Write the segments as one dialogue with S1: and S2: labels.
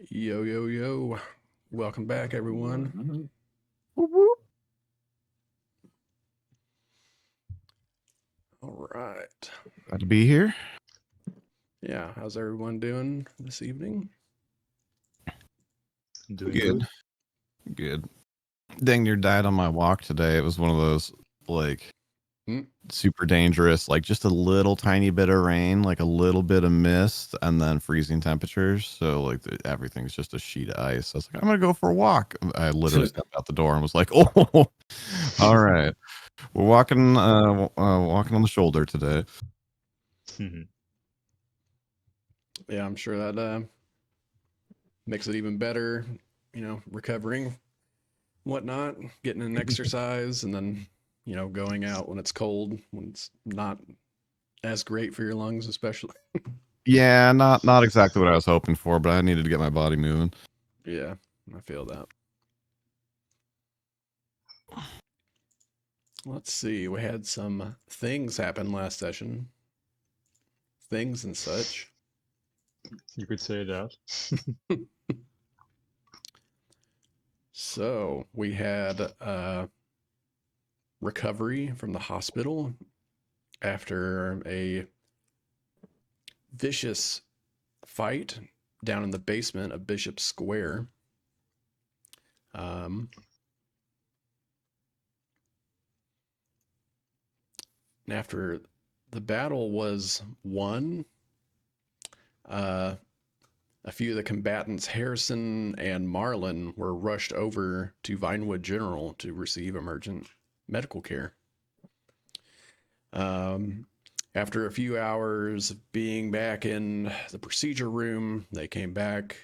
S1: Yo, yo, yo. Welcome back, everyone.
S2: Whoop, whoop.
S1: All right.
S2: Glad to be here.
S1: Yeah, how's everyone doing this evening?
S3: Doing
S2: Good. Good. Dang near died on my walk today. It was one of those, like, super dangerous, like just a little tiny bit of rain, like a little bit of mist, and then freezing temperatures. So, like, everything's just a sheet of ice. I was like, I'm going to go for a walk. I literally stepped out the door and was like, oh, all right. We're walking walking on the shoulder today.
S1: Yeah, I'm sure that makes it even better, recovering, whatnot, getting an exercise, and then, going out when it's cold, when it's not as great for your lungs, especially.
S2: Yeah, not exactly what I was hoping for, but I needed to get my body moving.
S1: Yeah, I feel that. Let's see. We had some things happen last session. Things and such.
S3: You could say that.
S1: So we had recovery from the hospital after a vicious fight down in the basement of Bishop Square. After the battle was won, a few of the combatants, Harrison and Marlin, were rushed over to Vinewood General to receive emergent medical care. After a few hours of being back in the procedure room, they came back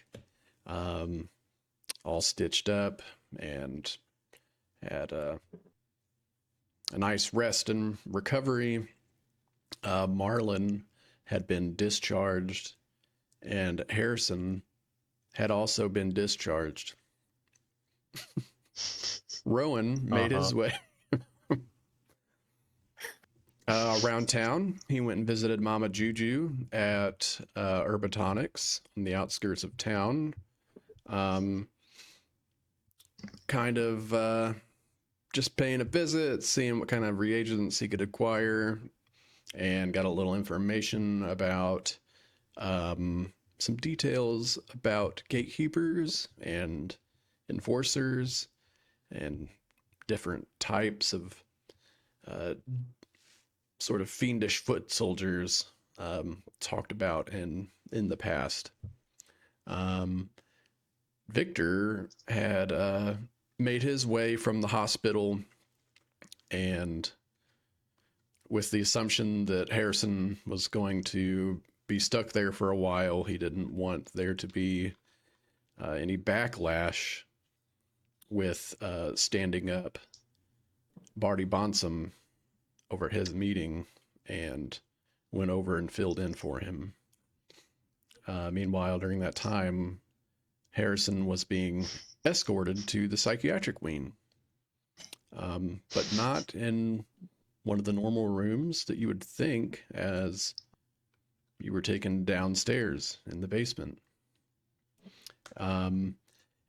S1: all stitched up and had a nice rest and recovery. Marlin had been discharged, and Harrison had also been discharged. Rowan made his way around town. He went and visited Mama Juju at Urbitonics on the outskirts of town. Kind of just paying a visit, seeing what kind of reagents he could acquire, and got a little information about some details about gatekeepers and enforcers and different types of sort of fiendish foot soldiers talked about in the past. Victor had made his way from the hospital, and with the assumption that Harrison was going to be stuck there for a while, he didn't want there to be any backlash with standing up Barty Bonsom over his meeting, and went over and filled in for him. Meanwhile, during that time, Harrison was being escorted to the psychiatric wing, but not in one of the normal rooms that you would think, as you were taken downstairs in the basement. And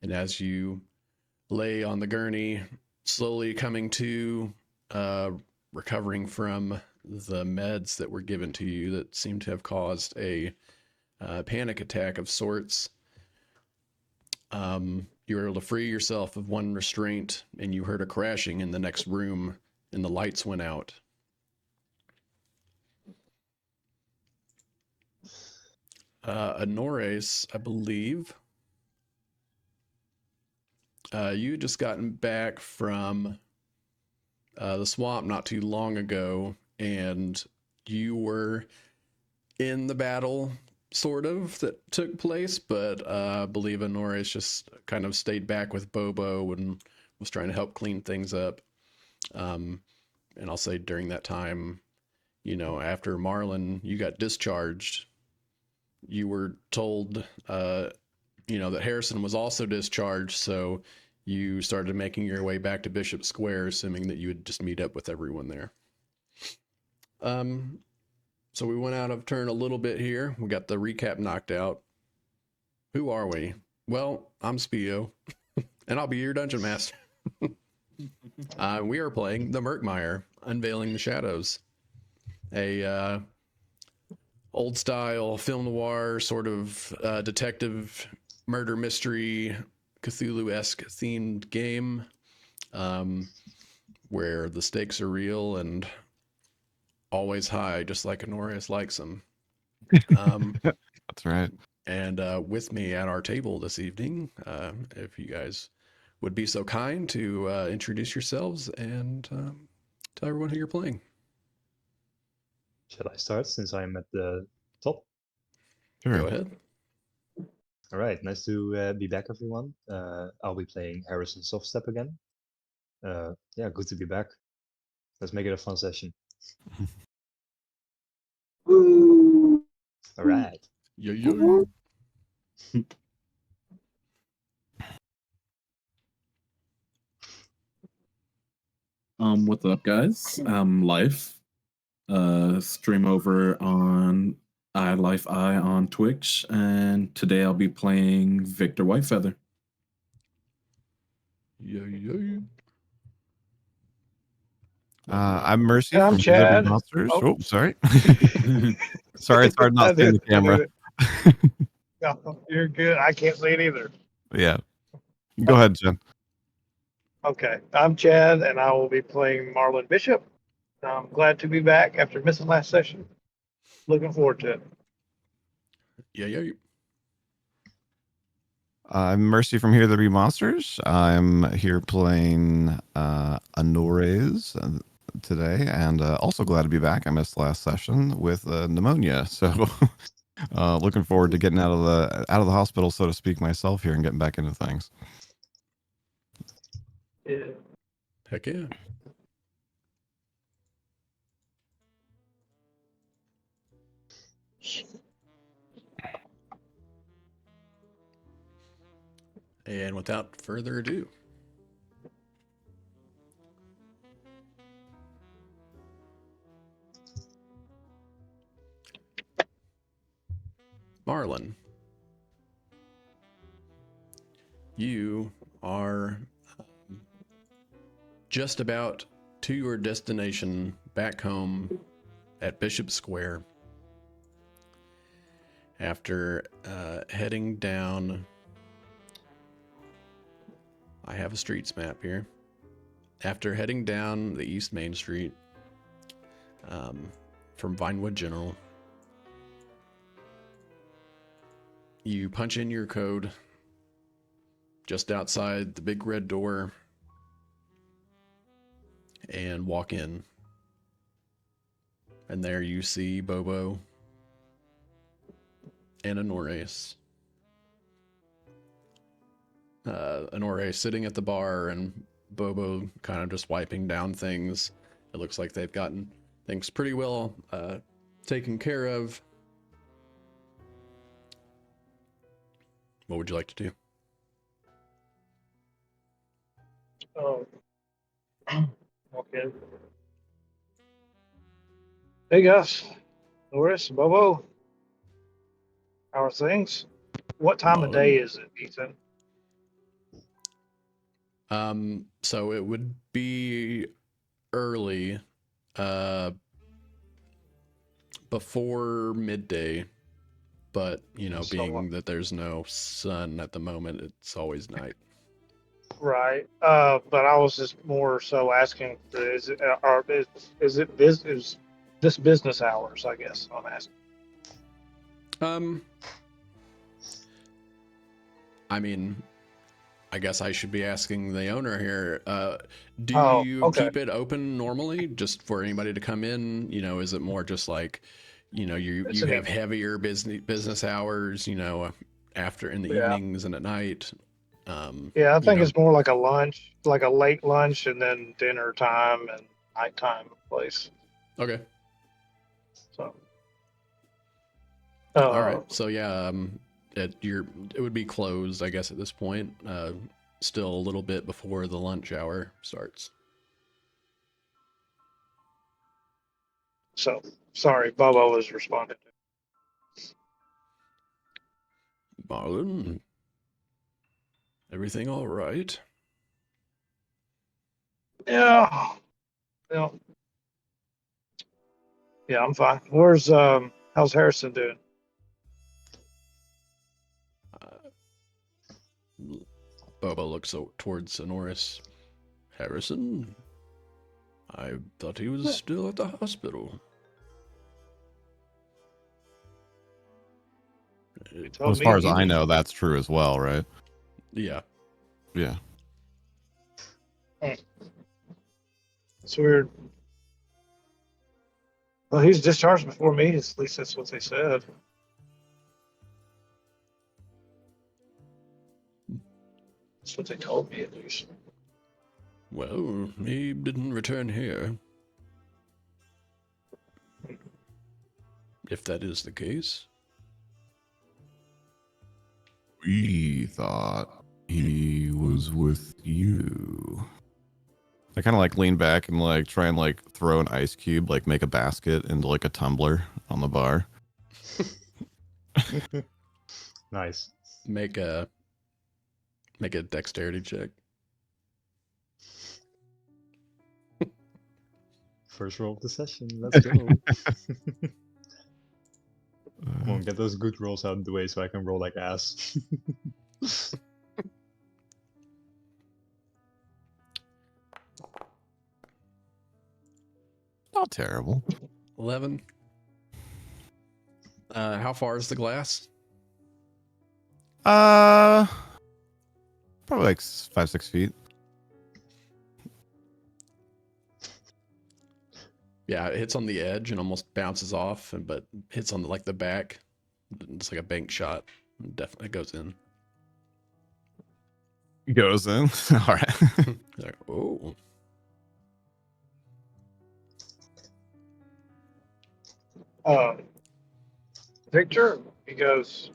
S1: as you lay on the gurney, slowly coming to, recovering from the meds that were given to you that seemed to have caused a panic attack of sorts, you were able to free yourself of one restraint, and you heard a crashing in the next room, and the lights went out. Honores, I believe, you had just gotten back from the swamp not too long ago, and you were in the battle, sort of, that took place, but I believe Honores just kind of stayed back with Bobo and was trying to help clean things up. And I'll say during that time, after Marlin, you got discharged, you were told, that Harrison was also discharged, so you started making your way back to Bishop Square, assuming that you would just meet up with everyone there. So we went out of turn a little bit here. We got the recap knocked out. Who are we? Well, I'm Spio, and I'll be your dungeon master. We are playing the Murkmire, Unveiling the Shadows, a old style film noir sort of detective murder mystery Cthulhu-esque themed game, where the stakes are real and always high, just like Honorius likes them.
S2: That's right.
S1: And with me at our table this evening, if you guys would be so kind to introduce yourselves and tell everyone who you're playing.
S3: Shall I start since I'm at the top?
S2: Sure.
S1: Go ahead.
S3: All right, nice to be back, everyone. I'll be playing Harrison Softstep again. Yeah, good to be back. Let's make it a fun session. All right.
S1: Yo, yo.
S4: What's up, guys? I'm Life. Stream over on iLife I on Twitch, and today I'll be playing Victor Whitefeather.
S1: Yo, yo.
S2: I'm Mercy
S5: And I'm
S2: from Here There Be
S5: Chad.
S2: Monsters.
S5: Oh.
S2: Oh, sorry. Sorry, it's hard not seeing the camera.
S5: No, you're good. I can't see it either.
S2: Yeah. Go ahead, Jen.
S5: Okay. I'm Chad, and I will be playing Marlon Bishop. I'm glad to be back after missing last session. Looking forward to it.
S1: Yeah, yo.
S2: I'm Mercy from Here There Be Monsters. I'm here playing Anores today, and also glad to be back. I missed last session with pneumonia, so looking forward to getting out of the hospital, so to speak, myself here and getting back into things.
S5: Yeah.
S1: Heck yeah. And without further ado, Marlon, you are just about to your destination back home at Bishop Square after heading down. I have a streets map here. After heading down the East Main Street from Vinewood General, you punch in your code just outside the big red door and walk in. And there you see Bobo and Honores. Honore sitting at the bar and Bobo kind of just wiping down things. It looks like they've gotten things pretty well taken care of. What would you like to do?
S5: Oh. Okay. Hey, guys. Norris, Bobo. How are things? What time of day is it, Ethan?
S1: So it would be early, before midday, but being that there's no sun at the moment, it's always night.
S5: Right. But I was just more so asking, is it this business hours? I guess I'm asking.
S1: I mean, I guess I should be asking the owner here. Do you
S5: okay.
S1: keep it open normally, just for anybody to come in? Is it more just like, you have heavier business hours, after in the evenings and at night?
S5: Yeah, I think it's more like a lunch, like a late lunch, and then dinner time and nighttime place.
S1: Okay.
S5: So.
S1: All right. So yeah, it would be closed, I guess, at this point. Still a little bit before the lunch hour starts.
S5: So sorry, Bobo was responding.
S1: Marlon, Everything all right?
S5: Yeah. Yeah. Yeah, I'm fine. How's Harrison doing?
S1: Boba looks towards Sonoris. Harrison? I thought he was still at the hospital.
S5: He
S2: Well,
S5: told
S2: as
S5: me
S2: far as
S5: he
S2: I
S5: was.
S2: know, that's true as well, right?
S1: Yeah.
S2: Yeah.
S5: It's weird. Well, he's discharged before me. At least that's what they said. That's what they told me, at least.
S1: Well, he didn't return here. If that is the case.
S2: We thought he was with you. I kind of like lean back and like try and like throw an ice cube, like make a basket into like a tumbler on the bar.
S3: Nice.
S1: Make a dexterity check.
S3: First roll of the session. Let's go. Come on, get those good rolls out of the way so I can roll like ass.
S2: Not terrible.
S1: 11. How far is the glass?
S2: Probably like 5-6 feet.
S1: Yeah, it hits on the edge and almost bounces off, but hits on the back. It's like a bank shot. Definitely goes in.
S2: Goes in. All right.
S1: Like, oh.
S5: Victor, he goes,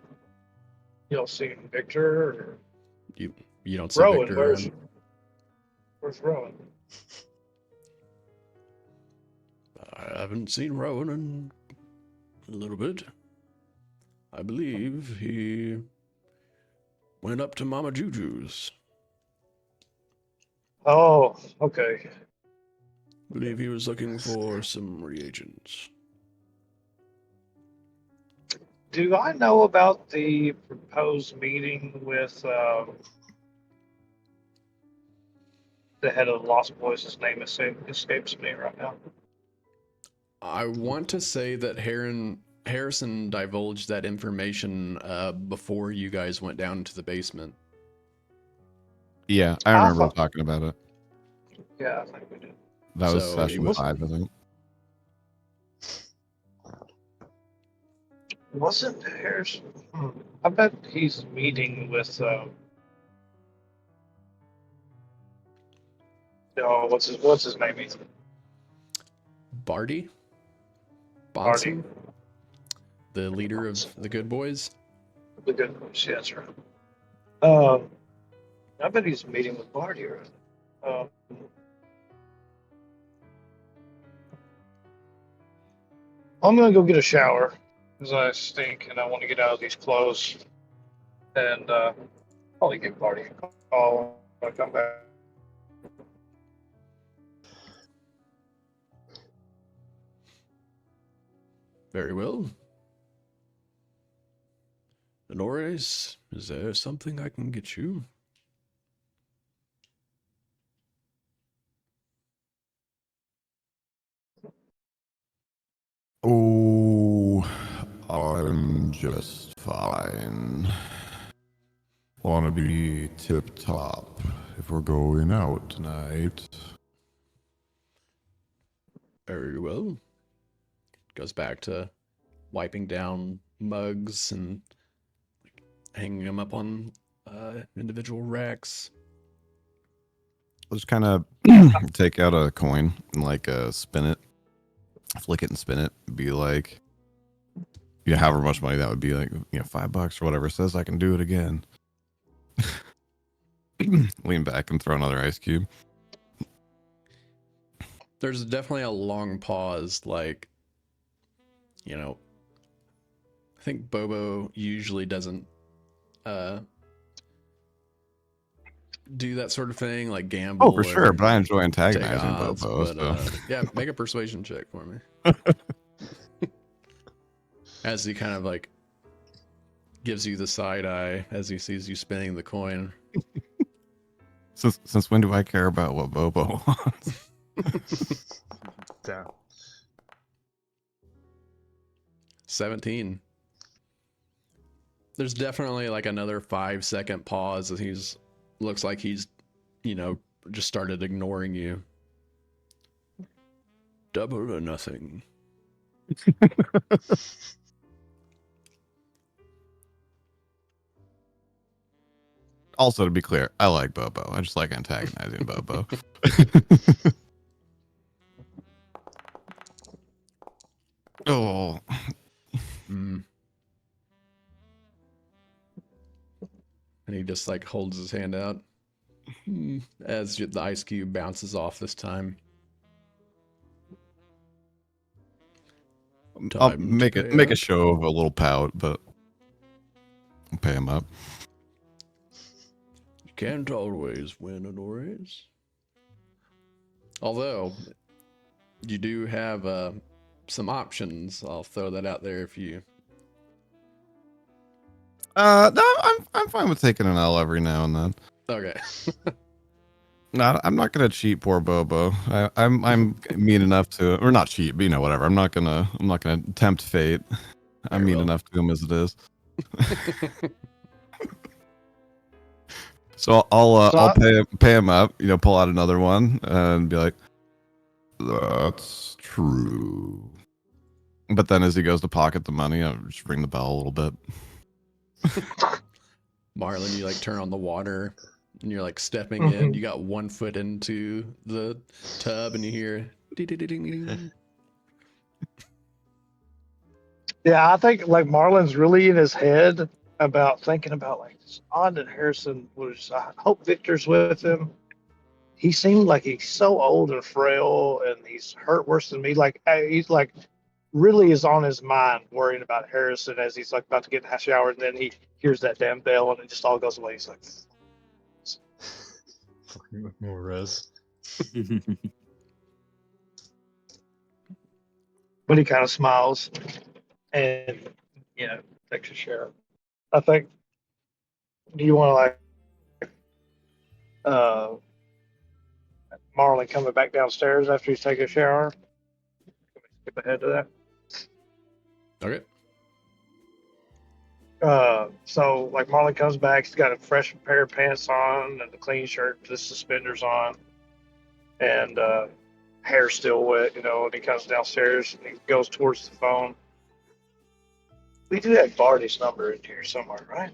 S5: you don't see Victor or
S1: You don't see
S5: Rowan.
S1: Victor around.
S5: Where's Rowan?
S1: I haven't seen Rowan in a little bit. I believe he went up to Mama Juju's.
S5: Oh, okay.
S1: I believe he was looking for some reagents.
S5: Do I know about the proposed meeting with the head of the Lost Boys? His name escapes me right now.
S1: I want to say that Harrison divulged that information before you guys went down into the basement.
S2: Yeah, I remember talking about it.
S5: Yeah, I think we did.
S2: That was
S1: So
S2: session 5, I think.
S5: Wasn't Harrison? I bet he's meeting with. Oh, what's his name? Ethan?
S1: Barty?
S5: Barty.
S1: Bonson? The leader of the Good Boys?
S5: The good news, yes, right. I bet he's meeting with Barty. Right? I'm gonna go get a shower because I stink and I want to get out of these clothes. And probably give Barty a call when I come back.
S1: Very well. Honores, is there something I can get you?
S2: Oh, I'm just fine. Want to be tip top if we're going out tonight.
S1: Very well. Goes back to wiping down mugs and hanging them up on individual racks.
S2: I'll just kind of take out a coin and like spin it, flick it and spin it. Be like, however much money that would be, like, $5 or whatever. Says I can do it again. Lean back and throw another ice cube.
S1: There's definitely a long pause, like, I think Bobo usually doesn't do that sort of thing, like gamble?
S2: Oh, for sure.
S1: or
S2: But I enjoy
S1: take
S2: antagonizing
S1: odds,
S2: Bobo.
S1: but
S2: So.
S1: yeah, make a persuasion check for me. As he kind of like gives you the side eye as he sees you spinning the coin.
S2: Since when do I care about what Bobo wants?
S3: Damn.
S1: 17. There's definitely like another 5-second pause as looks like he's, just started ignoring you. Double or nothing.
S2: Also, to be clear, I like Bobo. I just like antagonizing Bobo. Oh.
S1: Mm. And he just like holds his hand out as the ice cube bounces off this time.
S2: I'll make a show of a little pout, but I'll pay him up.
S1: You can't always win at Ores. Although you do have some options. I'll throw that out there if you.
S2: No, I'm fine with taking an L every now and then.
S1: Okay.
S2: No, I'm not gonna cheat poor Bobo. I'm mean enough to, or not cheat, but whatever. I'm not gonna tempt fate. I'm
S1: Very
S2: mean
S1: well.
S2: enough to him as it is. So I'll pay him up. Pull out another one and be like, "That's true." But then as he goes to pocket the money, I'll just ring the bell a little bit.
S1: Marlon, you like turn on the water and you're like stepping in. You got 1 foot into the tub and you hear ding-ding-ding-ding.
S5: Yeah, I think like Marlon's really in his head about thinking about like it's odd that Harrison was. I hope Victor's with him. He seemed like he's so old and frail, and he's hurt worse than me. Like he's like really is on his mind worrying about Harrison as he's like about to get in the shower, and then he hears that damn bell, and it just all goes away. He's like,
S3: Fucking Morris.
S5: but he kind of smiles and takes a shower. I think. Do you want to like Marlon coming back downstairs after he's taken a shower? Skip ahead to that.
S1: Okay.
S5: So like Marlon comes back, he's got a fresh pair of pants on and a clean shirt, just suspenders on, and hair's still wet, and he comes downstairs and he goes towards the phone. We do have Barney's number in here somewhere, right?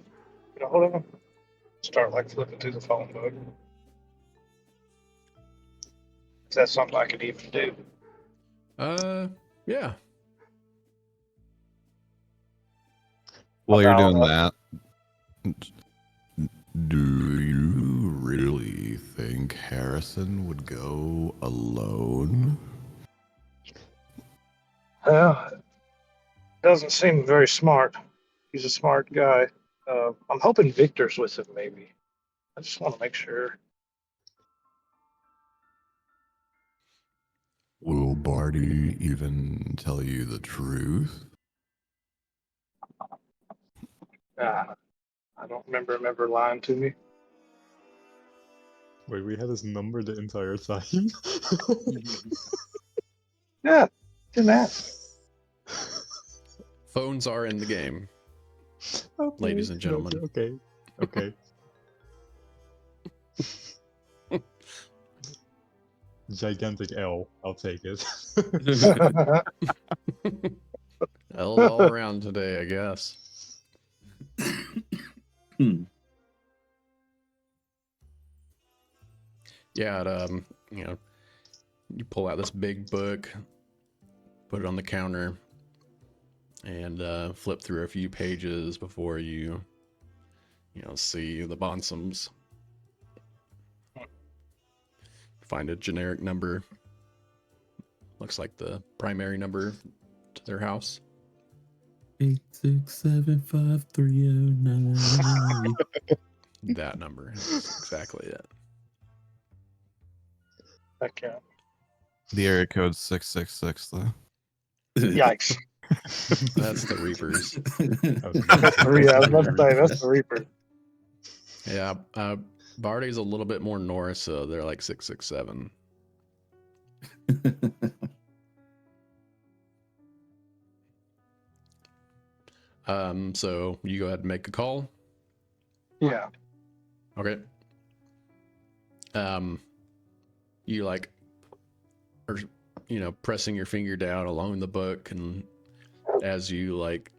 S5: Hold on. Start like flipping through the phone book. Is that something I could even do?
S1: Yeah.
S2: While you're doing that, do you really think Harrison would go alone?
S5: Well, doesn't seem very smart. He's a smart guy. I'm hoping Victor's with him, maybe. I just want to make sure.
S2: Will Barty even tell you the truth?
S5: I don't remember lying to me.
S3: Wait, we had his number the entire time?
S5: Yeah, didn't ask.
S1: Phones are in the game,
S3: Okay,
S1: ladies and gentlemen.
S3: Okay. Gigantic L. I'll take it.
S1: L's all around today, I guess. Yeah, you pull out this big book, put it on the counter, and flip through a few pages before you see the Bonsums. Find a generic number. Looks like the primary number to their house.
S4: 8675309.
S1: that number. That's exactly it.
S5: Okay.
S2: The area code's 666 though.
S5: Yikes.
S1: That's the Reapers.
S5: That's the, I was about to say, that's the Reaper.
S1: Yeah, Barty's a little bit more north, so they're like 667. So you go ahead and make a call.
S5: Yeah.
S1: Okay. You like, or pressing your finger down along the book, and as you like,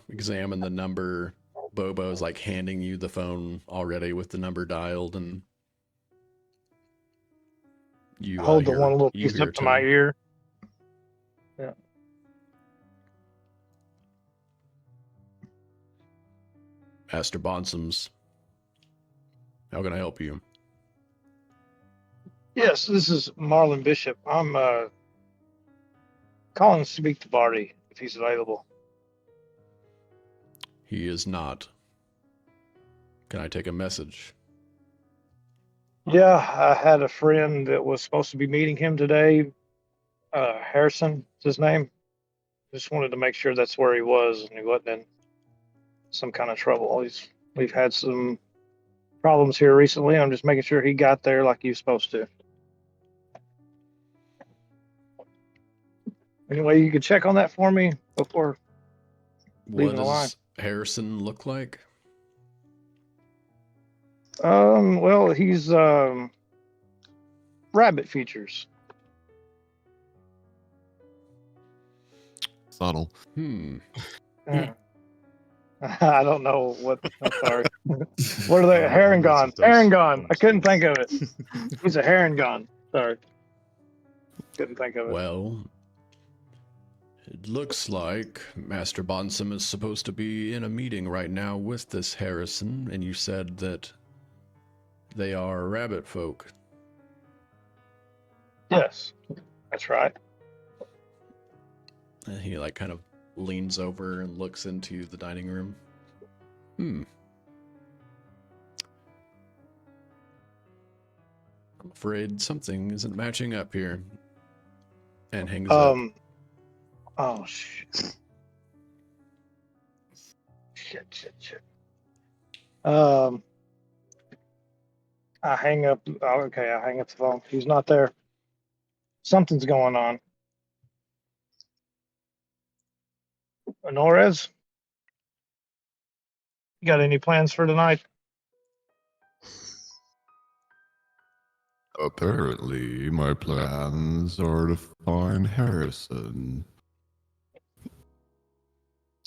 S1: examine the number, Bobo's like handing you the phone already with the number dialed, and you
S5: Hold the
S1: hear,
S5: one little
S1: you
S5: piece
S1: hear
S5: up to my
S1: tone.
S5: ear. Yeah.
S1: Master Bonsums, how can I help you?
S5: Yes, this is Marlon Bishop. I'm calling to speak to Barty if he's available.
S1: He is not. Can I take a message?
S5: Yeah, I had a friend that was supposed to be meeting him today. Harrison is his name. Just wanted to make sure that's where he was and he wasn't in some kind of trouble. We've had some problems here recently. I'm just making sure he got there like he was supposed to. Anyway, you could check on that for me before
S1: What
S5: leaving the line.
S1: does Harrison look like?
S5: Well, he's rabbit features.
S2: Subtle.
S5: I don't know what. I'm sorry. What are they?
S3: Hundreds
S5: Herringon.
S3: of those
S5: Herringon. I couldn't
S3: honestly.
S5: think of it. He's a Herringon. Sorry. Couldn't think of it.
S1: Well, it looks like Master Bonsum is supposed to be in a meeting right now with this Harrison, and you said that they are rabbit folk.
S5: Yes, that's right.
S1: And he like kind of leans over and looks into the dining room. I'm afraid something isn't matching up here. And hangs up.
S5: Oh shit. Shit. I hang up. Oh, okay, I hang up the phone. He's not there. Something's going on. Norez, you got any plans for tonight?
S2: Apparently, my plans are to find Harrison.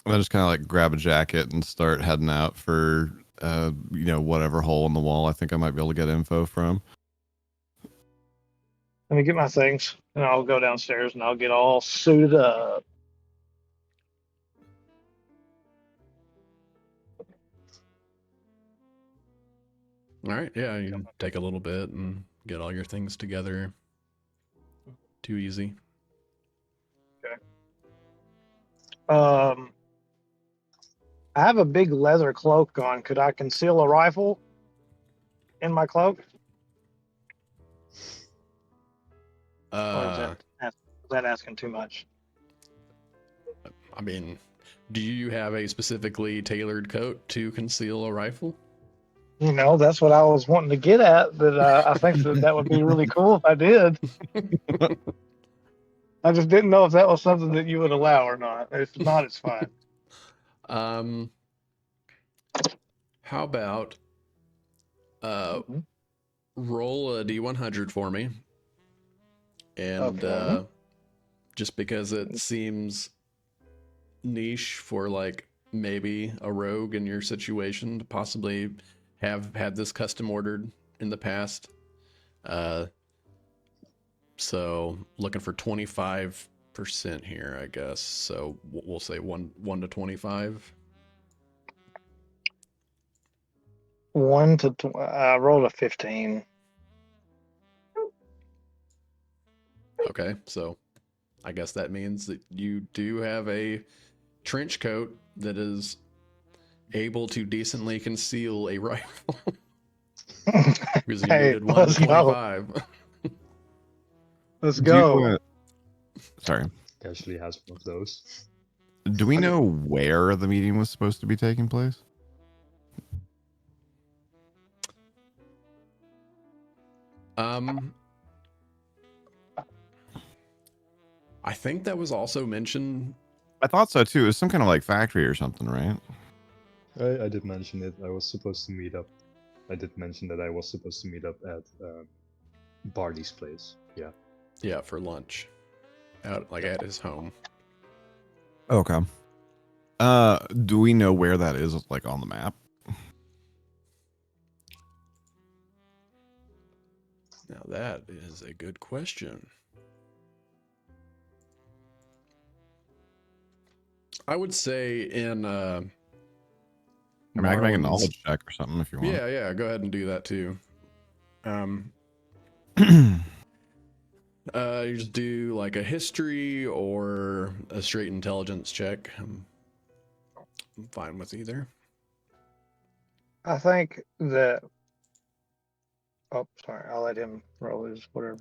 S2: I just kind of like grab a jacket and start heading out for, whatever hole in the wall I think I might be able to get info from.
S5: Let me get my things, and I'll go downstairs and I'll get all suited up.
S1: All right, yeah, you take a little bit and get all your things together. Too easy.
S5: I have a big leather cloak on. Could I conceal a rifle in my cloak? Or is that asking too much?
S1: I mean, do you have a specifically tailored coat to conceal a rifle?
S5: That's what I was wanting to get at. But I think that would be really cool if I did. I just didn't know if that was something that you would allow or not. If not, it's fine.
S1: How about roll a D100 for me, and
S5: Okay.
S1: just because it seems niche for like maybe a rogue in your situation to possibly have had this custom ordered in the past. So looking for 25% here, I guess. So we'll say 1 to 25.
S5: 1 to I rolled a 15.
S1: Okay, so I guess that means that you do have a trench coat that is able to decently conceal a rifle because you
S5: Hey,
S1: needed
S5: let's go.
S1: 125.
S5: Let's
S2: Do
S5: go.
S2: sorry.
S3: Actually has one of those.
S2: Do we know where the meeting was supposed to be taking place?
S1: I think that was also mentioned.
S2: I thought so too. It was some kind of like factory or something, right?
S3: I did mention it. I was supposed to meet up. I did mention that I was supposed to meet up at Barley's place. Yeah.
S1: Yeah, for lunch. Out like at his home.
S2: Okay. Do we know where that is, like on the map?
S1: Now that is a good question. I would say in
S2: I mean, I can make a
S1: Marlin's-
S2: knowledge check or something if you want.
S1: Yeah, go ahead and do that too. You just do like a history or a straight intelligence check. I'm fine with either.
S5: I think that. Oh, sorry. I'll let him roll his whatever.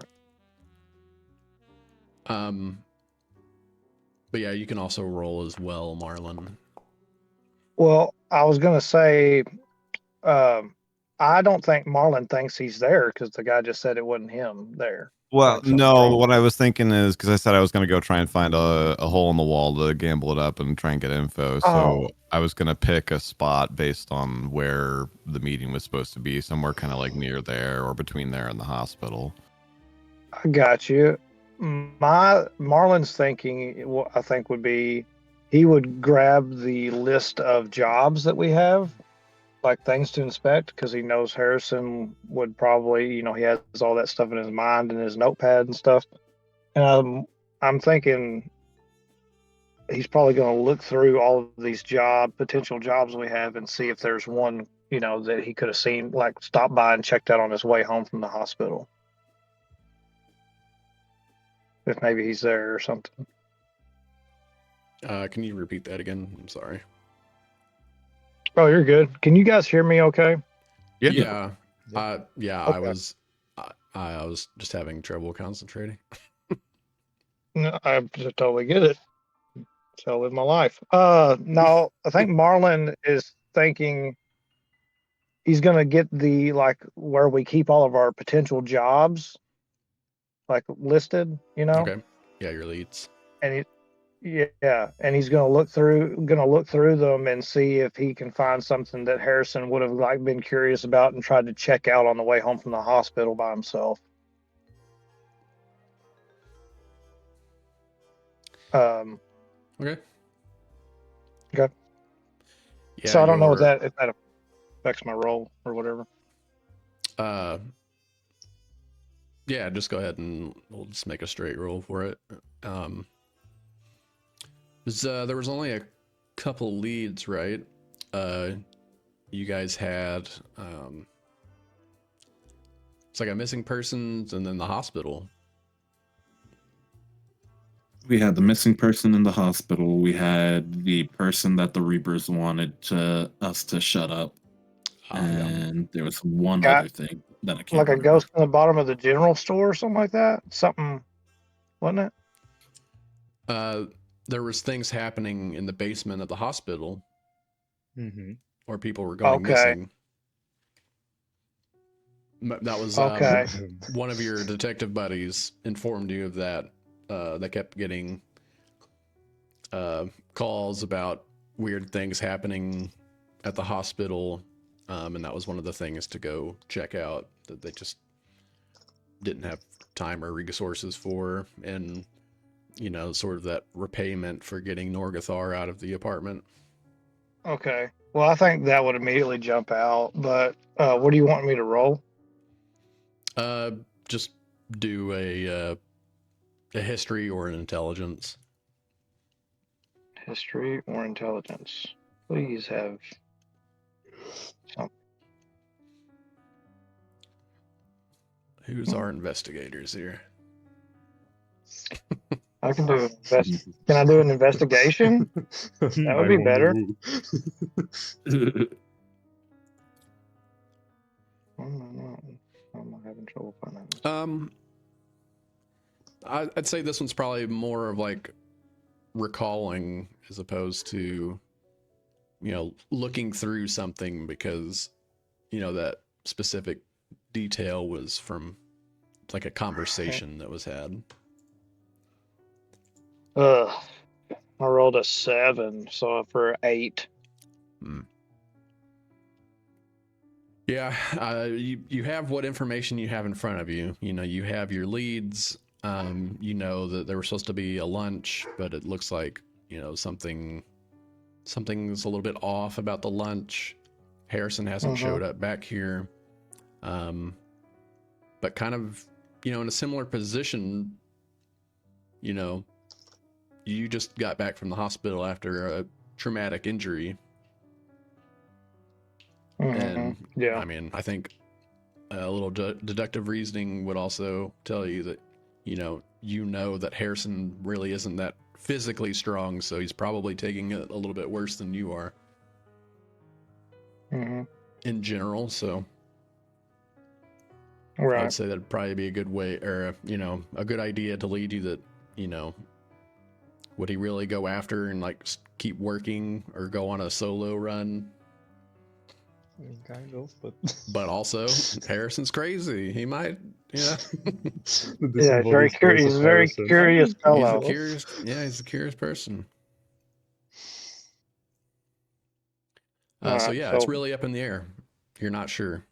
S1: But yeah, you can also roll as well, Marlin.
S5: Well, I was gonna say, I don't think Marlon thinks he's there because the guy just said it wasn't him there.
S2: Well,
S5: Like, something's
S2: no,
S5: wrong.
S2: what I was thinking is because I said I was going to go try and find a hole in the wall to gamble it up and try and get info. So
S5: Oh.
S2: I was going to pick a spot based on where the meeting was supposed to be, somewhere kind of like near there or between there and the hospital.
S5: I got you. Marlon's thinking, what I think would be, he would grab the list of jobs that we have, like things to inspect, because he knows Harrison would probably, he has all that stuff in his mind and his notepad and stuff. And I'm thinking he's probably going to look through all of these potential jobs we have and see if there's one, that he could have seen, like stopped by and checked out on his way home from the hospital. If maybe he's there or something.
S1: Can you repeat that again? I'm sorry.
S5: Oh, you're good. Can you guys hear me okay?
S1: Yeah.
S5: Okay.
S1: I was just having trouble concentrating.
S5: No, I just totally get it. So I live my life. No, I think Marlon is thinking he's gonna get the where we keep all of our potential jobs listed,
S1: Okay. Yeah, your leads.
S5: and and he's gonna look through them and see if he can find something that Harrison would have been curious about and tried to check out on the way home from the hospital by himself.
S1: Okay.
S5: Okay.
S1: Yeah,
S5: So I don't know if that affects my roll or whatever.
S1: Yeah, just go ahead and we'll just make a straight roll for it. There was only a couple leads, right? You guys had it's like a missing persons and then the hospital.
S4: We had the missing person in the hospital. We had the person that the Reapers wanted us to shut up. And there was one other thing that I can't
S5: Like
S4: remember.
S5: a ghost in the bottom of the general store or something like that? Something, wasn't it?
S1: There was things happening in the basement of the hospital where people were going missing. That was
S5: okay.
S1: One of your detective buddies informed you of that. They kept getting calls about weird things happening at the hospital, and that was one of the things to go check out that they just didn't have time or resources for, and sort of that repayment for getting Norgathar out of the apartment.
S5: Okay. Well, I think that would immediately jump out, but what do you want me to roll?
S1: Just do a history or an intelligence.
S5: History or intelligence. Please have something.
S1: Who's our investigators here?
S5: I can do Can I do an investigation? That would be better. I'm not having trouble finding this.
S1: I'd say this one's probably more of like recalling as opposed to, you know, looking through something, because, you know, that specific detail was from like a conversation that was had.
S5: I rolled a 7, so for 8.
S1: Yeah, you have what information you have in front of you. You know, you have your leads. You know that there was supposed to be a lunch, but it looks like, you know, something's a little bit off about the lunch. Harrison hasn't showed up back here. But kind of, you know, in a similar position, you know, you just got back from the hospital after a traumatic injury. And
S5: yeah,
S1: I mean, I think a little deductive reasoning would also tell you that, you know that Harrison really isn't that physically strong, so he's probably taking it a little bit worse than you are in general. So
S5: right.
S1: I'd say that'd probably be a good way, or you know, a good idea to lead you that, you know, would he really go after and like keep working or go on a solo run?
S3: Kind of,
S1: but also Harrison's crazy. He might, yeah.
S5: Yeah, he's very curious. He's a very curious fellow.
S1: He's a curious person. So yeah, it's really up in the air. You're not sure.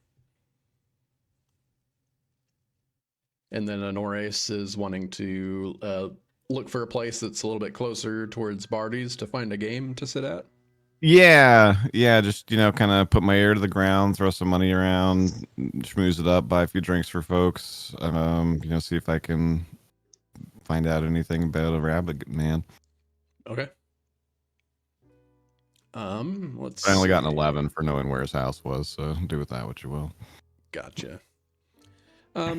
S1: And then Honores is wanting to look for a place that's a little bit closer towards Barty's to find a game to sit at.
S2: Yeah, just, you know, kind of put my ear to the ground, throw some money around, schmooze it up, buy a few drinks for folks, you know, see if I can find out anything about a rabbit man.
S1: Okay. Let's
S2: I only got an
S1: see.
S2: 11 for knowing where his house was, so do with that what you will.
S1: Gotcha. I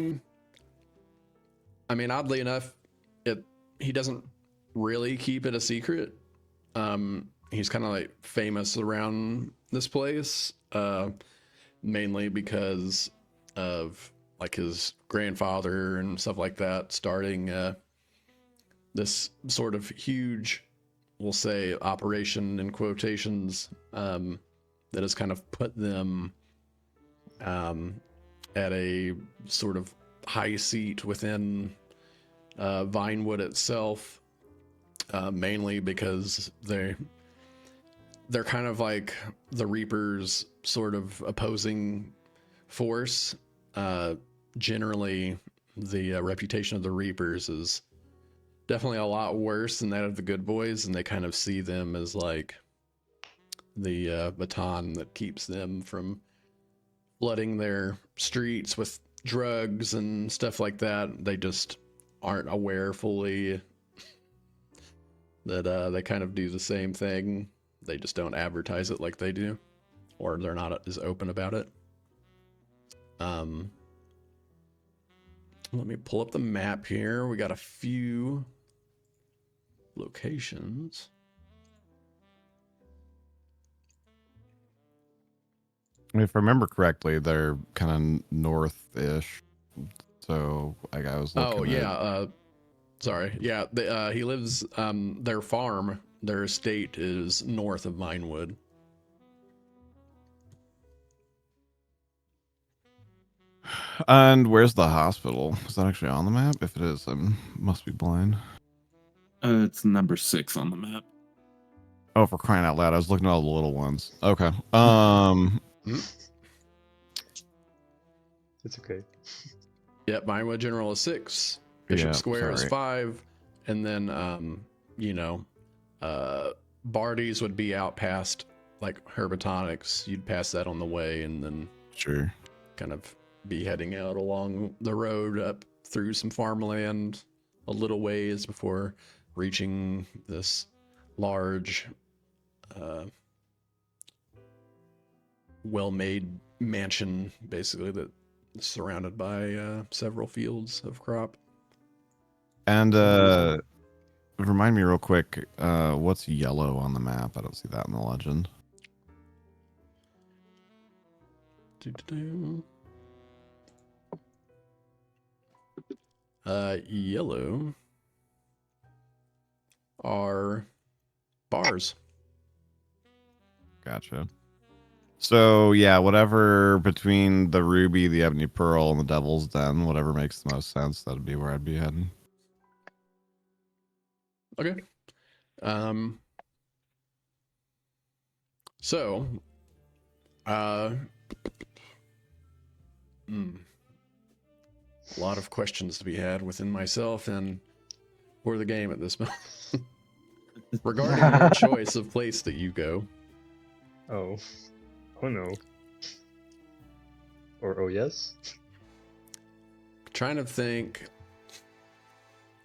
S1: mean, oddly enough, he doesn't really keep it a secret. He's kind of like famous around this place, mainly because of like his grandfather and stuff like that starting this sort of huge, we'll say, operation in quotations, that has kind of put them at a sort of high seat within Vinewood itself, mainly because they're kind of like the Reapers' sort of opposing force. Generally, the reputation of the Reapers is definitely a lot worse than that of the Good Boys, and they kind of see them as like the baton that keeps them from flooding their streets with drugs and stuff like that. They just aren't aware fully that they kind of do the same thing. They just don't advertise it like they do, or they're not as open about it. Let me pull up the map here. We got a few locations.
S2: If I remember correctly, they're kind of north-ish. So like I was looking.
S1: Oh yeah, sorry. Yeah, he lives. Their farm, their estate is north of Vinewood.
S2: And where's the hospital? Is that actually on the map? If it is, I must be blind.
S4: It's number 6 on the map.
S2: Oh, for crying out loud! I was looking at all the little ones. Okay.
S3: It's okay.
S1: Yep, Vinewood General is 6. Bishop Square is 5, and then you know, Barty's would be out past like Herbotonics. You'd pass that on the way, and then
S2: sure,
S1: kind of be heading out along the road up through some farmland a little ways before reaching this large, well-made mansion, basically, that is surrounded by several fields of crop.
S2: And Remind me real quick, what's yellow on the map? I don't see that in the legend.
S1: Yellow are bars.
S2: Gotcha. So yeah, whatever between the Ruby, the Ebony Pearl, and the Devil's Den, whatever makes the most sense, that'd be where I'd be heading.
S1: Okay. So, a lot of questions to be had within myself and for the game at this moment. Regarding your choice of place that you go.
S3: Oh. Oh no. Or oh yes?
S1: Trying to think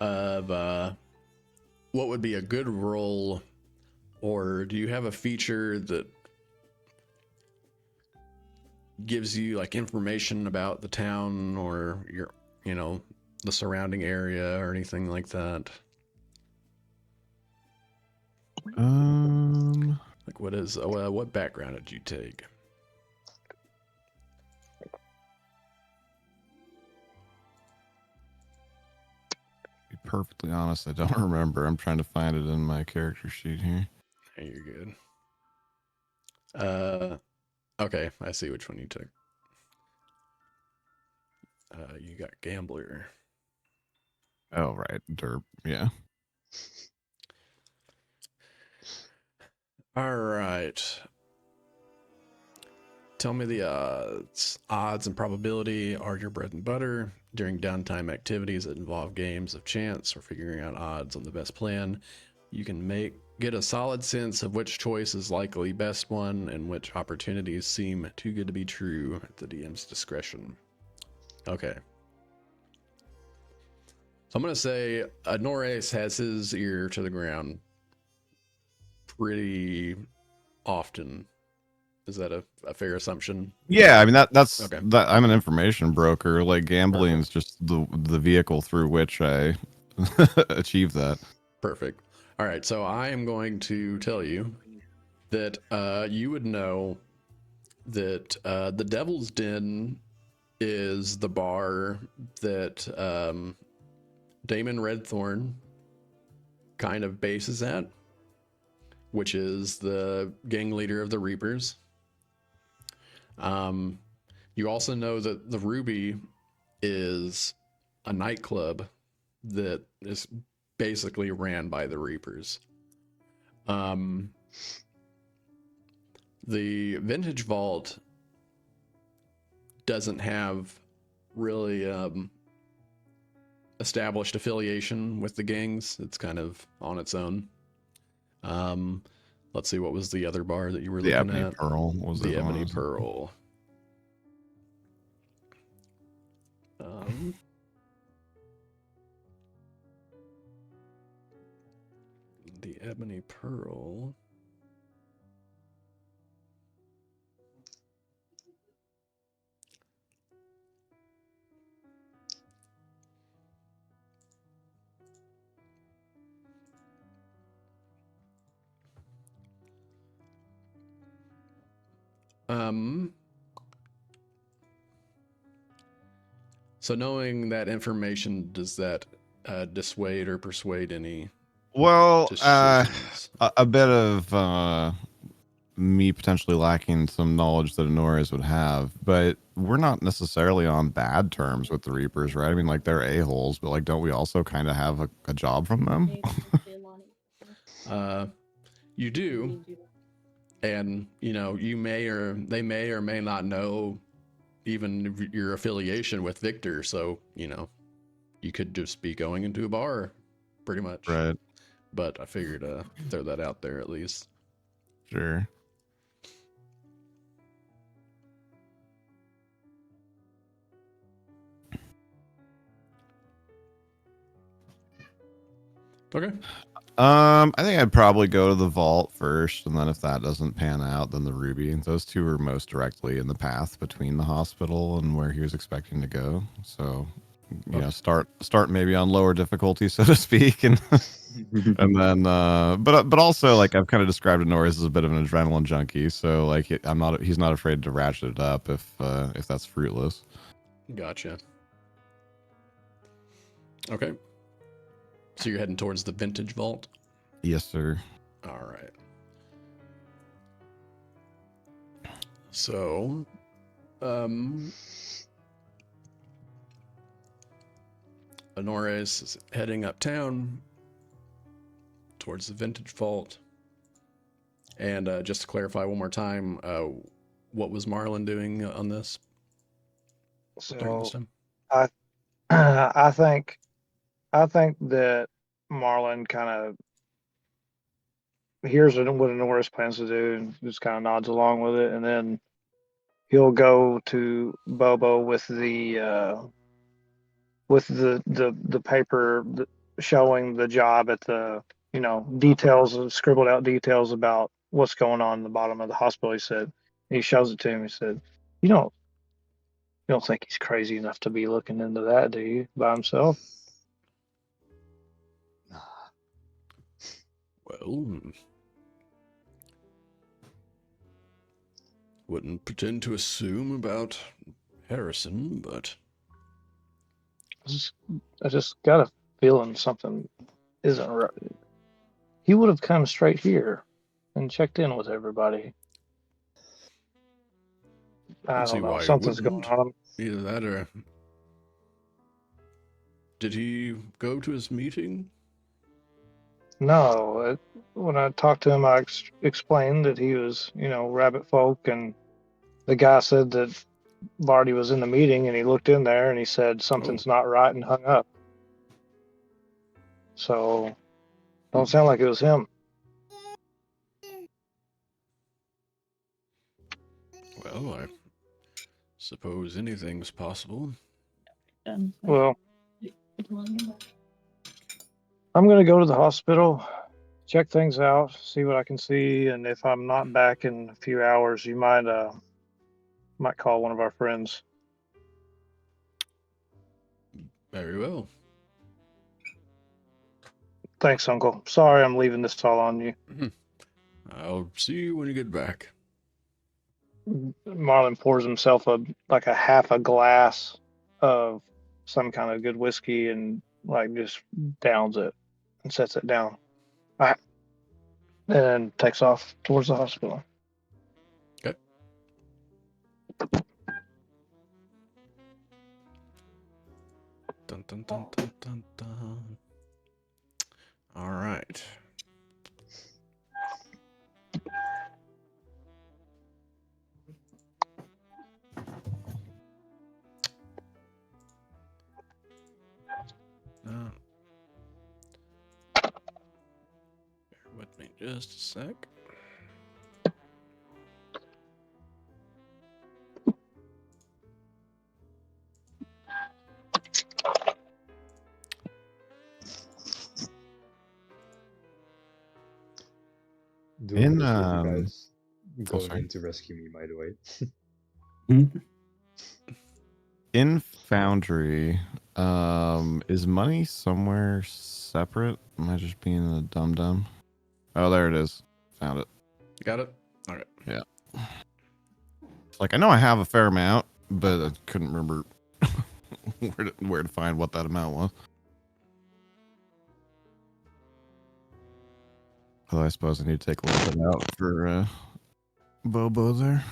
S1: of what would be a good role, or do you have a feature that gives you like information about the town or your, you know, the surrounding area or anything like that? Like what background did you take?
S2: To be perfectly honest, I don't remember. I'm trying to find it in my character sheet here.
S1: Hey, you're good. Okay, I see which one you took. You got Gambler.
S2: Oh, right. Derp. Yeah.
S1: All right. Tell me the odds. Odds and probability are your bread and butter. During downtime activities that involve games of chance or figuring out odds on the best plan, you can get a solid sense of which choice is likely best one and which opportunities seem too good to be true at the DM's discretion. Okay. So I'm going to say Norris has his ear to the ground pretty often. Is that a fair assumption?
S2: Yeah, I mean that's
S1: Okay.
S2: that. I'm an information broker. Like gambling is just the vehicle through which I achieve that.
S1: Perfect. All right, so I am going to tell you that you would know that the Devil's Den is the bar that Damon Redthorn kind of bases at, which is the gang leader of the Reapers. You also know that the Ruby is a nightclub that is basically ran by the Reapers. The Vintage Vault doesn't have really established affiliation with the gangs. It's kind of on its own. Let's see, what was the other bar that you were looking
S2: Ebony
S1: at?
S2: Pearl. What was
S1: The
S2: it?
S1: Ebony Pearl. The Ebony Pearl. So knowing that information, does that dissuade or persuade any
S2: Well,
S1: decisions?
S2: a bit of me potentially lacking some knowledge that Honoris would have, but we're not necessarily on bad terms with the Reapers, right? I mean, like they're a-holes, but like, don't we also kind of have a job from them?
S1: You do, and you know, they may or may not know even your affiliation with Victor, so you know, you could just be going into a bar pretty much,
S2: Right.
S1: But I figured throw that out there at least.
S2: Sure.
S1: Okay.
S2: I think I'd probably go to the vault first, and then if that doesn't pan out, then the Ruby. Those two are most directly in the path between the hospital and where he was expecting to go. So you know, start maybe on lower difficulty, so to speak, and and then but also like I've kind of described Norris as a bit of an adrenaline junkie, so like he's not afraid to ratchet it up if that's fruitless.
S1: Gotcha. Okay. So you're heading towards the vintage vault?
S2: Yes, sir.
S1: All right. So, Honores is heading uptown towards the vintage vault. And just to clarify one more time, what was Marlon doing on this during this
S5: So
S1: time?
S5: I think that Marlon kind of hears what Norris plans to do and just kind of nods along with it, and then he'll go to Bobo with the paper showing the job at the details, scribbled out details about what's going on in the bottom of the hospital. He said, he shows it to him. He said, "You don't think he's crazy enough to be looking into that, do you, by himself?"
S1: Well, wouldn't pretend to assume about Harrison, but
S5: I just got a feeling something isn't right. He would have come straight here and checked in with everybody. I
S1: let's see
S5: don't know.
S1: why he
S5: Something's going
S1: wouldn't.
S5: on.
S1: Either that or did he go to his meeting?
S5: No, when I talked to him, I explained that he was, rabbit folk, and the guy said that Barty was in the meeting, and he looked in there and he said something's not right and hung up. So, don't sound like it was him.
S1: Well, I suppose anything's possible.
S5: Well, I'm gonna go to the hospital, check things out, see what I can see, and if I'm not back in a few hours, you might call one of our friends.
S1: Very well.
S5: Thanks, Uncle. Sorry I'm leaving this all on you.
S1: I'll see you when you get back.
S5: Marlon pours himself a half a glass of some kind of good whiskey and just downs it and sets it down. All right. And then takes off towards the hospital.
S1: Okay. Dun, dun, dun, dun, dun, dun. All right. Bear with me just a sec.
S3: Do
S2: In,
S3: appreciate you guys going
S2: sorry.
S3: in to rescue me, by the way.
S2: In Foundry, is money somewhere separate? Am I just being a dum-dum? Oh, there it is. Found it.
S1: Got it? All right.
S2: Yeah. Like, I know I have a fair amount, but I couldn't remember where to find what that amount was. Although I suppose I need to take a little bit out for Bobo there.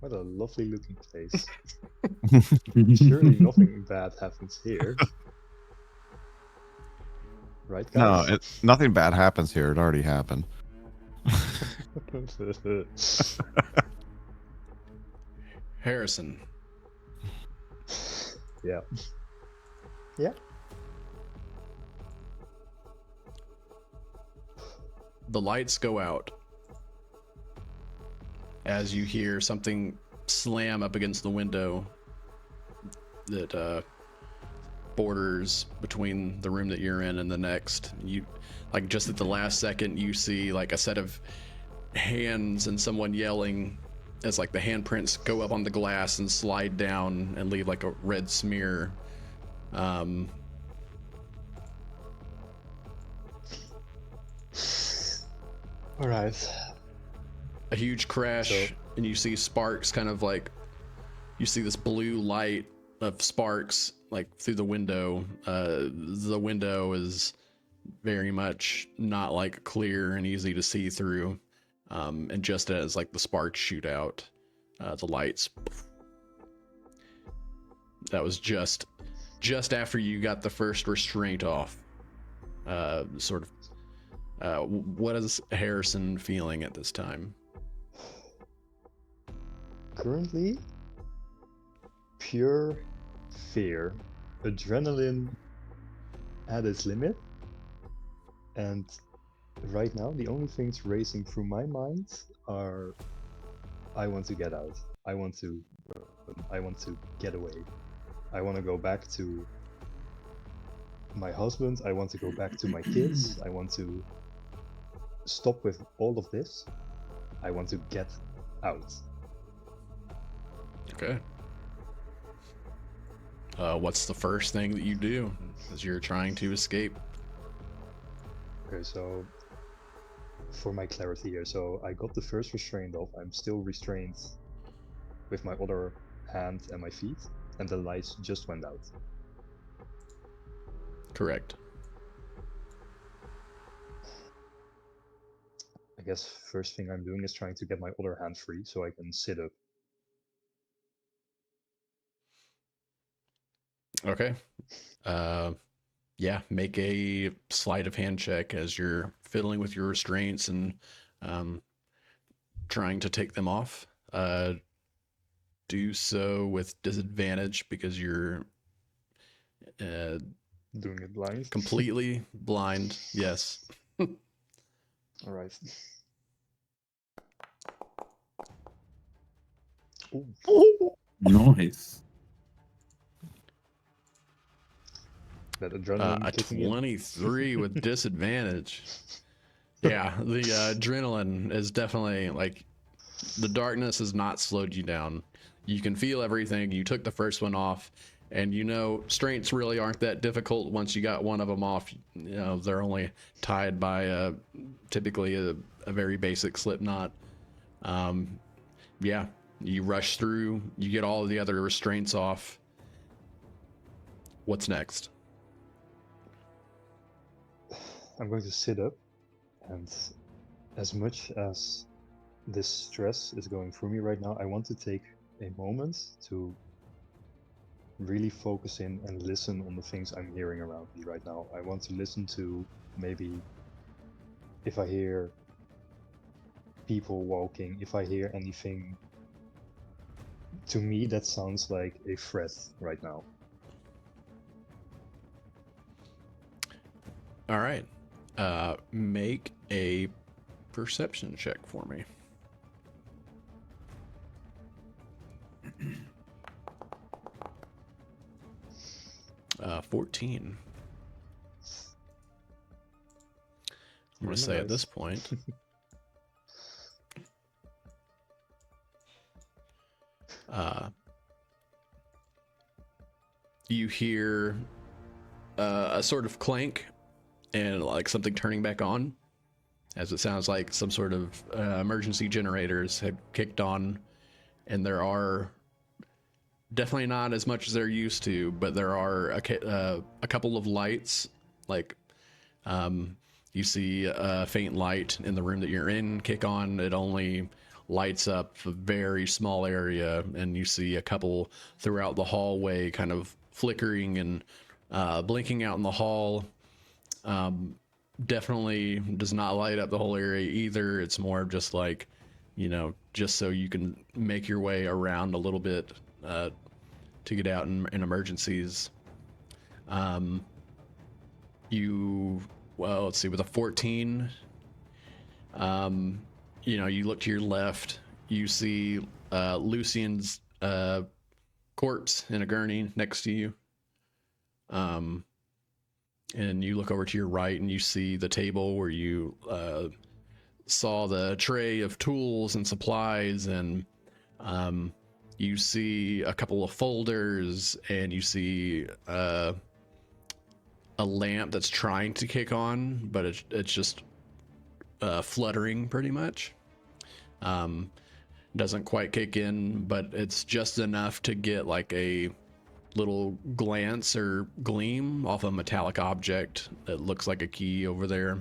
S3: What a lovely looking place. Surely nothing bad happens here. Right, guys?
S2: No, nothing bad happens here. It already happened.
S1: Harrison.
S3: Yeah. Yeah.
S1: The lights go out as you hear something slam up against the window that borders between the room that you're in and the next. You, like, just at the last second, you see like a set of hands and someone yelling as like the handprints go up on the glass and slide down and leave like a red smear.
S3: All right.
S1: A huge crash, and you see sparks kind of like, you see this blue light of sparks like through the window. The window is very much not like clear and easy to see through. And just as like the sparks shoot out, the lights. That was just after you got the first restraint off. Sort of. What is Harrison feeling at this time?
S3: Currently, pure fear, adrenaline at its limit, and right now the only things racing through my mind are, I want to get out. I want to get away. I want to go back to my husband. I want to go back to my kids. I want to stop with all of this. I want to get out.
S1: Okay. What's the first thing that you do as you're trying to escape?
S3: Okay, so for my clarity here, so I got the first restraint off. I'm still restrained with my other hand and my feet, and the lights just went out.
S1: Correct.
S3: I guess first thing I'm doing is trying to get my other hand free so I can sit up.
S1: Okay. Yeah, make a sleight of hand check as you're fiddling with your restraints and trying to take them off. Do so with disadvantage because you're
S3: Doing it blind.
S1: completely blind. Yes.
S3: All right. Ooh,
S4: Nice.
S3: that adrenaline
S1: A
S3: kicking in.
S1: 23 with disadvantage. Yeah, the adrenaline is definitely like, the darkness has not slowed you down. You can feel everything. You took the first one off, and you know strengths really aren't that difficult once you got one of them off. You know, they're only tied by typically a very basic slip knot. Yeah, you rush through, you get all of the other restraints off. What's next?
S3: I'm going to sit up, and as much as this stress is going through me right now, I want to take a moment to really focus in and listen on the things I'm hearing around me right now. I want to listen to maybe if I hear people walking, if I hear anything. To me, that sounds like a threat right now.
S1: All right. Make a perception check for me. 14. I'm going to say at this point, you hear a sort of clank and like something turning back on, as it sounds like some sort of emergency generators had kicked on, and there are definitely not as much as they're used to, but there are a couple of lights, like you see a faint light in the room that you're in kick on. It only lights up a very small area, and you see a couple throughout the hallway kind of flickering and blinking out in the hall. Definitely does not light up the whole area either. It's more of just like just so you can make your way around a little bit to get out in emergencies. Well, let's see, with a 14, you look to your left, you see Lucian's corpse in a gurney next to you. And you look over to your right and you see the table where you saw the tray of tools and supplies, and you see a couple of folders, and you see a lamp that's trying to kick on, but it's just fluttering pretty much. Doesn't quite kick in, but it's just enough to get like a little glance or gleam off a metallic object that looks like a key over there.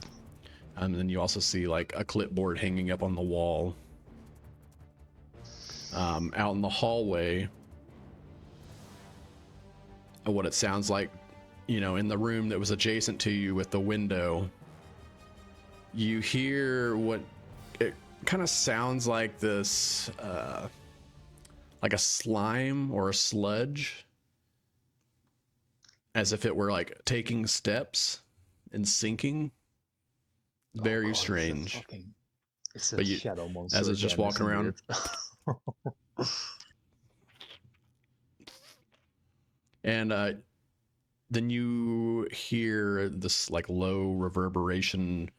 S1: And then you also see like a clipboard hanging up on the wall. Out in the hallway, what it sounds like, in the room that was adjacent to you with the window, you hear what it kind of sounds like this, like a slime or a sludge, as if it were like taking steps and sinking. Very strange.
S3: It's a shadow monster.
S1: As it's just walking around. And then you hear this like low reverberation,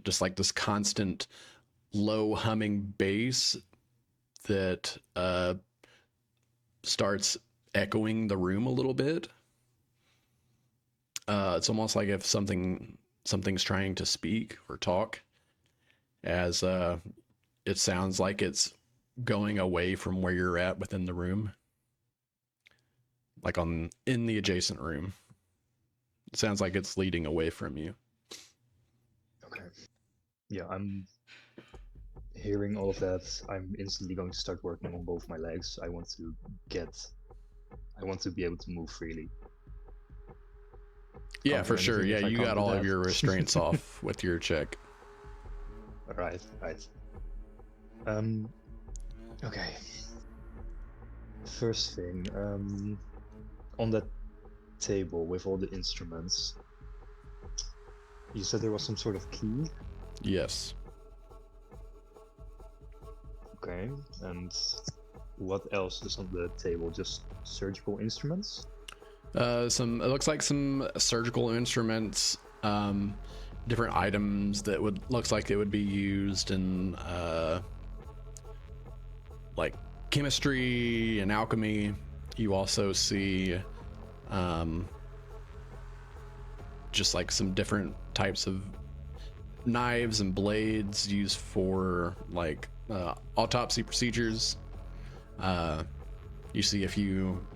S1: just like this constant low humming bass that starts echoing the room a little bit. It's almost like if something's trying to speak or talk, as it sounds like it's going away from where you're at within the room, like in the adjacent room. It sounds like it's leading away from you.
S3: Okay. Yeah, I'm hearing all of that. I'm instantly going to start working on both my legs. I want to be able to move freely.
S1: Yeah,
S3: Can't
S1: for
S3: do
S1: sure.
S3: anything
S1: Yeah,
S3: if I
S1: you
S3: can't
S1: got
S3: do
S1: all of
S3: that.
S1: your restraints off with your check.
S3: Right. Okay. First thing, on that table with all the instruments, you said there was some sort of key?
S1: Yes.
S3: Okay, and what else is on the table? Just surgical instruments?
S1: It looks like some surgical instruments, different items that looks like it would be used in like chemistry and alchemy. You also see just like some different types of knives and blades used for like autopsy procedures. You see a few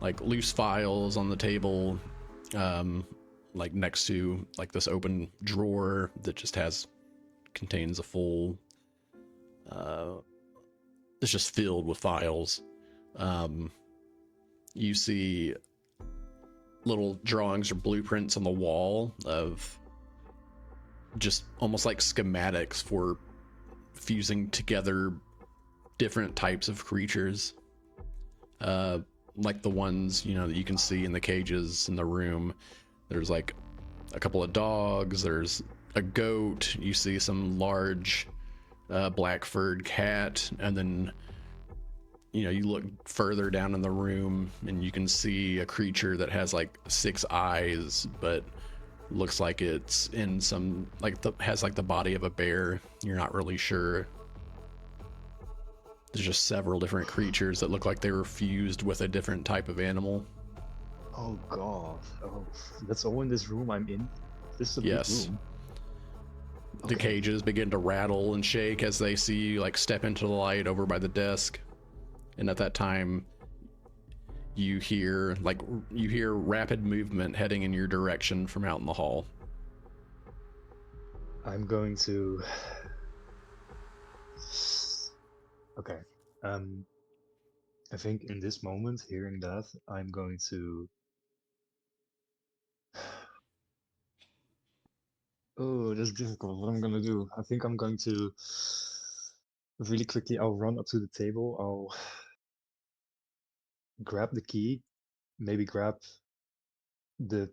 S1: like loose files on the table, like next to like this open drawer that just contains a full it's just filled with files. You see little drawings or blueprints on the wall of just almost like schematics for fusing together different types of creatures, like the ones that you can see in the cages in the room. There's like a couple of dogs, there's a goat, you see some large black furred cat, and then you look further down in the room and you can see a creature that has like 6 eyes, but looks like it's in some has like the body of a bear. You're not really sure. There's just several different creatures that look like they were fused with a different type of animal.
S3: Oh god. Oh, that's all in this room I'm in? This is a big room.
S1: The cages begin to rattle and shake as they see you like step into the light over by the desk. And at that time, you hear rapid movement heading in your direction from out in the hall.
S3: I'm going to... Okay. I think in this moment, hearing that, I'm going to... Oh, that's difficult. What I'm gonna do? I think I'm going to really quickly, I'll run up to the table. I'll grab the key, maybe grab the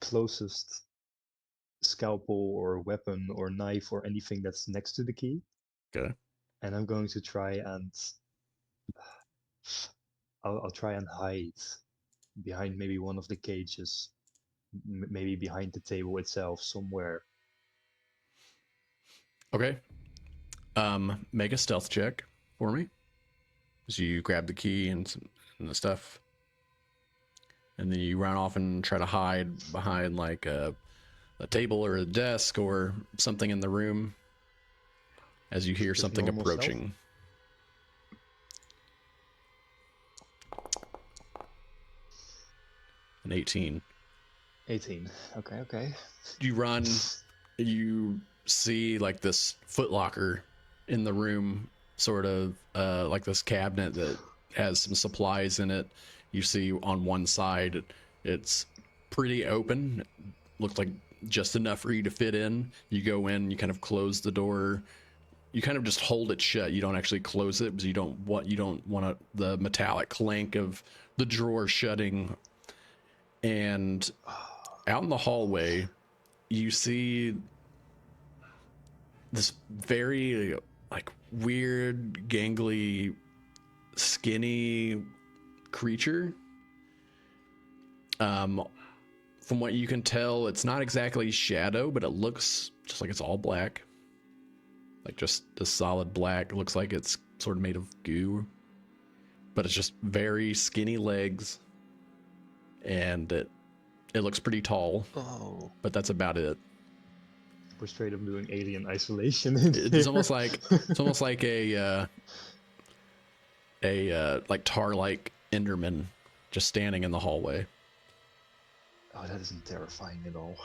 S3: closest scalpel or weapon or knife or anything that's next to the key.
S1: Okay.
S3: And I'm going to try and I'll try and hide behind maybe one of the cages, maybe behind the table itself somewhere.
S1: Okay. Make a stealth check for me. As you grab the key and the stuff, and then you run off and try to hide behind like a table or a desk or something in the room as you hear
S3: Just
S1: something
S3: normal stealth?
S1: approaching. An 18.
S3: 18. Okay.
S1: You run, you see like this footlocker in the room, sort of like this cabinet that has some supplies in it. You see on one side it's pretty open, looks like just enough for you to fit in. You go in, you kind of close the door, you kind of just hold it shut. You don't actually close it because you don't want the metallic clank of the drawer shutting. And out in the hallway, you see this very like weird, gangly, skinny creature. From what you can tell, it's not exactly shadow, but it looks just like it's all black. Like just a solid black. It looks like it's sort of made of goo. But it's just very skinny legs. And it looks pretty tall.
S3: Oh.
S1: But that's about it.
S3: We're straight up doing alien isolation.
S1: It's almost like a like tar-like Enderman just standing in the hallway.
S3: Oh, that isn't terrifying at all.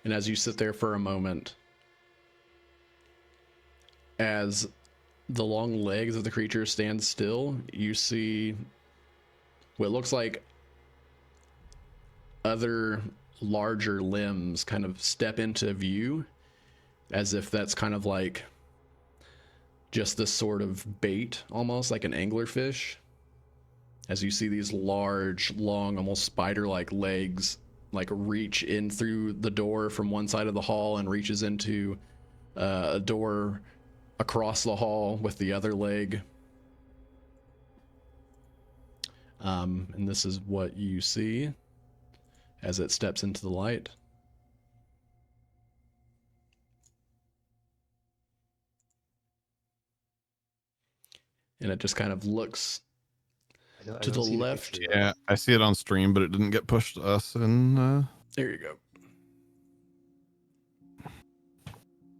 S1: And as you sit there for a moment, as the long legs of the creature stand still, you see what looks like other larger limbs kind of step into view, as if that's kind of like just this sort of bait, almost like an anglerfish. As you see these large, long, almost spider-like legs like reach in through the door from one side of the hall and reaches into a door across the hall with the other leg. And this is what you see as it steps into the light. And it just kind of looks
S3: I
S1: to
S3: don't
S1: the
S3: see
S1: left.
S3: picture,
S2: Yeah, I see it on stream, but it didn't get pushed to us. And
S1: There you go.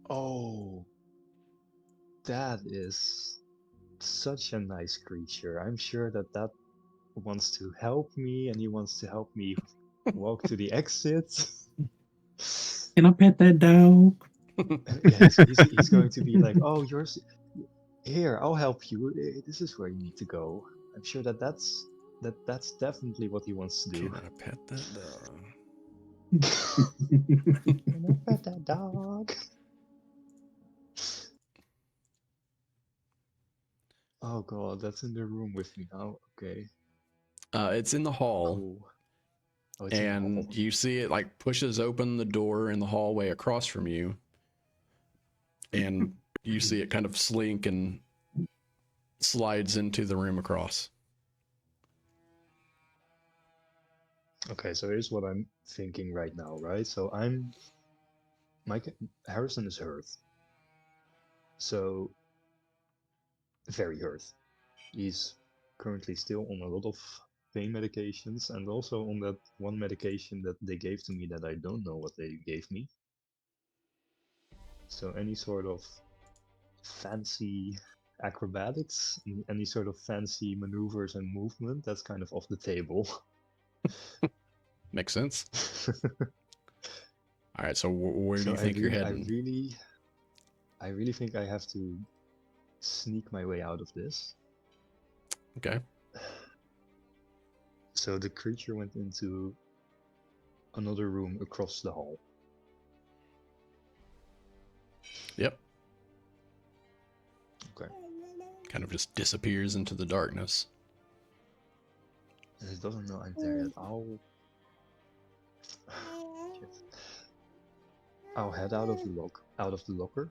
S3: Oh, that is such a nice creature. I'm sure that wants to help me, and he wants to help me walk to the exit.
S4: Can I pet that dog?
S3: Yeah, he's going to be like, "Oh, here. I'll help you. This is where you need to go." I'm sure that's definitely what he wants to do.
S1: Can I pet that dog?
S3: Can I pet that dog? Oh god, that's in the room with me now. Okay,
S1: It's in the hall,
S3: cool. Oh, it's in the
S1: and
S3: hall.
S1: you see it like pushes open the door in the hallway across from you, and you see it kind of slink and slides into the room across.
S3: Okay, so here's what I'm thinking right now, right? So Harrison is hurt. So very hurt. He's currently still on a lot of pain medications and also on that one medication that they gave to me that I don't know what they gave me. So any sort of fancy acrobatics, any sort of fancy maneuvers and movement, that's kind of off the table.
S1: Makes sense. All right, so where do
S3: So
S1: you think you're heading?
S3: I really think I have to sneak my way out of this.
S1: Okay.
S3: So the creature went into another room across the hall.
S1: Yep. kind of just disappears into the darkness.
S3: And it doesn't know I'm there yet. Shit. I'll head out of the locker,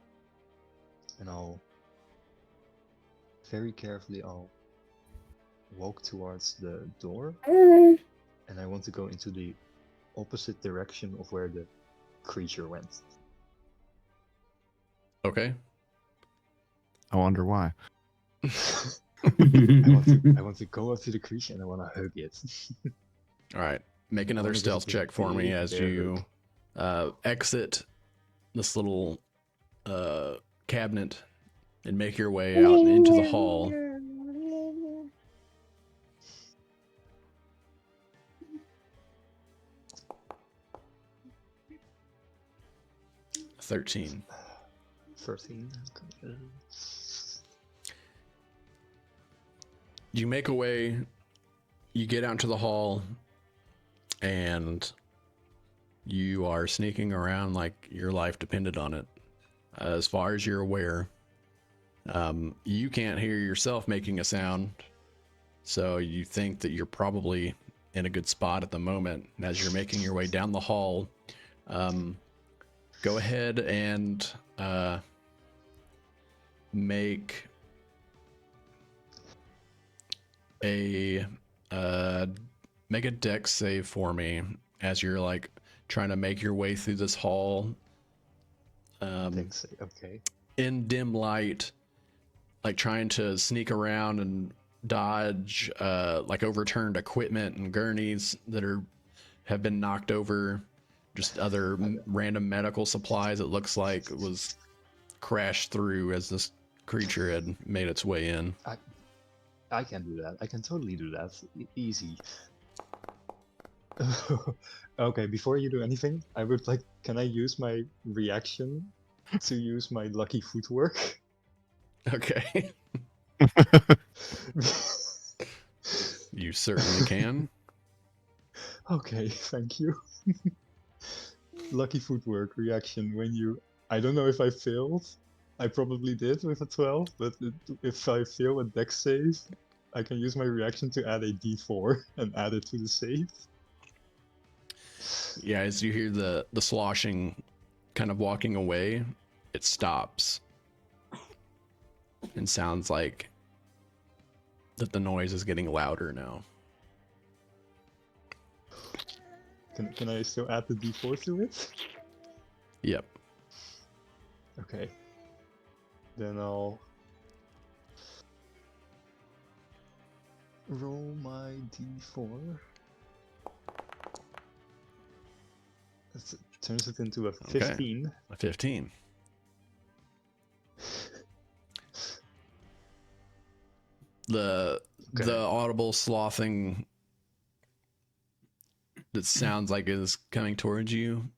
S3: and I'll very carefully walk towards the door, and I want to go into the opposite direction of where the creature went.
S1: Okay.
S2: I wonder why.
S3: I want to go up to the creature and I want to hug it.
S1: All right. Make another
S3: wanna give
S1: stealth
S3: it a
S1: check for me
S3: big
S1: as
S3: bear
S1: you exit this little cabinet and make your way out into the hall. $13.
S3: 13.
S1: You make a way, you get out into the hall, and you are sneaking around like your life depended on it. As far as you're aware, you can't hear yourself making a sound, so you think that you're probably in a good spot at the moment. And as you're making your way down the hall, go ahead and make a dex save for me as you're like trying to make your way through this hall.
S3: Okay.
S1: In dim light, like trying to sneak around and dodge like overturned equipment and gurneys that have been knocked over, just other random medical supplies. It looks like it was crashed through as this creature had made its way in.
S3: I can do that. I can totally do that. Easy. Okay, before you do anything, I would like, can I use my reaction to use my lucky footwork?
S1: Okay. You certainly can.
S3: Okay, thank you. Lucky footwork reaction when you... I don't know if I failed. I probably did with a 12, but if I fail a dex save, I can use my reaction to add a d4 and add it to the save.
S1: Yeah, as you hear the sloshing kind of walking away, it stops and sounds like that the noise is getting louder now.
S3: Can I still add the d4 to it?
S1: Yep.
S3: Okay. Then I'll roll my d4. That turns it into a 15.
S1: Okay. A 15. The audible slothing that sounds like is coming towards you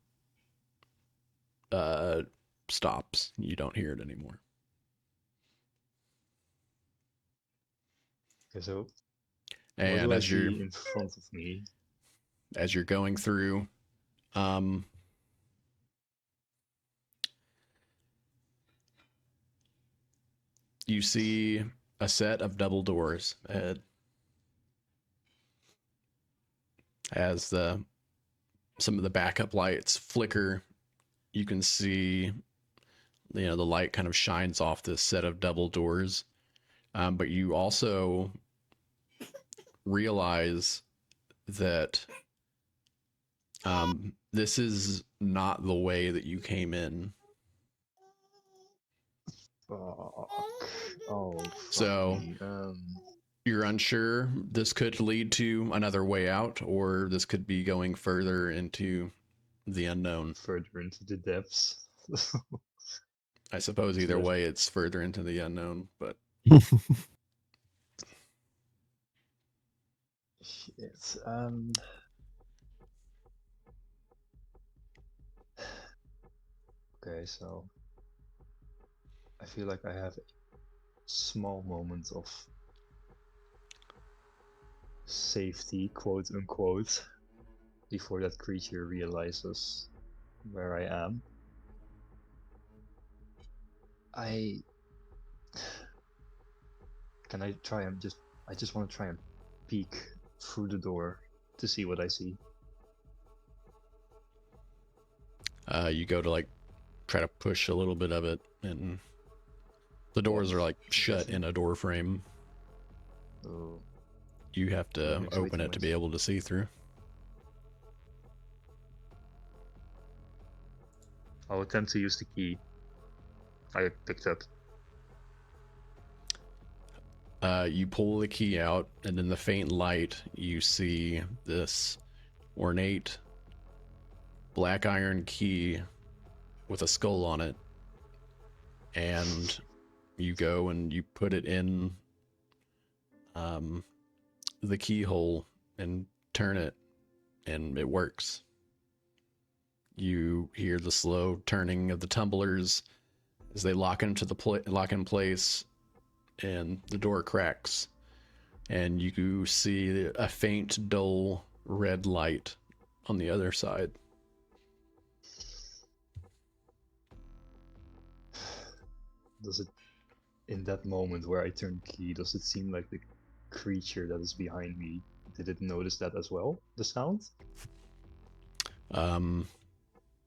S1: stops. You don't hear it anymore.
S3: Okay, so
S1: And
S3: what do I
S1: as you're
S3: see in front of me?
S1: As you're going through, you see a set of double doors ahead. As some of the backup lights flicker, you can see, the light kind of shines off this set of double doors. But you also realize that this is not the way that you came in.
S3: Fuck. Oh, fuck
S1: So
S3: me.
S1: you're unsure. This could lead to another way out, or this could be going further into the unknown.
S3: Further into the depths.
S1: I suppose either way, it's further into the unknown, but
S3: Shit. Okay, so I feel like I have a small moment of safety, quote unquote, before that creature realizes where I am. I Can I try and I just want to try and peek through the door to see what I see.
S1: You go to like try to push a little bit of it, and the doors are like shut in a door frame.
S3: Oh,
S1: You have to
S3: Maybe it's way
S1: open
S3: too
S1: it to
S3: much.
S1: be able to see through.
S3: I'll attempt to use the key I picked up.
S1: You pull the key out, and in the faint light, you see this ornate black iron key with a skull on it. And you go and you put it in the keyhole and turn it, and it works. You hear the slow turning of the tumblers as they lock in place, and the door cracks, and you see a faint, dull red light on the other side.
S3: Does it, in that moment where I turn key, does it seem like the creature that is behind me, did it notice that as well? The sound?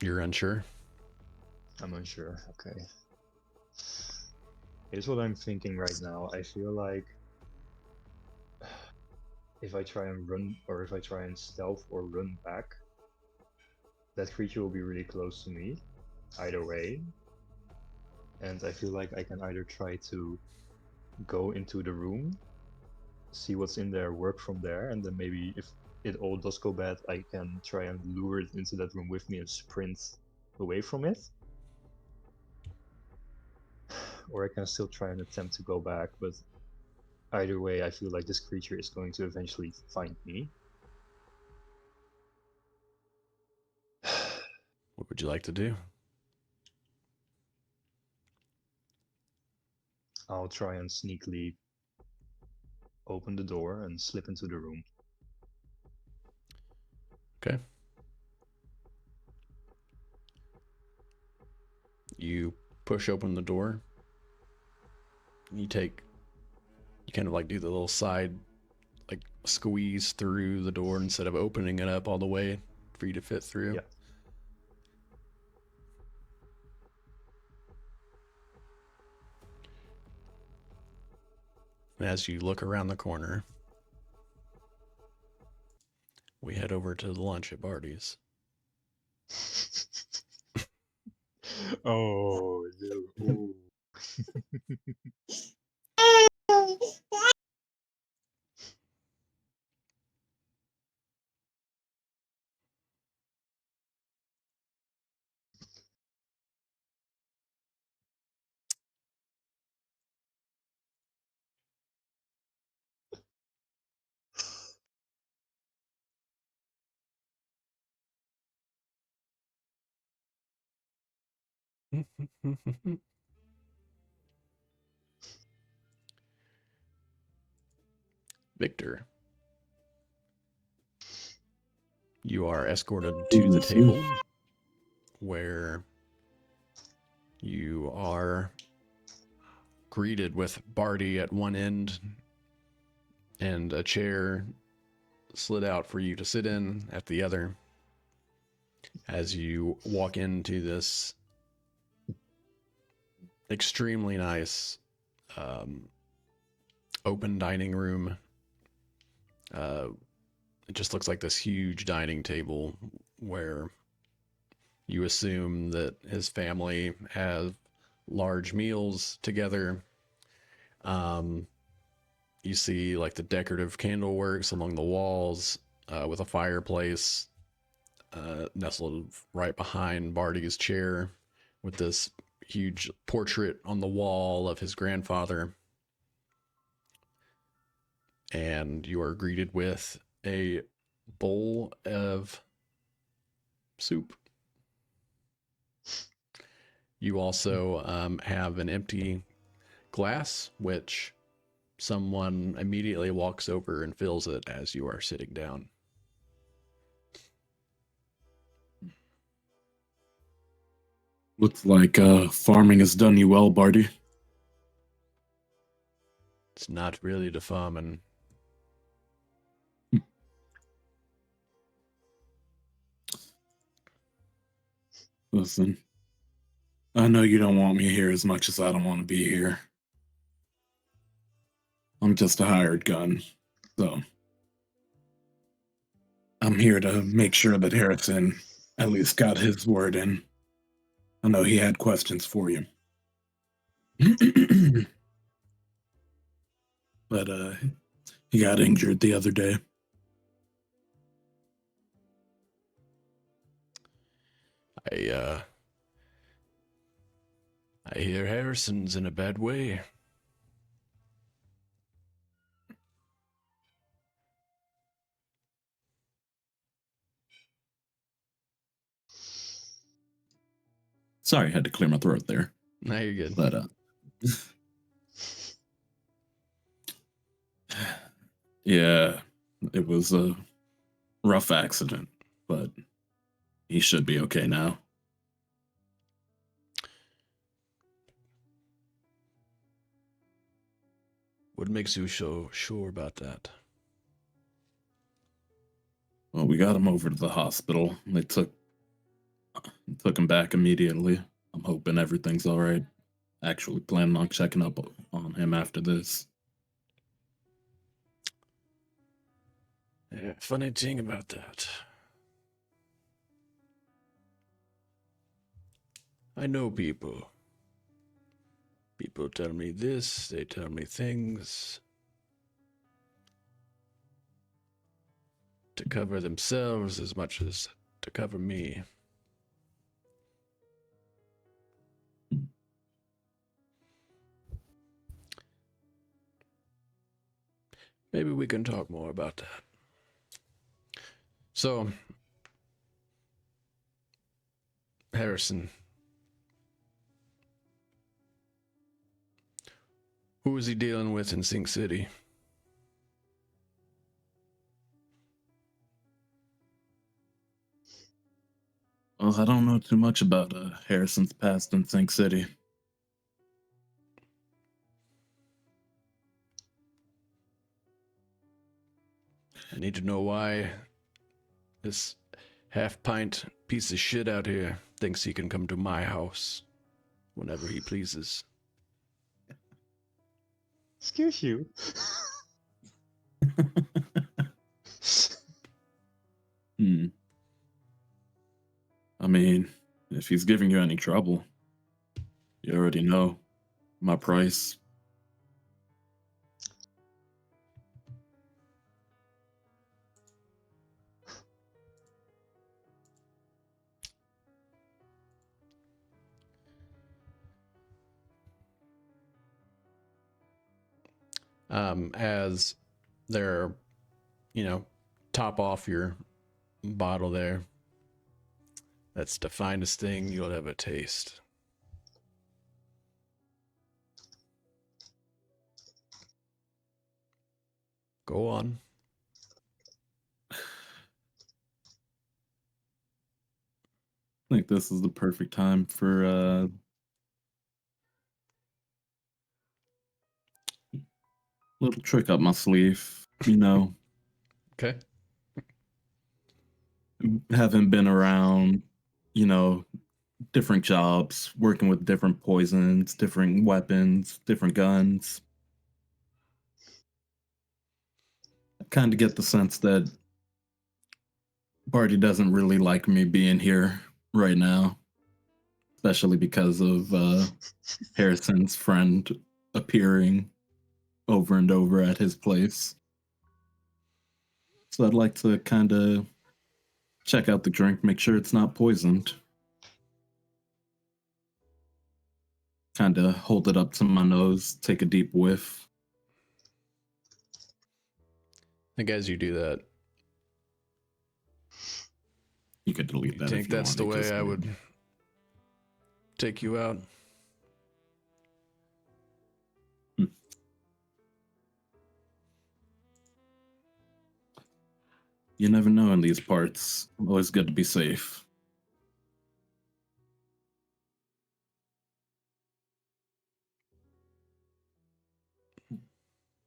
S1: You're unsure.
S3: I'm unsure. Okay. Here's what I'm thinking right now. I feel like if I try and run, or if I try and stealth or run back, that creature will be really close to me, either way. And I feel like I can either try to go into the room, see what's in there, work from there, and then maybe if it all does go bad, I can try and lure it into that room with me and sprint away from it. Or I can still try and attempt to go back, but either way, I feel like this creature is going to eventually find me.
S1: What would you like to do?
S3: I'll try and sneakily open the door and slip into the room.
S1: Okay. You push open the door. You kind of like do the little side, like squeeze through the door instead of opening it up all the way for you to fit through.
S3: Yeah.
S1: And as you look around the corner, we head over to the lunch at Barty's.
S3: Oh, no. Ooh.
S1: Victor, you are escorted to the table where you are greeted with Barty at one end and a chair slid out for you to sit in at the other. As you walk into this extremely nice open dining room, it just looks like this huge dining table where you assume that his family have large meals together. You see like the decorative candle works along the walls, with a fireplace nestled right behind Barty's chair, with this huge portrait on the wall of his grandfather. And you are greeted with a bowl of soup. You also have an empty glass, which someone immediately walks over and fills it as you are sitting down.
S4: Looks like farming has done you well, Barty.
S1: It's not really the farming.
S4: Listen, I know you don't want me here as much as I don't want to be here. I'm just a hired gun, so I'm here to make sure that Harrison at least got his word in. I know he had questions for you. But he got injured the other day.
S1: I hear Harrison's in a bad way.
S4: Sorry, I had to clear my throat there.
S1: Now you're good.
S4: But yeah, it was a rough accident, but he should be okay now.
S1: What makes you so sure about that?
S4: Well, we got him over to the hospital. They took him back immediately. I'm hoping everything's all right. Actually planning on checking up on him after this.
S1: Yeah, funny thing about that. I know people. People tell me this, they tell me things to cover themselves as much as to cover me. Maybe we can talk more about that. So, Harrison, who is he dealing with in Sink City?
S4: Well, I don't know too much about Harrison's past in Sink City.
S1: I need to know why this half-pint piece of shit out here thinks he can come to my house whenever he pleases.
S3: Excuse you.
S4: I mean, if he's giving you any trouble, you already know my price.
S1: As they're, top off your bottle there. That's the finest thing you'll ever taste. Go on.
S4: I think this is the perfect time for little trick up my sleeve,
S1: Okay.
S4: Having been around, different jobs, working with different poisons, different weapons, different guns. I kind of get the sense that Barty doesn't really like me being here right now, especially because of Harrison's friend appearing over and over at his place. So I'd like to kind of check out the drink, make sure it's not poisoned. Kind of hold it up to my nose, take a deep whiff.
S1: I think as you do that,
S4: You could delete that.
S1: I think
S4: if you
S1: that's the
S4: wanted,
S1: way I
S4: just-
S1: would take you out.
S4: You never know in these parts. Always good to be safe.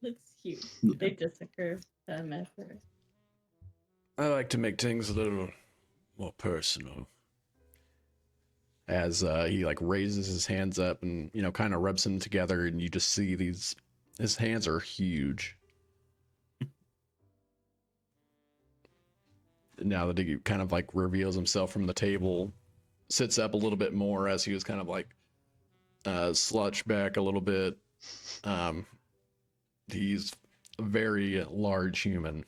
S6: It's cute.
S4: Yeah.
S6: They disagree at first.
S1: I like to make things a little more personal. As he like raises his hands up and kind of rubs them together, and you just see these. His hands are huge. Now that he kind of like reveals himself from the table, sits up a little bit more as he was kind of like slouched back a little bit. He's a very large human.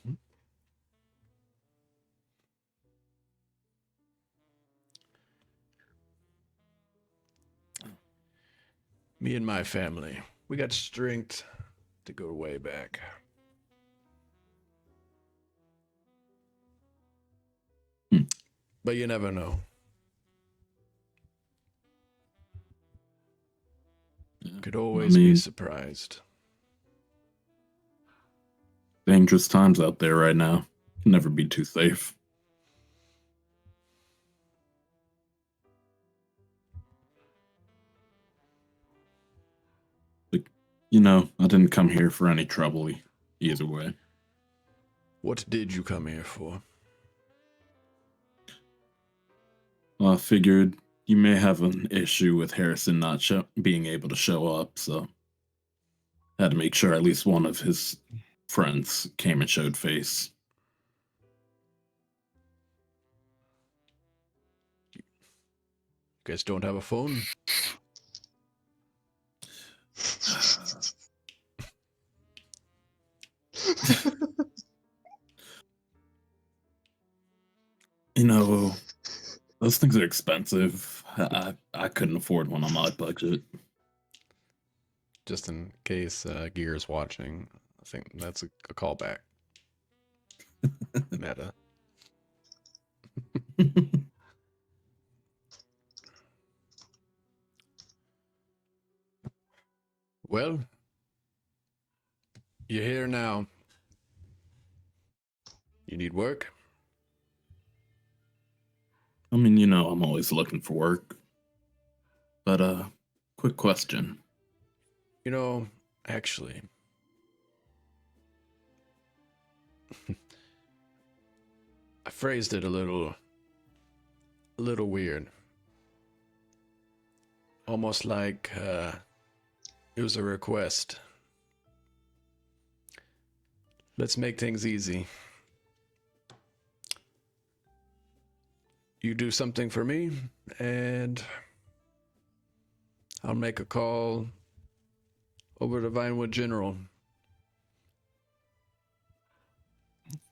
S1: Me and my family, we got strength to go way back. But you never know. Could always be surprised.
S4: Dangerous times out there right now. Can never be too safe. But, I didn't come here for any trouble either way.
S1: What did you come here for?
S4: Well, I figured you may have an issue with Harrison not being able to show up, so had to make sure at least one of his friends came and showed face.
S1: You guys don't have a phone?
S4: Those things are expensive. I couldn't afford one on my budget.
S1: Just in case Gear's watching, I think that's a callback. Meta. Well, you're here now. You need work?
S4: I mean, I'm always looking for work. But, quick question.
S1: Actually, I phrased it a little weird. Almost like it was a request. Let's make things easy. You do something for me, and I'll make a call over to Vinewood General.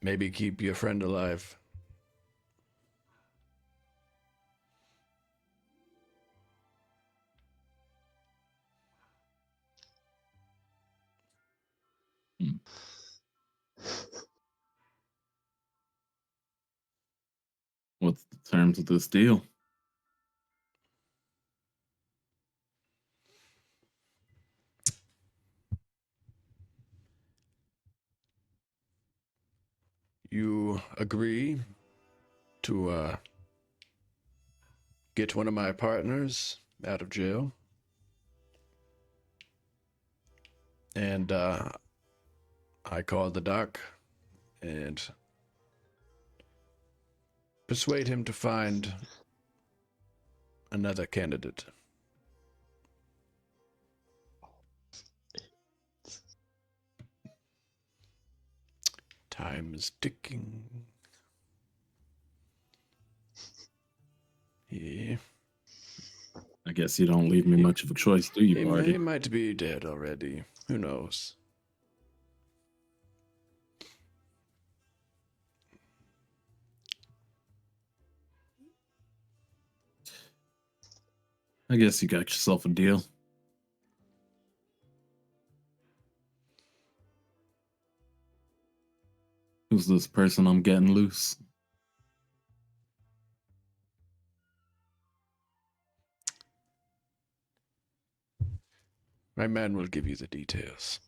S1: Maybe keep your friend alive.
S4: What's the terms of this deal?
S1: You agree to get one of my partners out of jail, and I called the doc and persuade him to find another candidate. Time is ticking. Yeah.
S4: I guess you don't leave me much of a choice, do you, Marty?
S1: He might be dead already. Who knows?
S4: I guess you got yourself a deal. Who's this person I'm getting loose?
S1: My man will give you the details.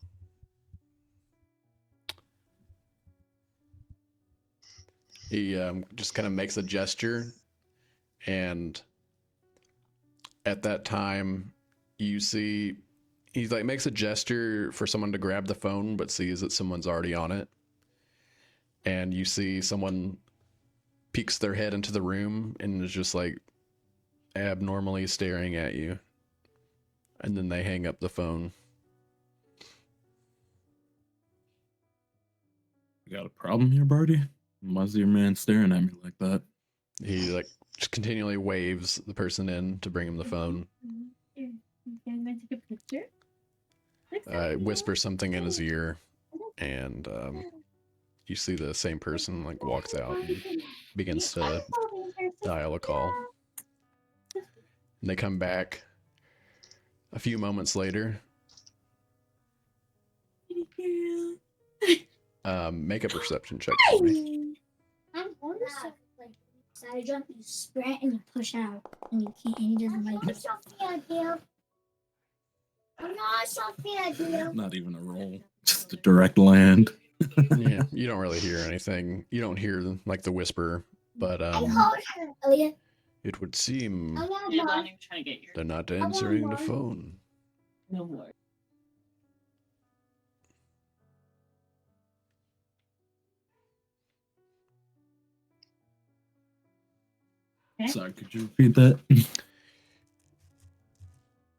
S1: He just kind of makes a gesture, and at that time, you see he like makes a gesture for someone to grab the phone, but sees that someone's already on it. And you see someone peeks their head into the room and is just like abnormally staring at you. And then they hang up the phone.
S4: You got a problem here, Barty? Why's your man staring at me like that?
S1: He like just continually waves the person in to bring him the phone.
S6: Here, can I take a picture?
S1: Whispers something in his ear, and you see the same person like walks out and begins to dial a call. And they come back a few moments later. Make a perception check for me.
S7: I'm on the like side jump, you sprint and you push out, and you can't. And he doesn't like it. I'm not something idea.
S4: Not even a roll, just a direct land.
S1: Yeah, you don't really hear anything. You don't hear like the whisper, but
S7: Elliot.
S1: it would seem
S7: I'm not
S6: Yeah,
S7: mom.
S6: I'm trying to get your
S1: they're not answering the
S7: Mom.
S1: phone.
S6: no more.
S4: Sorry, could you repeat that?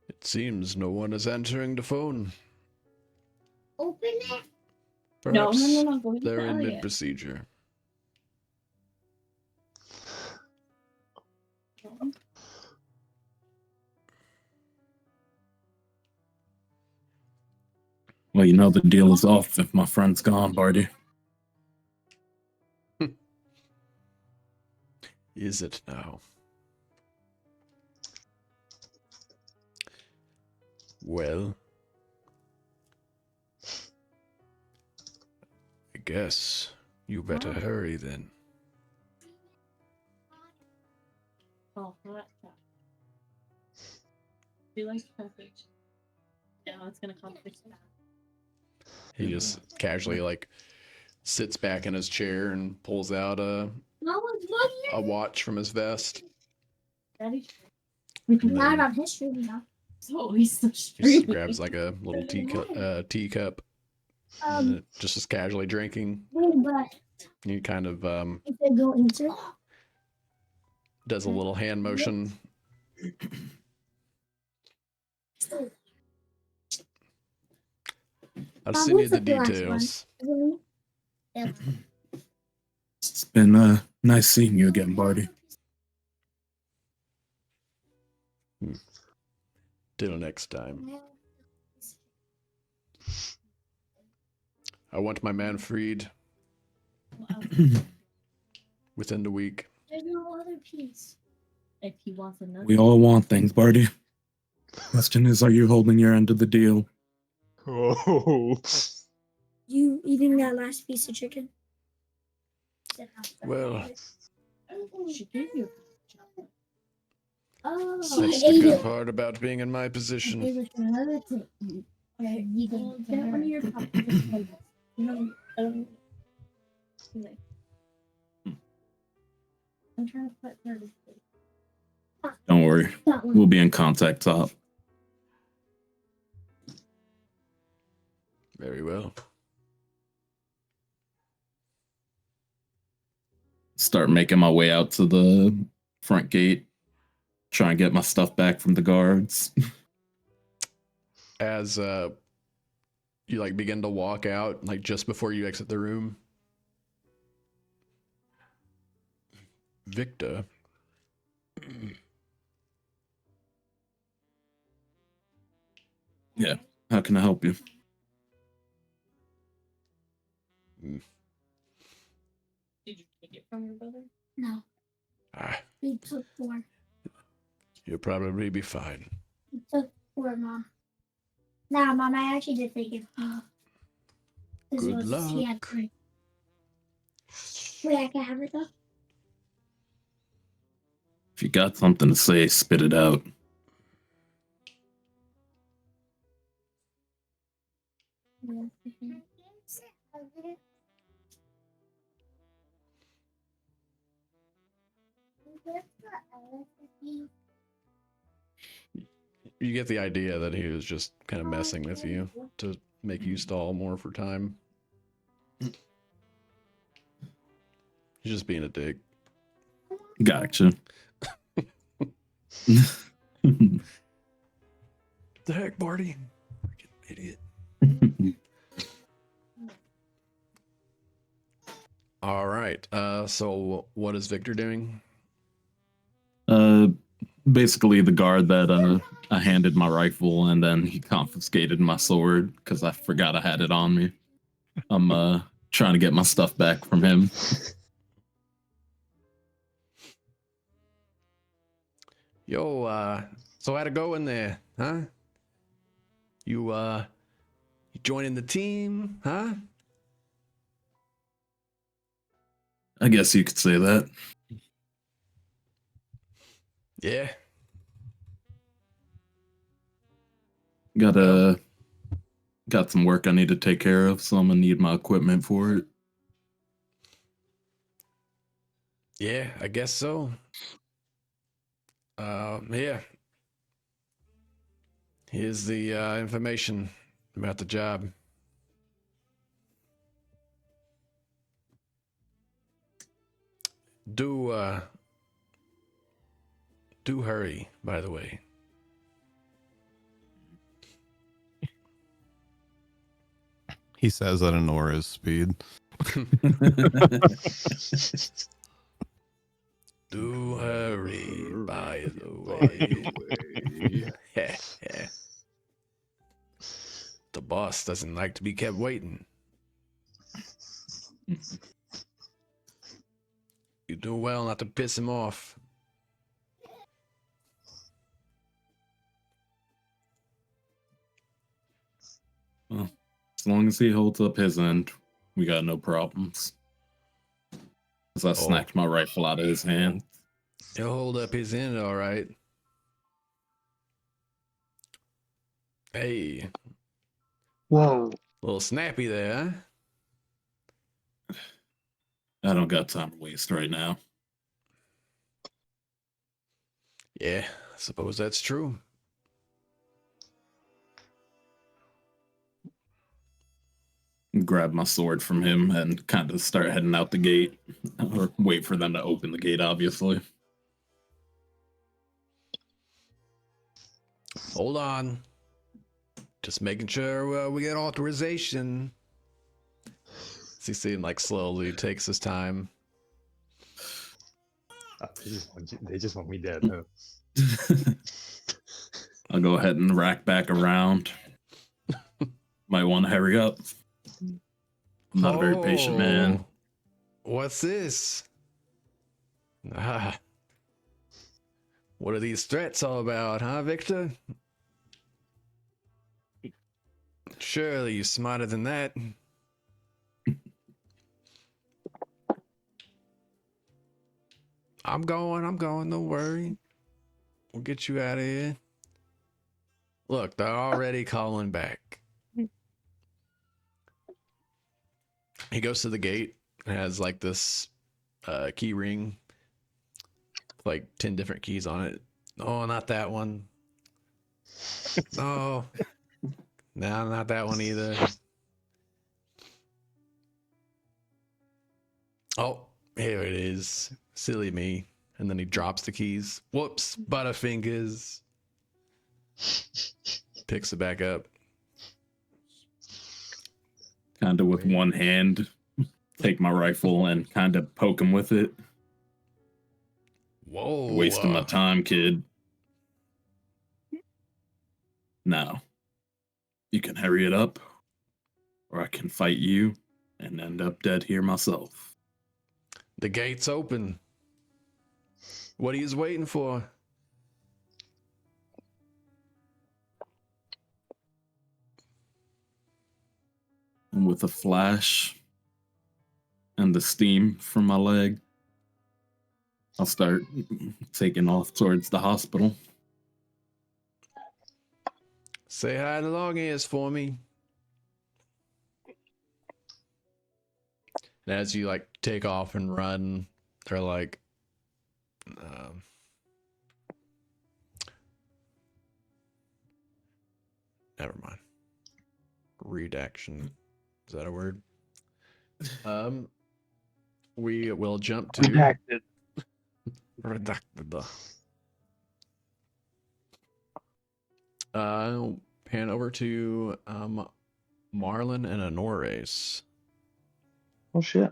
S1: It seems no one is answering the phone.
S7: Open it.
S1: Perhaps
S6: No. Go to
S1: they're in
S6: Elliot.
S1: mid-procedure.
S4: Well, you know the deal is off if my friend's gone, Barty.
S1: Is it now? Well, I guess you better hurry then.
S6: Oh, hot chocolate. Do you like chocolate? Yeah, it's gonna cost $6.
S1: He just casually like sits back in his chair and pulls out a watch from his vest.
S6: Daddy,
S1: And
S7: Not
S1: then
S7: on history, you know.
S6: so he's so
S1: he just
S6: straight.
S1: grabs like a little teacup and it just is casually drinking.
S7: But
S1: He kind of
S7: if they go into
S1: does a little hand motion. I'll send you the details.
S4: It's been nice seeing you again, Barty.
S1: Till next time. I want my man freed within the week.
S7: There's no other piece.
S6: If he wants another,
S4: We all want things, Barty. Question is, are you holding your end of the deal?
S3: Oh.
S7: You eating that last piece of chicken?
S1: Well,
S6: she gave you.
S7: Oh,
S1: that's
S7: I
S1: the
S7: ate
S1: good
S7: it.
S1: part about being in my position.
S7: It was another thing. Okay, you can get one of your copies.
S6: No, like, I'm trying to put her to sleep.
S4: Don't worry.
S7: That one.
S4: We'll be in contact, Top.
S1: Very well.
S4: Start making my way out to the front gate. Try and get my stuff back from the guards.
S1: As you like begin to walk out, like just before you exit the room, Victor.
S4: Yeah. How can I help you?
S6: Did you take it from your brother?
S7: No,
S1: Ah,
S7: we took 4.
S1: you'll probably be fine.
S7: We took 4, Mom. Nah, Mom, I actually did take it. This
S1: Good
S7: was, he had
S1: luck.
S7: 3. Wait, I can have it though?
S4: If you got something to say, spit it out.
S1: You get the idea that he was just kind of messing with you to make you stall more for time. He's just being a dick.
S4: Gotcha.
S1: The heck, Barty? Freaking idiot. All right. So what is Victor doing?
S4: Basically the guard that I handed my rifle and then he confiscated my sword because I forgot I had it on me. I'm trying to get my stuff back from him.
S1: Yo, so how'd it go in there, huh? You joining the team, huh?
S4: I guess you could say that.
S1: Yeah.
S4: Got some work I need to take care of, so I'm gonna need my equipment for it.
S1: Yeah, I guess so. Yeah. Here's the information about the job. Do hurry, by the way.
S2: He says at Anora's speed.
S1: Do hurry, by the way. The boss doesn't like to be kept waiting. You do well not to piss him off.
S4: Well, as long as he holds up his end, we got no problems. As I snatched my rifle out of his hand.
S1: He'll hold up his end, all right. Hey.
S5: Whoa.
S1: A little snappy there, huh?
S4: I don't got time to waste right now.
S1: Yeah, I suppose that's true.
S4: Grab my sword from him and kind of start heading out the gate. Or wait for them to open the gate, obviously.
S1: Hold on. Just making sure we get authorization. So you see him like slowly takes his time.
S3: They just want me dead, huh?
S4: I'll go ahead and rack back around. Might want to hurry up. I'm not a very patient man.
S1: What's this? What are these threats all about, huh, Victor? Surely you're smarter than that. I'm going, don't worry. We'll get you out of here. Look, they're already calling back. He goes to the gate. It has like this key ring. Like 10 different keys on it. Oh, not that one. No. No, not that one either. Oh, here it is. Silly me. And then he drops the keys. Whoops, Butterfingers. Picks it back up.
S4: Kind of with one hand, take my rifle and kind of poke him with it.
S1: Whoa.
S4: Wasting my time, kid. Now, you can hurry it up, or I can fight you and end up dead here myself.
S1: The gate's open. What are you waiting for?
S4: And with a flash and the steam from my leg, I'll start taking off towards the hospital.
S1: Say hi to long ears for me. And as you like take off and run, they're like, never mind. Redaction. Is that a word? We will jump to
S5: Redacted.
S1: redacted. Pan over to Marlin and Honores.
S5: Oh shit.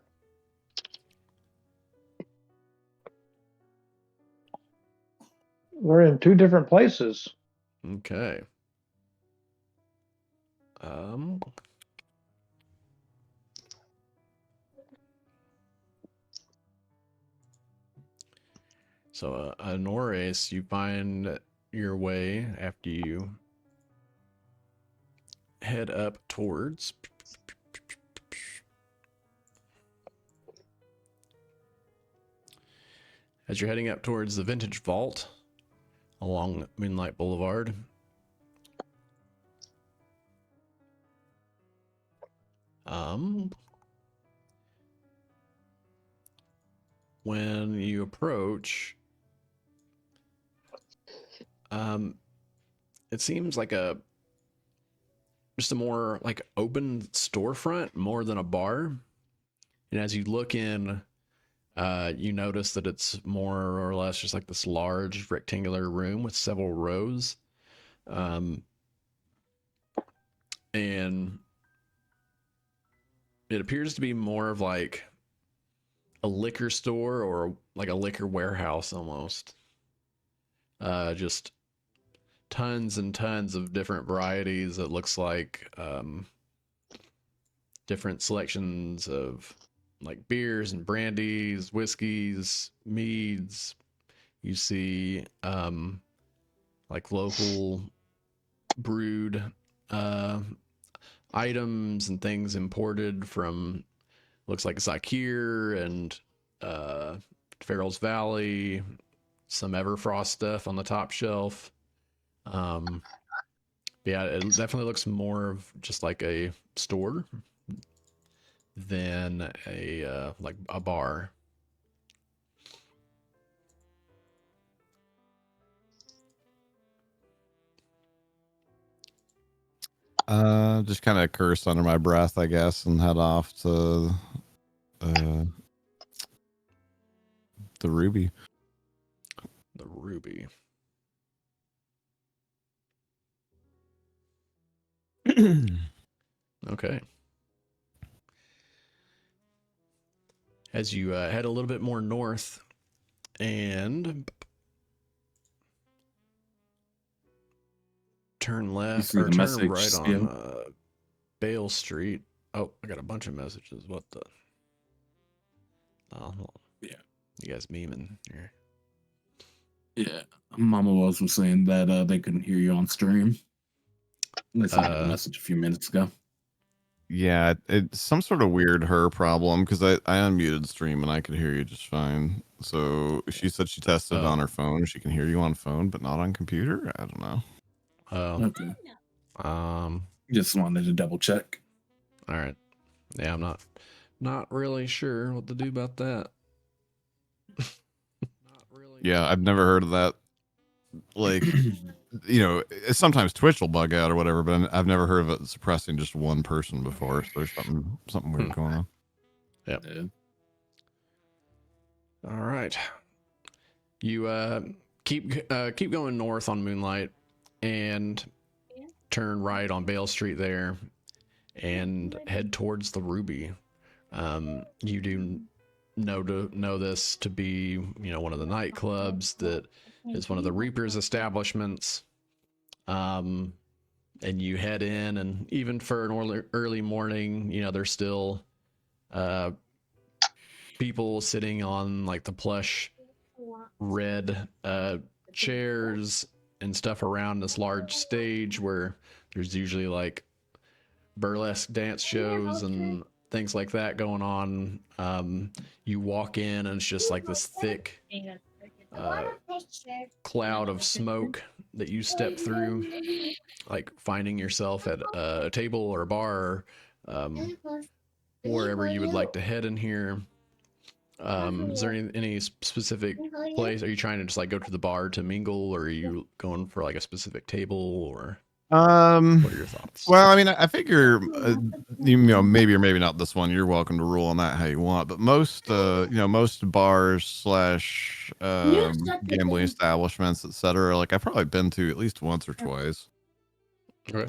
S5: We're in two different places.
S1: Okay. So, Honores, you find your way after you head up towards. As you're heading up towards the Vintage Vault along Moonlight Boulevard, when you approach, it seems like just a more like open storefront more than a bar. And as you look in, you notice that it's more or less just like this large rectangular room with several rows. And it appears to be more of like a liquor store or like a liquor warehouse almost. Just tons and tons of different varieties. It looks like different selections of like beers and brandies, whiskeys, meads. You see like local brewed items and things imported from looks like Zakir and Farrell's Valley, some Everfrost stuff on the top shelf. Yeah, it definitely looks more of just like a store than a like a bar.
S2: Just kind of curse under my breath, I guess, and head off to the Ruby.
S1: The Ruby. Okay. As you head a little bit more north and turn left
S4: see
S1: or
S4: the
S1: turn
S4: message,
S1: right
S4: Skill?
S1: on Bale Street. Oh, I got a bunch of messages. What the? Oh, well,
S4: Yeah.
S1: you guys memeing here.
S4: Yeah. Mama was saying that they couldn't hear you on stream. They sent me the message a few minutes ago.
S2: Yeah, it's some sort of weird her problem because I unmuted stream and I could hear you just fine. So she said she tested on her phone. She can hear you on phone, but not on computer. I don't know.
S4: Okay.
S1: Um.
S4: Just wanted to double check.
S1: All right. Yeah, I'm not really sure what to do about that. Not really.
S2: Yeah, I've never heard of that. Like, you know, sometimes Twitch will bug out or whatever, but I've never heard of it suppressing just one person before. So there's something weird going on.
S1: Yep.
S4: Yeah.
S1: All right. You keep going north on Moonlight and turn right on Bale Street there and head towards the Ruby. You do know this to be, you know, one of the nightclubs that is one of the Reaper's establishments. And you head in, and even for an early morning, you know, there's still people sitting on like the plush red chairs and stuff around this large stage where there's usually like burlesque dance shows and things like that going on. You walk in and it's just like this thick cloud of smoke that you step through, like finding yourself at a table or a bar, wherever you would like to head in here. Is there any specific place? Are you trying to just like go to the bar to mingle, or are you going for like a specific table, or? What are your thoughts?
S2: Well, I mean, I figure, maybe or maybe not this one. You're welcome to rule on that how you want. But most, most bars slash gambling establishments, etc. Like I've probably been to at least once or twice.
S1: Okay.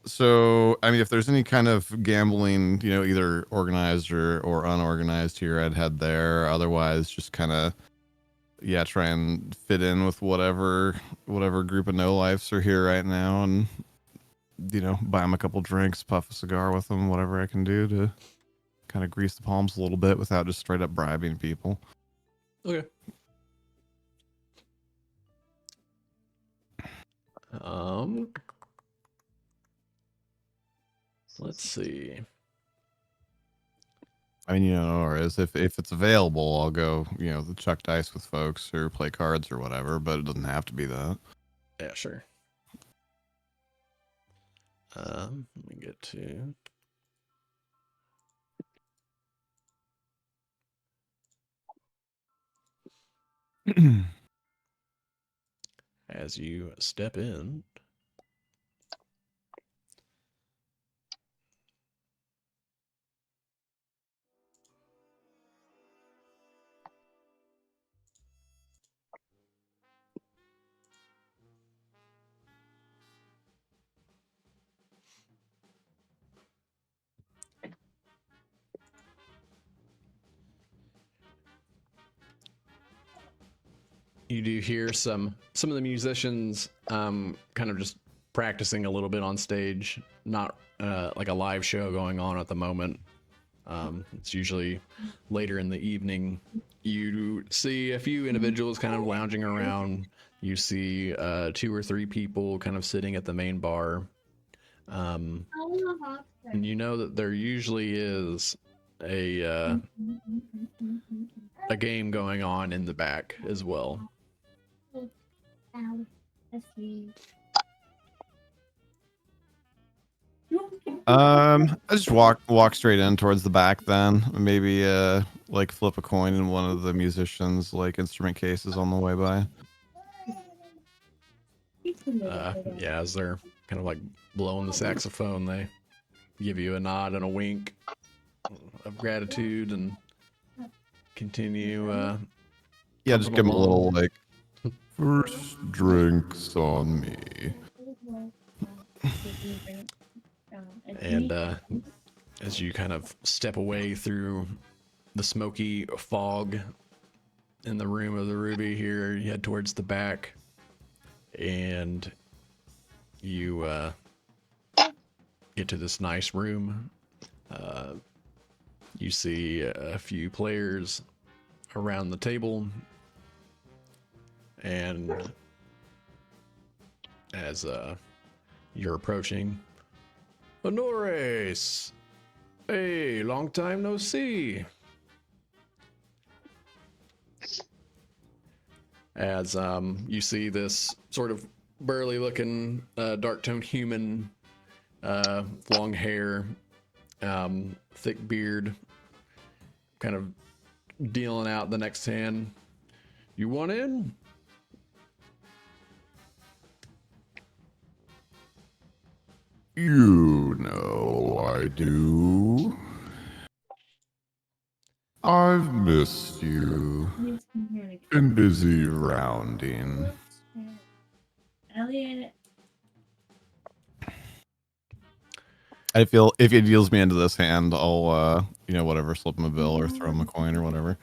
S2: So I mean, if there's any kind of gambling, either organized or unorganized here, I'd head there. Otherwise, just kind of, try and fit in with whatever group of no lifes are here right now, and buy them a couple drinks, puff a cigar with them, whatever I can do to kind of grease the palms a little bit without just straight up bribing people.
S1: Okay. Let's see.
S2: I mean, or as if it's available, I'll go, chuck dice with folks or play cards or whatever, but it doesn't have to be that.
S1: Yeah, sure. Let me get to. As you step in, you do hear some of the musicians kind of just practicing a little bit on stage, not like a live show going on at the moment. It's usually later in the evening. You see a few individuals kind of lounging around. You see 2 or 3 people kind of sitting at the main bar. And you know that there usually is a game going on in the back as well.
S2: I just walk straight in towards the back then. Maybe like flip a coin in one of the musicians' like instrument cases on the way by.
S1: Yeah, as they're kind of like blowing the saxophone, they give you a nod and a wink of gratitude and continue.
S2: Yeah, just give them a little like first drinks on me.
S1: And as you kind of step away through the smoky fog in the room of the Ruby here, you head towards the back, and you get to this nice room. You see a few players around the table, and as you're approaching, Honores, hey, long time no see. As you see this sort of burly looking dark toned human, long hair, thick beard, kind of dealing out the next hand. You want in?
S2: You know I do. I've missed you. Been busy rounding. I feel if he deals me into this hand, I'll whatever, slip him a bill or throw him a coin or whatever.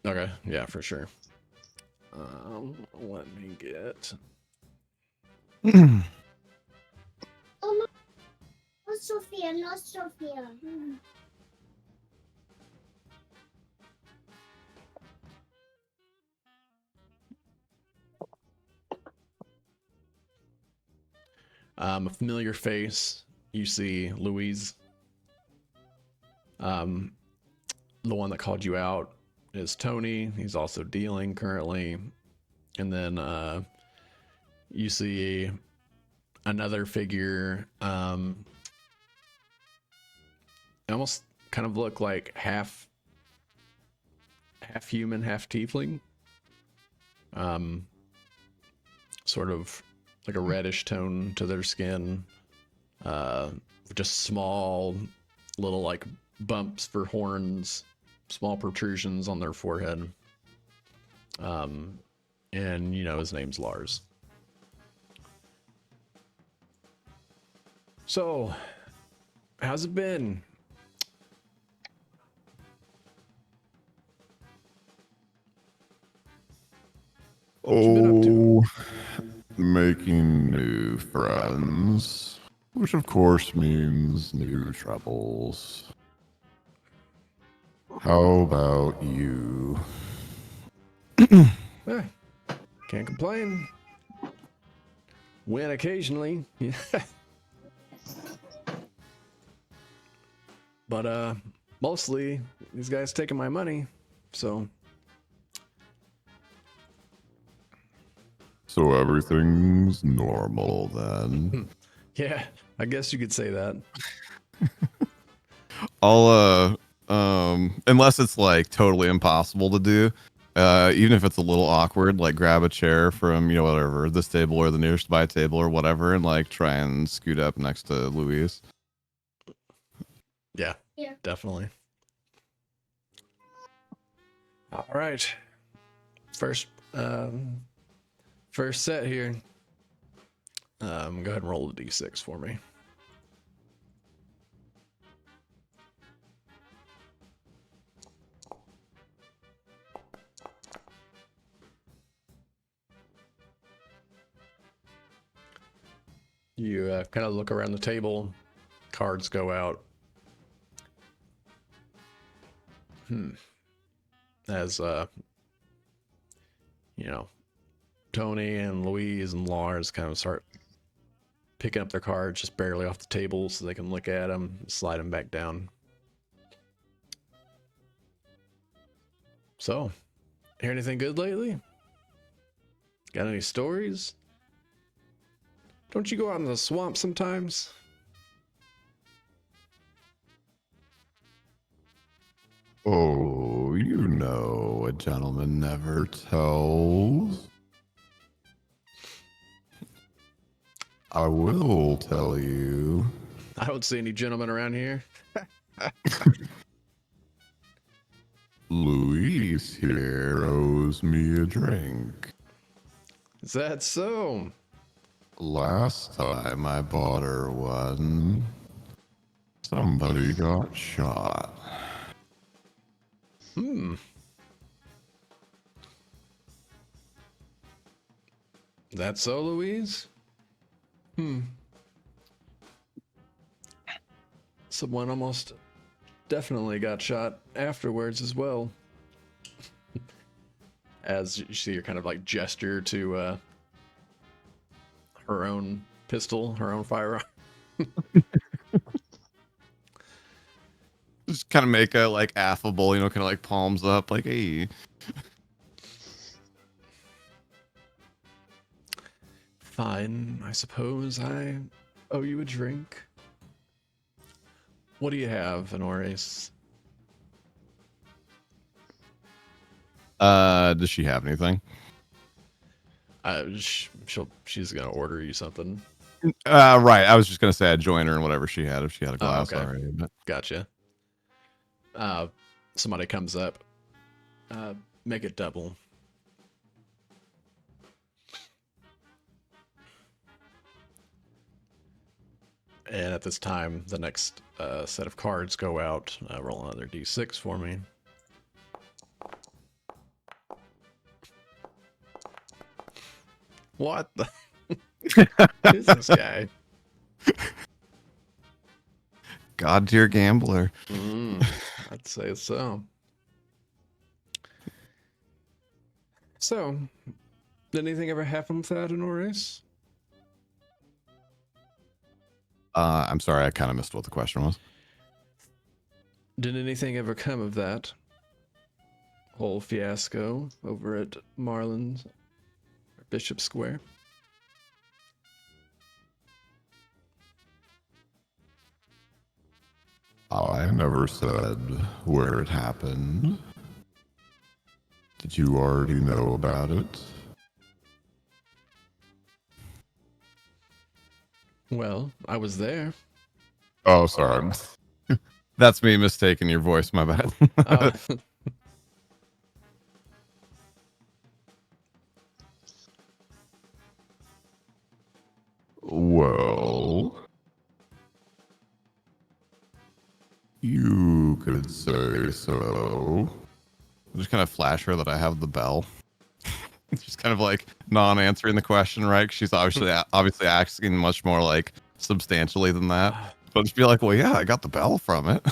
S1: Okay, yeah, for sure. Let me get.
S7: Oh, no, Sophia, not Sophia.
S1: A familiar face. You see Louise. The one that called you out is Tony. He's also dealing currently. And then you see another figure. Almost kind of look like half human, half tiefling. Sort of like a reddish tone to their skin. Just small little like bumps for horns, small protrusions on their forehead. And you know his name's Lars. So, how's it been? What you been up to?
S2: Making new friends, which of course means new troubles. How about you?
S1: Can't complain. Win occasionally. But mostly these guys taking my money, so
S2: So everything's normal then.
S1: yeah, I guess you could say that.
S2: I'll unless it's like totally impossible to do, even if it's a little awkward, like grab a chair from, you know, whatever, this table or the nearest by table or whatever, and like try and scoot up next to Louise.
S1: Yeah, definitely. All right, first set here. Go ahead and roll a d6 for me. You kind of look around the table, cards go out. As you know, Tony and Louise and Lars kind of start picking up their cards just barely off the table so they can look at them, slide them back down. So, hear anything good lately? Got any stories? Don't you go out in the swamp sometimes?
S2: Oh, you know, a gentleman never tells. I will tell you.
S1: I don't see any gentlemen around here.
S2: Louise here owes me a drink.
S1: Is that so?
S2: Last time I bought her one, somebody got shot.
S1: That so, Louise? Someone almost definitely got shot afterwards as well. As you see her kind of like gesture to her own pistol, her own firearm.
S2: Just kind of make a like affable, you know, kind of like palms up, like, hey.
S1: Fine, I suppose I owe you a drink. What do you have, Honores?
S2: Does she have anything?
S1: She's gonna order you something.
S2: Right. I was just gonna say I'd join her in whatever she had if she had a glass
S1: okay.
S2: already. But...
S1: Gotcha. Somebody comes up. Make it double. And at this time, the next set of cards go out. Roll another d6 for me. What the? Who's this guy?
S2: God tier gambler.
S1: I'd say so. So, did anything ever happen with that in a race?
S2: I'm sorry, I kind of missed what the question was.
S1: Did anything ever come of that whole fiasco over at Marlin's or Bishop Square?
S2: I never said where it happened. Did you already know about it?
S1: Well, I was there.
S2: Oh, sorry. That's me mistaking your voice. My bad.
S1: Oh,
S2: Well, you could say so. Just kind of flash her that I have the bell. Just kind of like non-answering the question, right? 'Cause she's obviously asking much more like substantially than that. But just be like, well, yeah, I got the bell from it.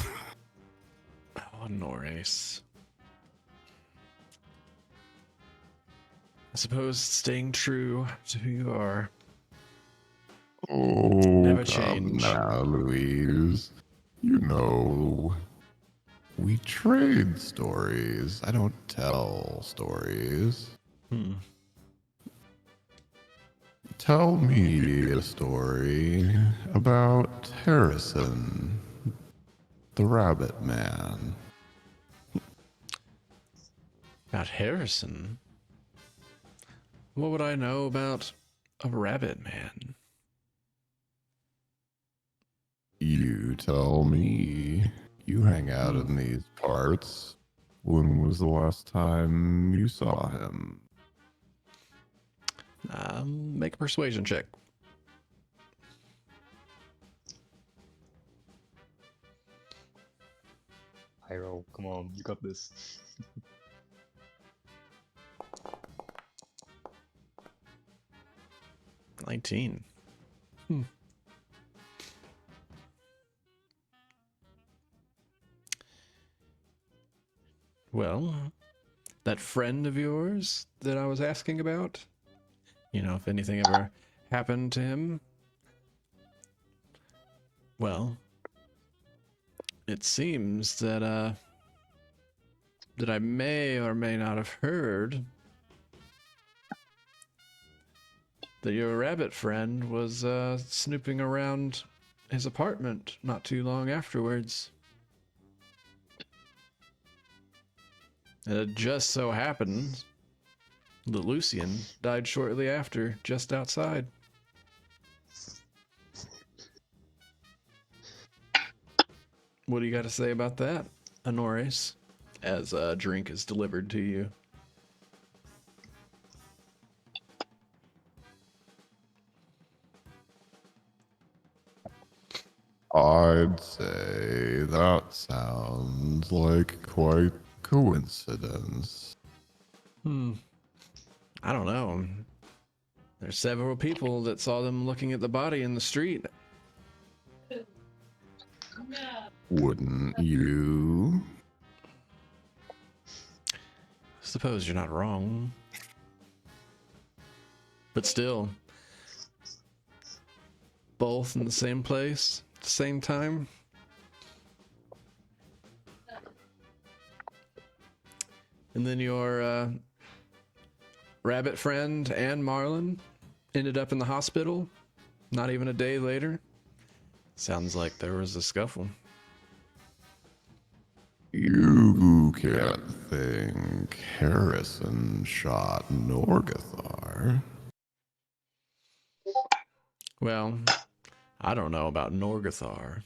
S1: oh, Norris. I suppose staying true to who you are.
S2: Oh,
S1: Never
S2: come
S1: change.
S2: now, Louise. You know, we trade stories. I don't tell stories.
S1: Hmm.
S2: Tell me a story about Harrison, the Rabbit Man.
S1: About Harrison? What would I know about a rabbit man?
S2: You tell me. You hang out in these parts. When was the last time you saw him?
S1: Make a persuasion check.
S3: Hyro, come on, you got this.
S1: 19. Well, that friend of yours that I was asking about, you know, if anything ever happened to him, well, it seems that that I may or may not have heard that your rabbit friend was snooping around his apartment not too long afterwards. And it just so happened that Lucian died shortly after, just outside. What do you got to say about that, Honores, as a drink is delivered to you?
S2: I'd say that sounds like quite coincidence.
S1: I don't know. There's several people that saw them looking at the body in the street.
S2: Wouldn't you?
S1: Suppose you're not wrong. But still, both in the same place, at the same time. And then your rabbit friend and Marlin ended up in the hospital not even a day later. Sounds like there was a scuffle.
S2: You can't think Harrison shot Norgathar.
S1: Well, I don't know about Norgathar,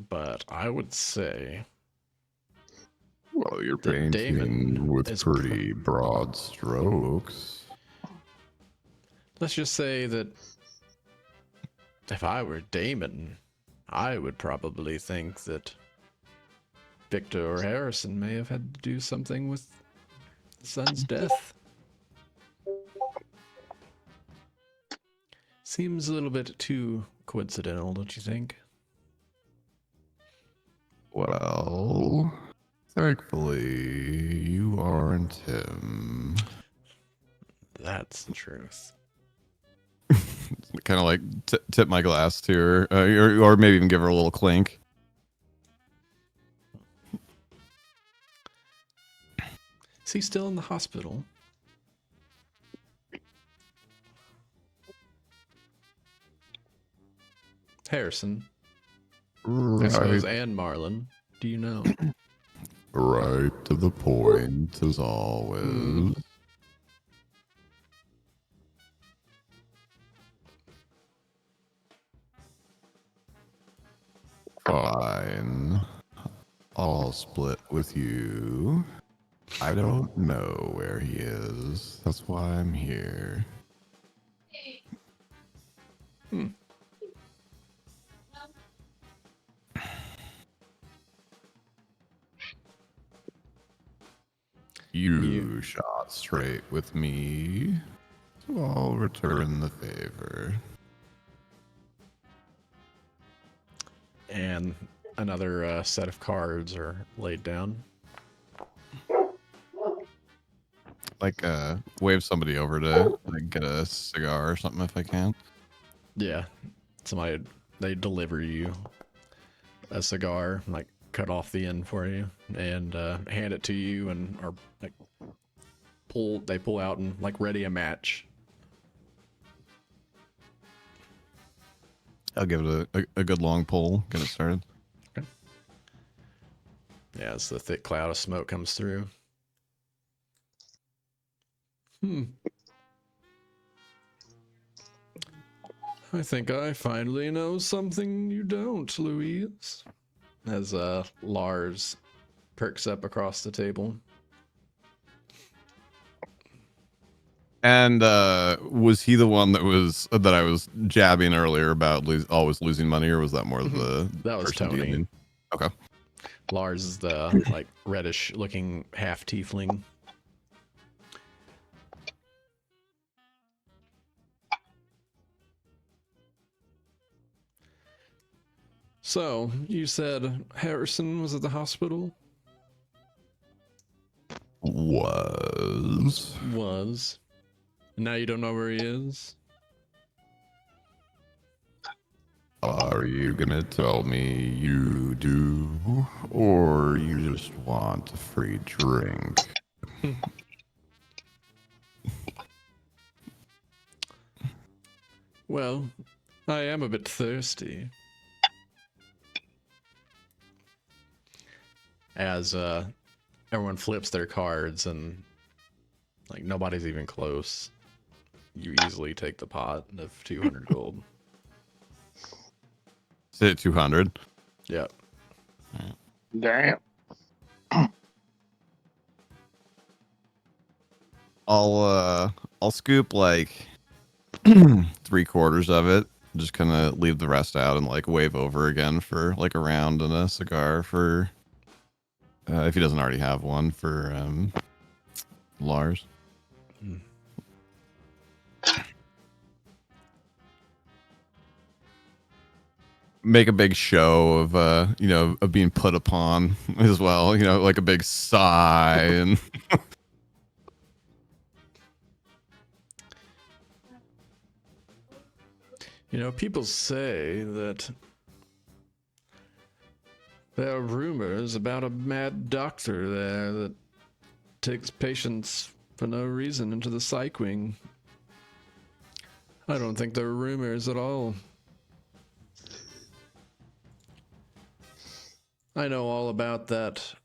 S1: but I would say
S2: Well, you're
S1: that
S2: painting
S1: Damon
S2: with
S1: is
S2: pretty broad strokes.
S1: let's just say that if I were Damon, I would probably think that Victor or Harrison may have had to do something with the son's death. Seems a little bit too coincidental, don't you think?
S2: Well, thankfully, you aren't him.
S1: That's the truth.
S2: Kind of like tip my glass to her, or maybe even give her a little clink.
S1: Is he still in the hospital? Harrison, I suppose,
S2: Right,
S1: and Marlin. Do you know?
S2: right to the point as always. Fine. I'll split with you. I don't know where he is. That's why I'm here. You shot straight with me, so I'll return the favor.
S1: And another set of cards are laid down.
S2: Like, wave somebody over to like get a cigar or something if I can.
S1: Yeah, they deliver you a cigar, like cut off the end for you, and hand it to you, and are like they pull out and like ready a match.
S2: I'll give it a good long pull, get it started.
S1: Okay. Yeah, as the thick cloud of smoke comes through. I think I finally know something you don't, Louise. As Lars perks up across the table.
S2: And was he the one that I was jabbing earlier about always losing money, or was that more the
S1: That was
S2: person
S1: Tony.
S2: dealing? Okay.
S1: Lars is the like reddish looking half tiefling. So, you said Harrison was at the hospital?
S2: Was.
S1: Now you don't know where he is?
S2: Are you gonna tell me you do, or you just want a free drink?
S1: Well, I am a bit thirsty. As everyone flips their cards and like nobody's even close, you easily take the pot of 200 gold.
S2: Is it 200?
S1: Yep.
S5: Damn.
S2: I'll scoop like 3/4 of it. Just kind of leave the rest out and like wave over again for like a round and a cigar for if he doesn't already have one for Lars. Make a big show of of being put upon as well, like a big sigh and
S1: People say that there are rumors about a mad doctor there that takes patients for no reason into the psych wing. I don't think they're rumors at all. I know all about that.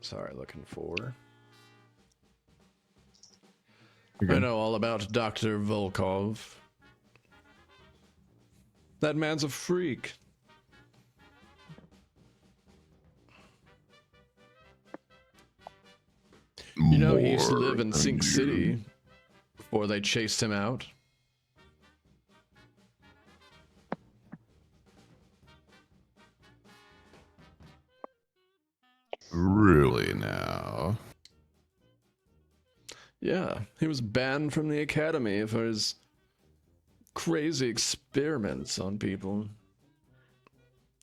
S1: Sorry, looking for. I know all about Dr. Volkov. That man's a freak. He used to live in Sink City before they chased him out.
S2: Really now?
S1: Yeah, he was banned from the academy for his crazy experiments on people.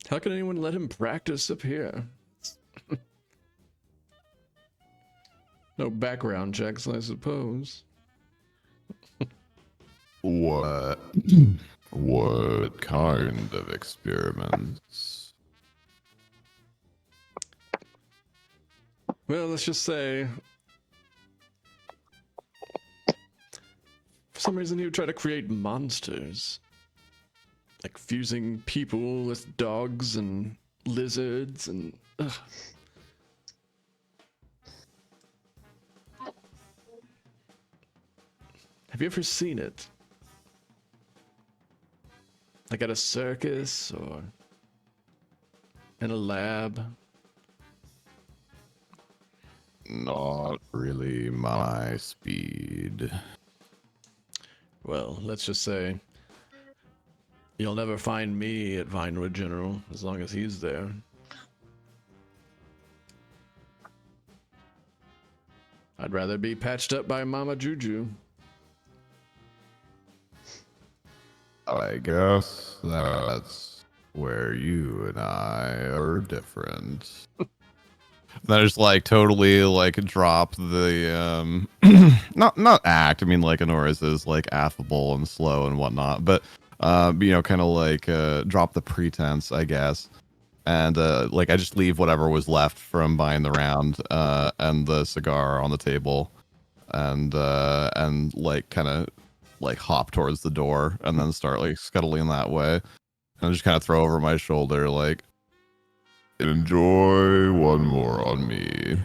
S1: How can anyone let him practice up here? No background checks, I suppose.
S2: What kind of experiments?
S1: Well, let's just say for some reason he would try to create monsters. Like fusing people with dogs and lizards and... Ugh. Have you ever seen it? Like at a circus or in a lab?
S2: Not really my speed.
S1: Well, let's just say you'll never find me at Vinewood General as long as he's there. I'd rather be patched up by Mama Juju.
S2: I guess that's where you and I are different. Then I just like totally like drop the not act. I mean like Honoris is like affable and slow and whatnot, but you know, kind of like drop the pretense, I guess. And like I just leave whatever was left from buying the round and the cigar on the table, and like kind of like hop towards the door and then start like scuttling that way, and just kind of throw over my shoulder like, enjoy one more on me.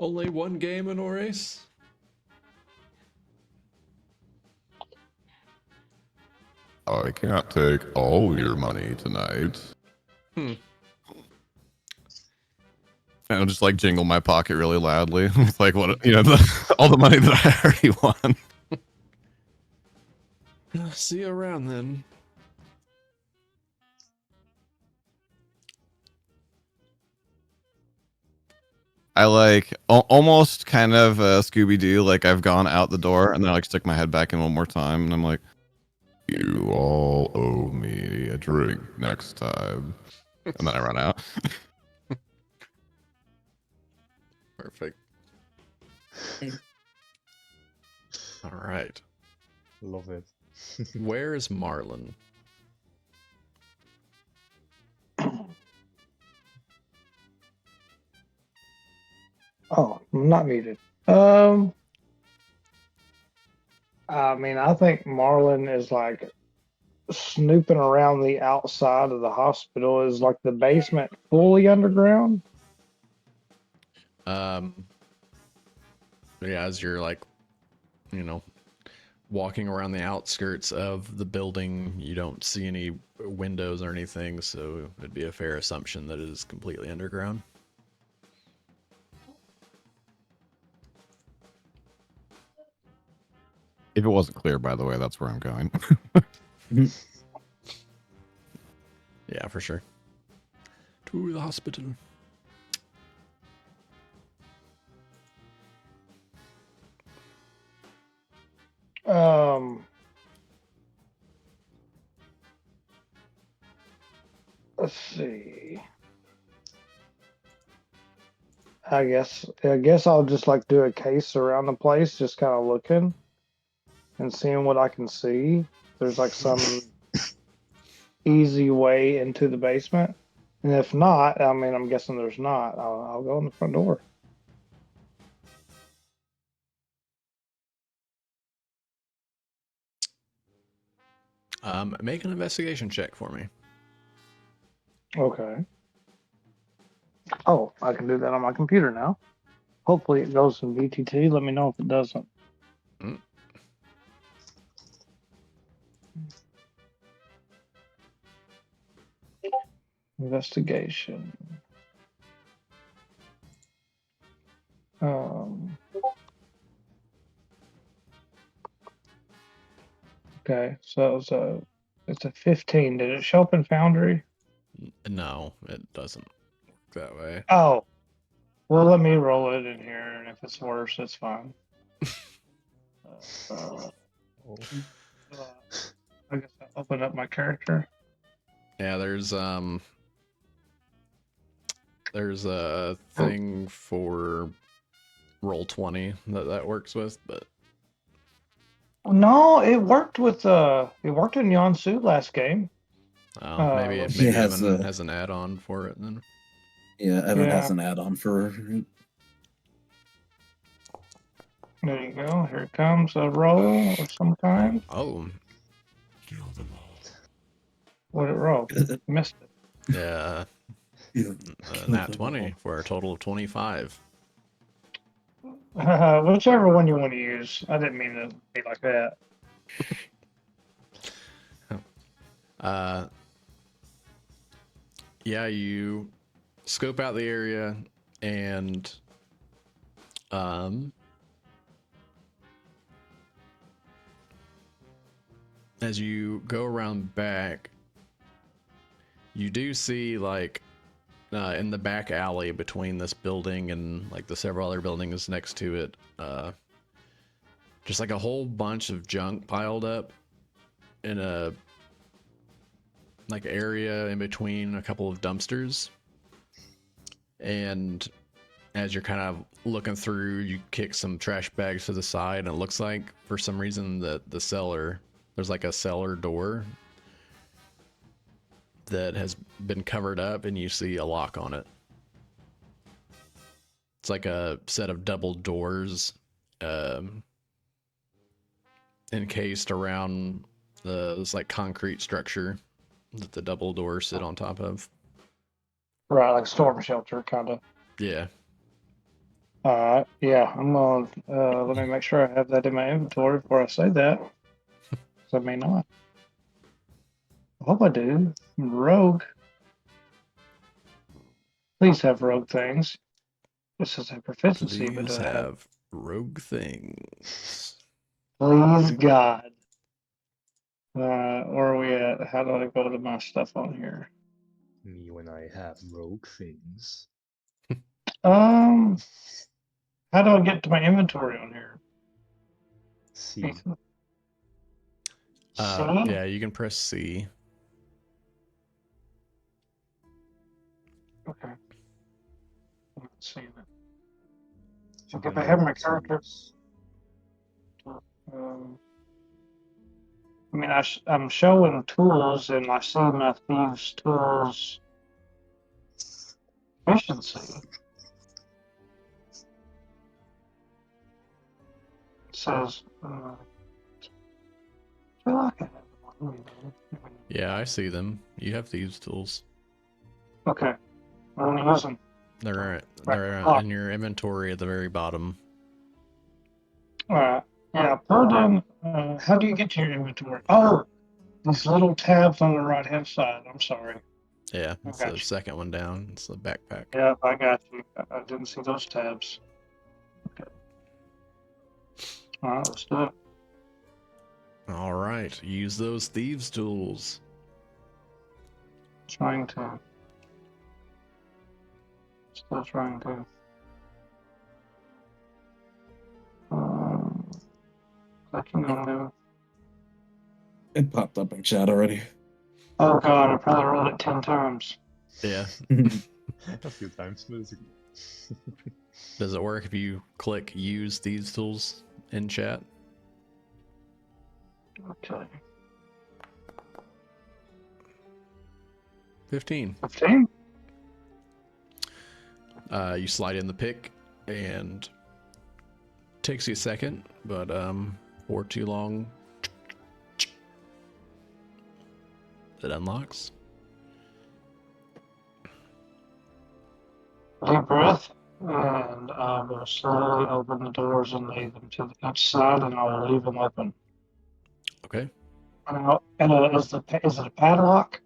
S1: Only one game in Honoris?
S2: I can't take all your money tonight. And I'll just like jingle my pocket really loudly. It's like, what, you know, all the money that I already won.
S1: See you around then.
S2: I like almost kind of Scooby-Doo, like I've gone out the door and then I like stick my head back in one more time and I'm like, you all owe me a drink next time. And then I run out.
S1: Perfect. All right.
S3: Love it.
S1: Where is Marlon?
S5: Oh, I'm not muted. I mean, I think Marlon is like snooping around the outside of the hospital. Is like the basement fully underground?
S1: Yeah, as you're like, you know, walking around the outskirts of the building, you don't see any windows or anything, so it'd be a fair assumption that it is completely underground.
S2: If it wasn't clear, by the way, that's where I'm going.
S1: Yeah, for sure. To the hospital.
S5: Let's see. I guess I'll just like do a case around the place, just kind of looking and seeing what I can see. There's like some easy way into the basement, and if not, I mean, I'm guessing there's not. I'll go in the front door.
S1: Make an investigation check for me.
S5: Okay. Oh, I can do that on my computer now. Hopefully it goes in VTT. Let me know if it doesn't.
S1: Mm.
S5: Investigation. Okay, so it's a 15. Did it show up in Foundry?
S1: No, it doesn't work that way.
S5: Oh, well, let me roll it in here, and if it's worse, it's fine. I guess I'll open up my character.
S1: Yeah, there's a thing for Roll20 that works with, but
S5: No, it worked in Yonsu last game.
S1: maybe
S4: He has
S1: Evan has an add-on for it then.
S4: Yeah, Evan
S5: Yeah.
S4: has an add-on for.
S5: There you go. Here it comes, a roll of some kind.
S1: Oh,
S5: What did it roll? Missed it.
S1: yeah, nat 20 for a total of 25.
S5: Whichever one you want to use. I didn't mean to be like that.
S1: Yeah, you scope out the area, and as you go around back, you do see like in the back alley between this building and like the several other buildings next to it, just like a whole bunch of junk piled up in a like area in between a couple of dumpsters. And as you're kind of looking through, you kick some trash bags to the side, and it looks like for some reason that the cellar, there's like a cellar door that has been covered up, and you see a lock on it. It's like a set of double doors encased around this like concrete structure that the double doors sit on top of.
S5: Right, like storm shelter, kind of.
S1: Yeah.
S5: All right. Yeah, I'm gonna let me make sure I have that in my inventory before I say that. 'Cause I may not. I hope I do. Rogue. Please have rogue things. This is a proficiency, but
S1: Please
S5: do I have?
S1: have rogue things.
S5: Please God. Where are we at? How do I go to my stuff on here?
S3: Me when I have rogue things.
S5: How do I get to my inventory on here?
S3: See,
S1: Yeah, you can press C.
S5: Okay. Let's see that. Okay, if I have my characters. I mean, I'm showing tools, and I see my thieves' tools efficiency. It says, I feel like I have one.
S1: Yeah, I see them. You have these tools.
S5: Okay. I want to use them.
S1: They're
S5: Right.
S1: in your inventory at the very bottom.
S5: Alright. Yeah, put in, how do you get to your inventory? Oh, these little tabs on the right hand side. I'm sorry.
S1: Yeah, it's
S5: got
S1: the
S5: you.
S1: second one down. It's the backpack.
S5: Yeah, I got you. I didn't see those tabs. Okay. Alright, let's do it.
S1: All right, use those thieves' tools.
S5: Trying to. Still trying to. Clicking on them.
S4: It popped up in chat already.
S5: Oh god, I probably rolled it 10 times.
S1: Yeah.
S3: a few times, but it's
S1: Does it work if you click use these tools in chat?
S5: Okay.
S1: 15.
S5: 15?
S1: You slide in the pick, and takes you a second, but for too long, it unlocks.
S5: Deep breath, and I will slowly open the doors and lead them to the outside, and I will leave them open.
S1: Okay.
S5: And is it a padlock?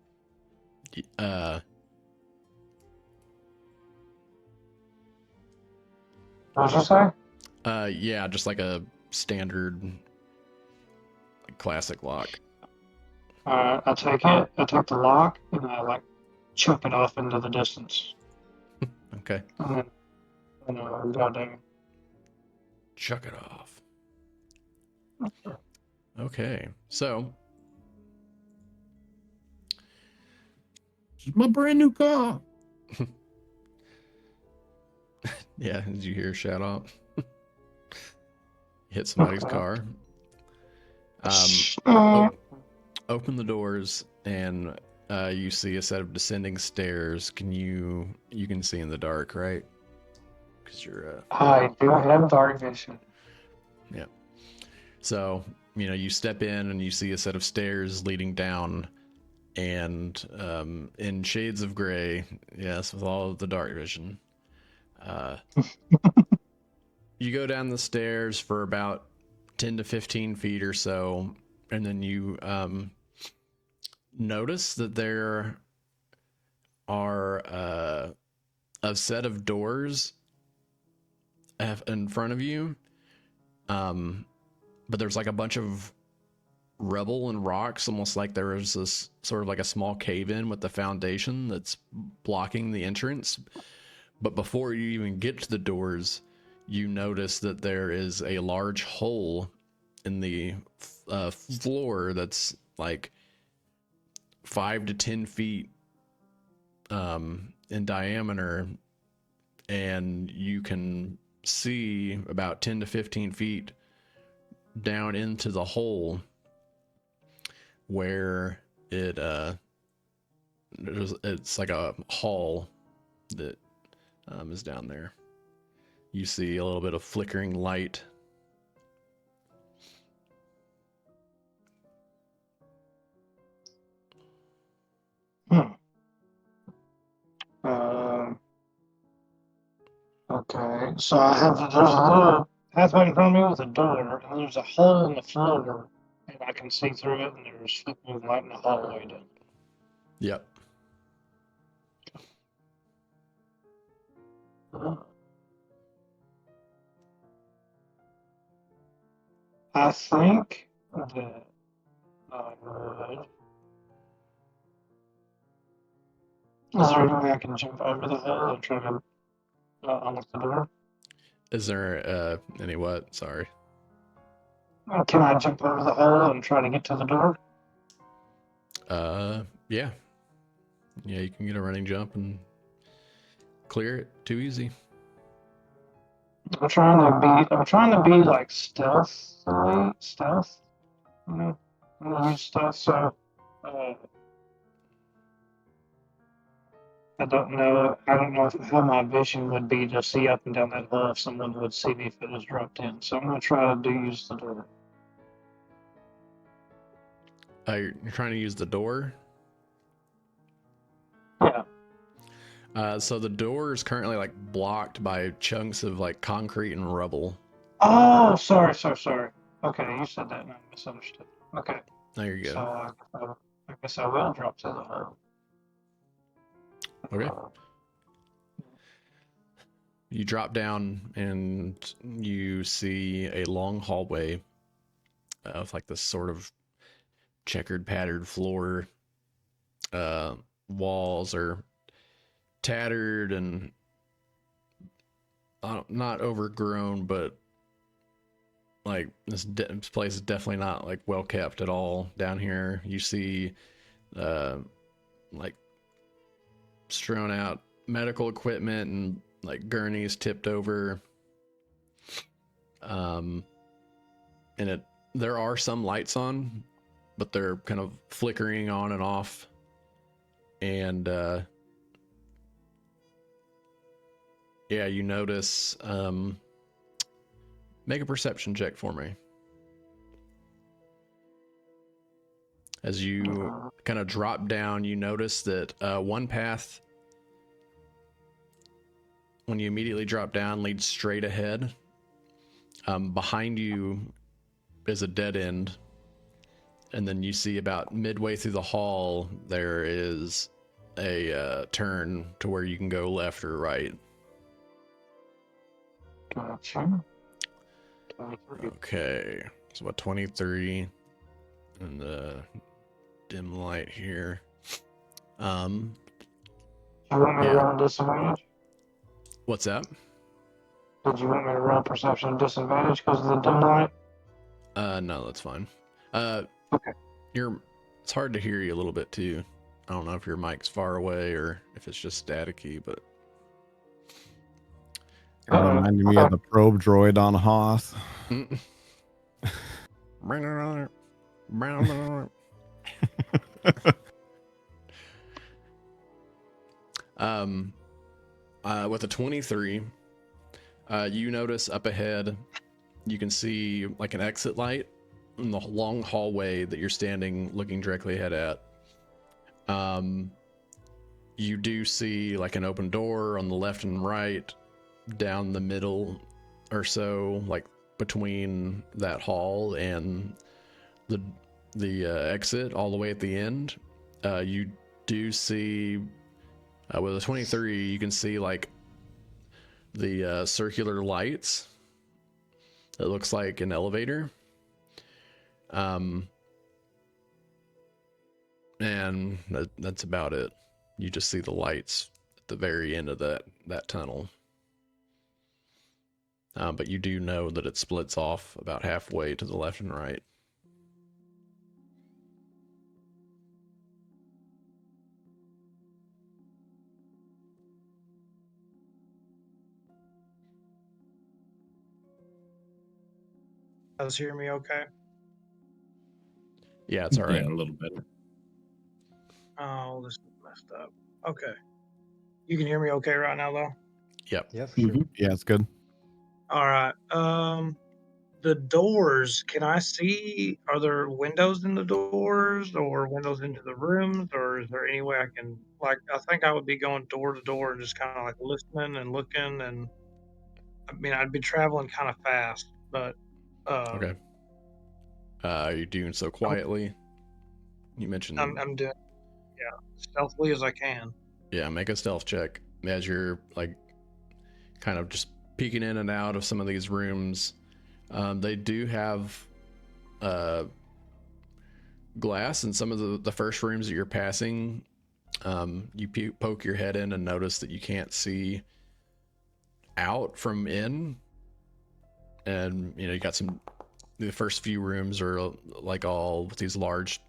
S5: What did you say?
S1: Yeah, just like a standard classic lock.
S5: I take the lock, and I like chuck it off into the distance.
S1: Okay.
S5: And then go down.
S1: Chuck it off. Okay, so
S4: My brand new car.
S1: yeah, did you hear a shout out? Hit somebody's car. Open the doors, and you see a set of descending stairs. You can see in the dark, right? Because you're
S5: I do have dark vision.
S1: yeah. So you step in and you see a set of stairs leading down, and in shades of gray, yes, with all of the dark vision. You go down the stairs for about 10 to 15 feet or so, and then you notice that there are a set of doors in front of you, but there's like a bunch of rubble and rocks, almost like there is this sort of like a small cave-in with the foundation that's blocking the entrance. But before you even get to the doors, you notice that there is a large hole in the floor that's like 5 to 10 feet in diameter, and you can see about 10 to 15 feet down into the hole where it's like a hall that is down there. You see a little bit of flickering light.
S5: Okay, so there's a little pathway in front of me with a door, and there's a hole in the floor, and I can see through it, and there's flickering light in the hallway.
S1: Yep.
S5: I think that I would. Is there any way I can jump over the hole and try to unlock the door?
S1: Is there any what? Sorry.
S5: Can I jump over the hole and try to get to the door?
S1: Yeah. Yeah, you can get a running jump and clear it. Too easy.
S5: I'm trying to be like stealth, you know, stuff. So, I don't know how my vision would be to see up and down that hole if someone would see me if it was dropped in. So I'm gonna try to use the door.
S1: You're trying to use the door?
S5: Yeah.
S1: So the door is currently like blocked by chunks of like concrete and rubble.
S5: Oh, sorry. Okay, you said that and I misunderstood. Okay.
S1: There you go.
S5: So I guess I will drop to the hole.
S1: Okay. You drop down and you see a long hallway of like this sort of checkered, patterned floor. Walls are tattered and not overgrown, but like this place is definitely not like well kept at all. Down here, you see like strewn out medical equipment and like gurneys tipped over. And there are some lights on, but they're kind of flickering on and off. And yeah, you notice, make a perception check for me. As you kind of drop down, you notice that one path, when you immediately drop down, leads straight ahead. Behind you is a dead end. And then you see about midway through the hall, there is a turn to where you can go left or right.
S5: Gotcha.
S1: Okay, so about 23 and the dim light here.
S5: You want me to roll disadvantage?
S1: What's that?
S5: Did you want me to roll perception disadvantage because of the dim light?
S1: No, that's fine.
S5: Okay.
S1: It's hard to hear you a little bit too. I don't know if your mic's far away or if it's just staticky, but
S2: It reminded me of the probe droid on Hoth.
S1: With a 23, you notice up ahead, you can see like an exit light in the long hallway that you're standing looking directly ahead at. You do see like an open door on the left and right, down the middle or so, like between that hall and the exit all the way at the end. You do see with a 23, you can see like the circular lights. It looks like an elevator. And that's about it. You just see the lights at the very end of that tunnel. But you do know that it splits off about halfway to the left and right.
S5: Guys hear me okay?
S1: Yeah, it's all right.
S4: Yeah, a little better.
S5: Oh, this is messed up. Okay. You can hear me okay right now, though?
S1: Yep.
S3: Yeah, for sure.
S2: Yeah, it's good.
S5: All right. The doors, can I see, are there windows in the doors or windows into the rooms, or is there any way I can, like, I think I would be going door to door and just kind of like listening and looking, and I mean, I'd be traveling kind of fast, but
S1: Okay. Are you doing so quietly? You mentioned.
S5: I'm doing, yeah, stealthily as I can.
S1: Yeah, make a stealth check as you're like kind of just peeking in and out of some of these rooms. They do have glass in some of the first rooms that you're passing. You poke your head in and notice that you can't see out from in. And you got the first few rooms are like all with these large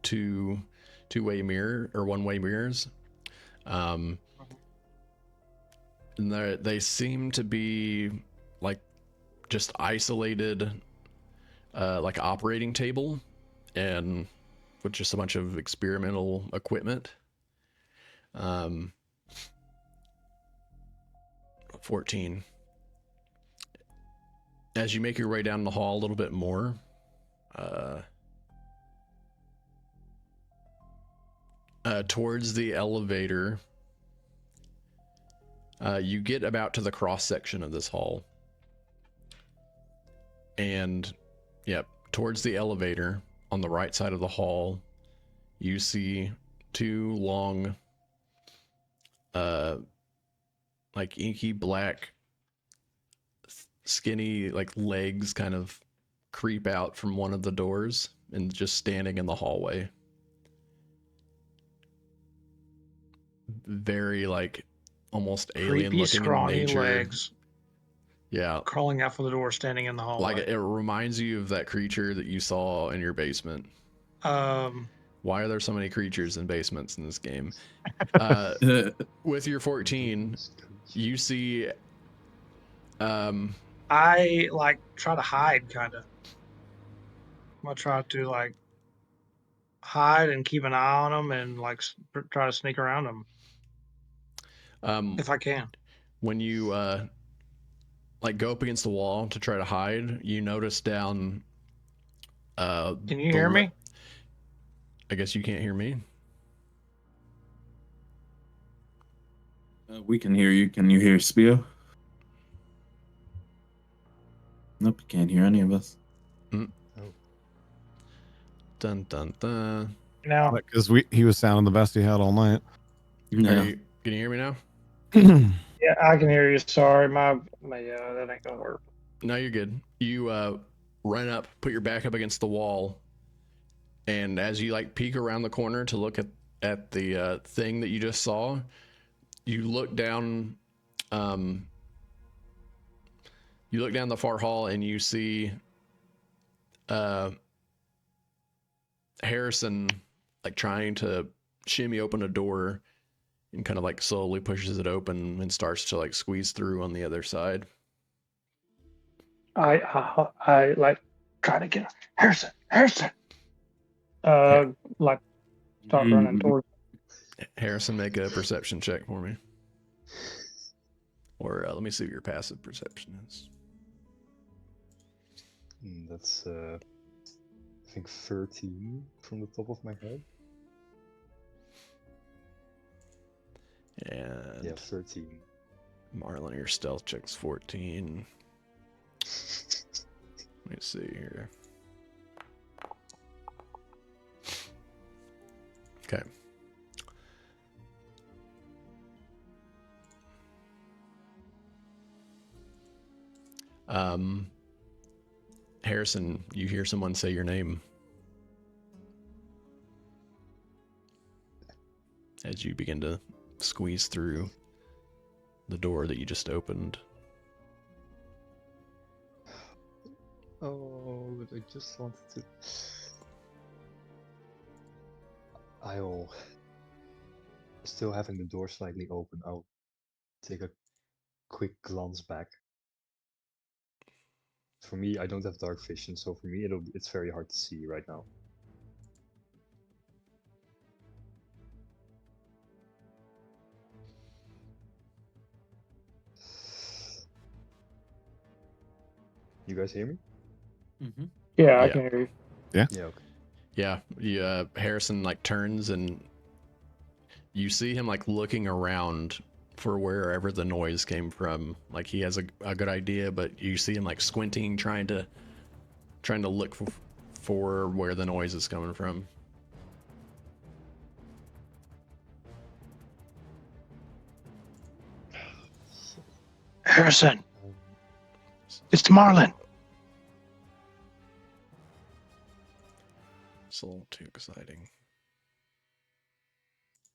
S1: two-way mirror or one-way mirrors. And they seem to be like just isolated, like operating table, and with just a bunch of experimental equipment. 14. As you make your way down the hall a little bit more, towards the elevator, you get about to the cross section of this hall. And, yep, towards the elevator on the right side of the hall, you see two long, like inky black, skinny, like legs kind of creep out from one of the doors and just standing in the hallway. Very like almost alien
S5: Creepy,
S1: looking in
S5: scrawny
S1: nature.
S5: legs
S1: Yeah.
S5: crawling out from the door, standing in the hallway.
S1: Like it reminds you of that creature that you saw in your basement.
S5: Why
S1: are there so many creatures in basements in this game? With your 14, you see
S5: I like try to hide, kind of. I'm gonna try to like hide and keep an eye on them and like try to sneak around them if I can.
S1: When you like go up against the wall to try to hide, you notice down.
S5: Can you hear me?
S1: I guess you can't hear me.
S4: We can hear you. Can you hear Spio? Nope, you can't hear any of us.
S1: Oh. Dun dun dun.
S5: Now,
S2: because he was sounding the best he had all night.
S4: Yeah.
S1: Can you hear me now?
S5: yeah, I can hear you. Sorry, my that ain't gonna work.
S1: No, you're good. You run up, put your back up against the wall, and as you like peek around the corner to look at the thing that you just saw, you look down. You look down the far hall and you see Harrison like trying to shimmy open a door, and kind of like slowly pushes it open and starts to like squeeze through on the other side.
S5: I like try to get Harrison. Like start running towards.
S1: Harrison, make a perception check for me. Or let me see what your passive perception is.
S3: That's I think 13 from the top of my head.
S1: And
S3: yeah, 13.
S1: Marlon, your stealth check's 14. Let me see here. Okay. Harrison, you hear someone say your name as you begin to squeeze through the door that you just opened.
S3: Oh, but I just wanted to. I'll. Still having the door slightly open, I'll take a quick glance back. For me, I don't have dark vision, so for me, it's very hard to see right now. You guys hear me?
S6: Mm-hmm.
S5: Yeah, I
S1: Yeah.
S5: can hear you.
S3: Yeah, okay.
S1: Yeah, Harrison like turns and you see him like looking around for wherever the noise came from. Like he has a good idea, but you see him like squinting, trying to look for where the noise is coming from.
S5: Harrison,
S3: Um,
S5: it's Marlin.
S1: It's a little too exciting.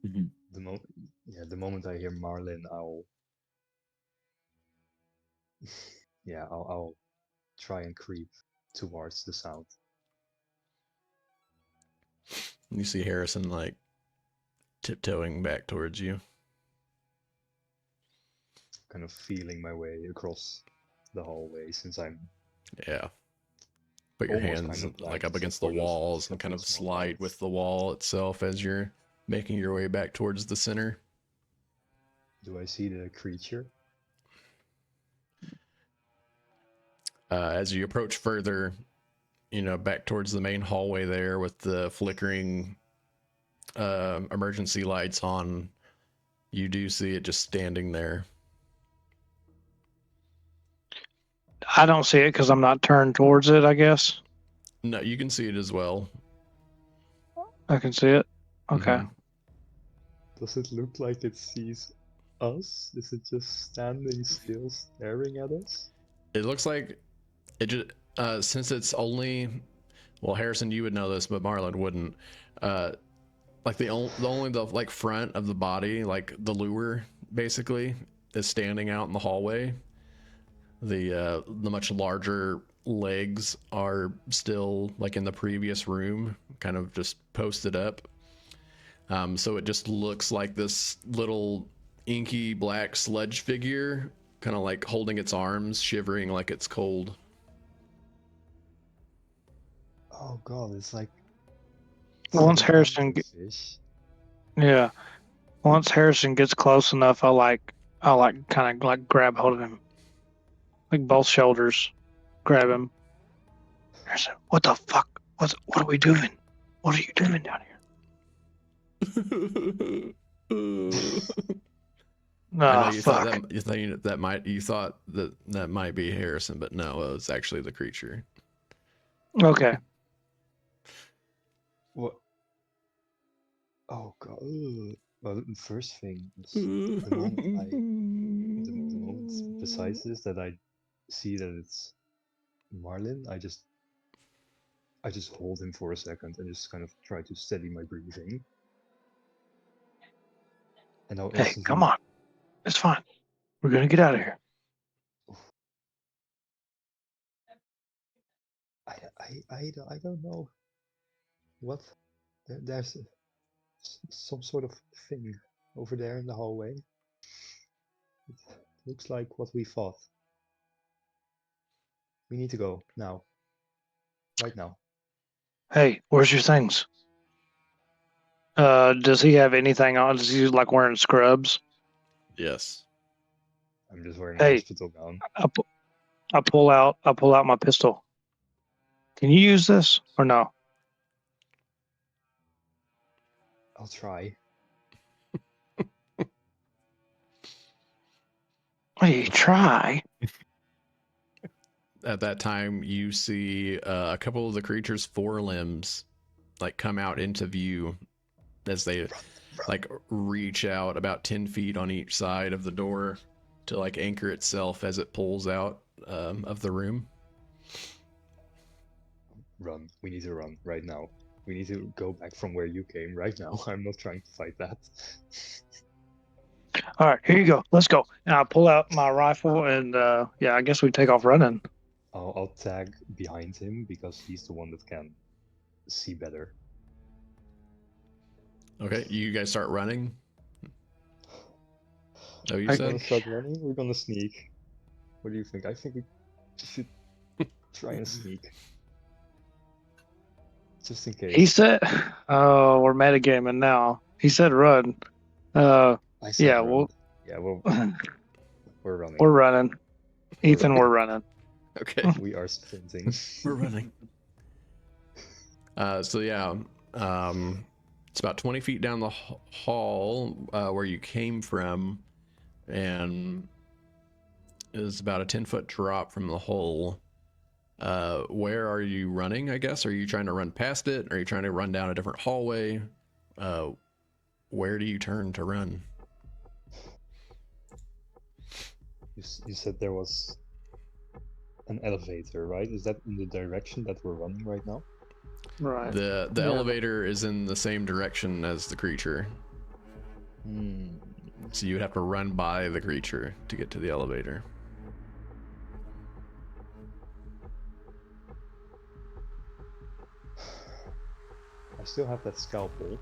S4: Mhm.
S3: the moment I hear Marlin, I'll I'll try and creep towards the sound.
S1: You see Harrison like tiptoeing back towards you.
S3: Kind of feeling my way across the hallway since I'm
S1: Yeah. Put your
S3: almost
S1: hands
S3: kind of
S1: like
S3: blind,
S1: up
S3: except
S1: against the
S3: for those
S1: walls and kind
S3: couple
S1: of
S3: small
S1: slide
S3: lights.
S1: with the wall itself as you're making your way back towards the center.
S3: Do I see the creature?
S1: As you approach further, back towards the main hallway there with the flickering emergency lights on, you do see it just standing there.
S5: I don't see it because I'm not turned towards it, I guess.
S1: No, you can see it as well.
S5: I can see it. Okay.
S1: Mhm.
S3: Does it look like it sees us? Is it just standing still, staring at us?
S1: It looks like it just since it's only, well, Harrison, you would know this, but Marlon wouldn't. Like only the like front of the body, like the lure, basically, is standing out in the hallway. The much larger legs are still like in the previous room, kind of just posted up. So it just looks like this little inky black sludge figure, kind of like holding its arms, shivering like it's cold.
S3: Oh god, it's like
S5: Once
S3: some
S5: Harrison,
S3: fish.
S5: yeah, once Harrison gets close enough, I kind of like grab hold of him, like both shoulders, grab him. Harrison, what the fuck? What are we doing? What are you doing down here?
S1: I know
S5: Ah,
S1: you
S5: fuck.
S1: thought that might be Harrison, but no, it was actually the creature.
S5: Okay.
S3: What? Oh god. Ugh. Well, the first thing is the moment besides this that I see that it's Marlin, I just hold him for a second and just kind of try to steady my breathing. And I'll
S5: Hey,
S3: instantly.
S5: come on. It's fine. We're gonna get out of here.
S3: I don't know what. There's some sort of thing over there in the hallway. It looks like what we thought. We need to go now. Right now.
S5: Hey, where's your things? Does he have anything on? Is he like wearing scrubs?
S1: Yes.
S3: I'm just wearing a
S5: Hey,
S3: hospital gown.
S5: I pull out my pistol. Can you use this or no?
S3: I'll try.
S5: Hey, try.
S1: At that time, you see a couple of the creature's forelimbs like come out into view as they like reach out about 10 feet on each side of the door to like anchor itself as it pulls out of the room.
S3: Run. We need to run right now. We need to go back from where you came right now. I'm not trying to fight that.
S5: All right, here you go. Let's go. And I pull out my rifle, and yeah, I guess we take off running.
S3: I'll tag behind him because he's the one that can see better.
S1: Okay, you guys start running. Oh, you
S3: We're
S1: said?
S3: gonna start running. We're gonna sneak. What do you think? I think we should try and sneak, just in case.
S5: He said, "Oh, we're metagaming now." He said, "Run."
S3: I said
S5: Yeah,
S3: run. Yeah, well, we're running.
S5: we're running. Ethan, we're running.
S1: Okay,
S3: We are sprinting.
S1: we're running. So yeah, it's about 20 feet down the hall where you came from, and is about a 10-foot drop from the hole. Where are you running, I guess? Are you trying to run past it? Are you trying to run down a different hallway? Where do you turn to run?
S3: You said there was an elevator, right? Is that in the direction that we're running right now?
S5: Right.
S1: The
S5: Yeah.
S1: elevator is in the same direction as the creature. So you would have to run by the creature to get to the elevator.
S3: I still have that scalpel.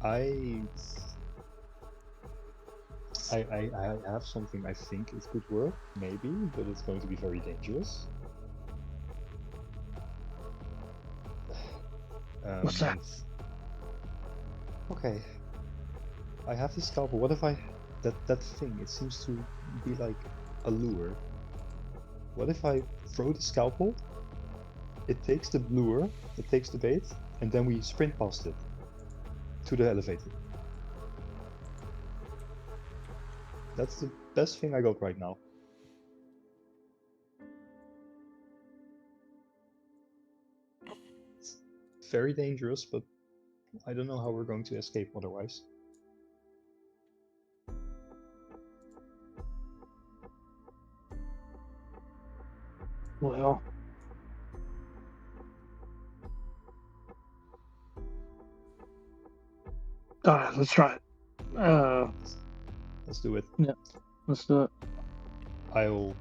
S3: I have something I think it could work, maybe, but it's going to be very dangerous.
S5: What's that?
S3: Okay. I have the scalpel. What if that thing, it seems to be like a lure. What if I throw the scalpel, it takes the lure, it takes the bait, and then we sprint past it to the elevator? That's the best thing I got right now. It's very dangerous, but I don't know how we're going to escape otherwise.
S5: Well, all right, let's try it.
S3: Let's do it.
S5: Let's do it.
S3: I'll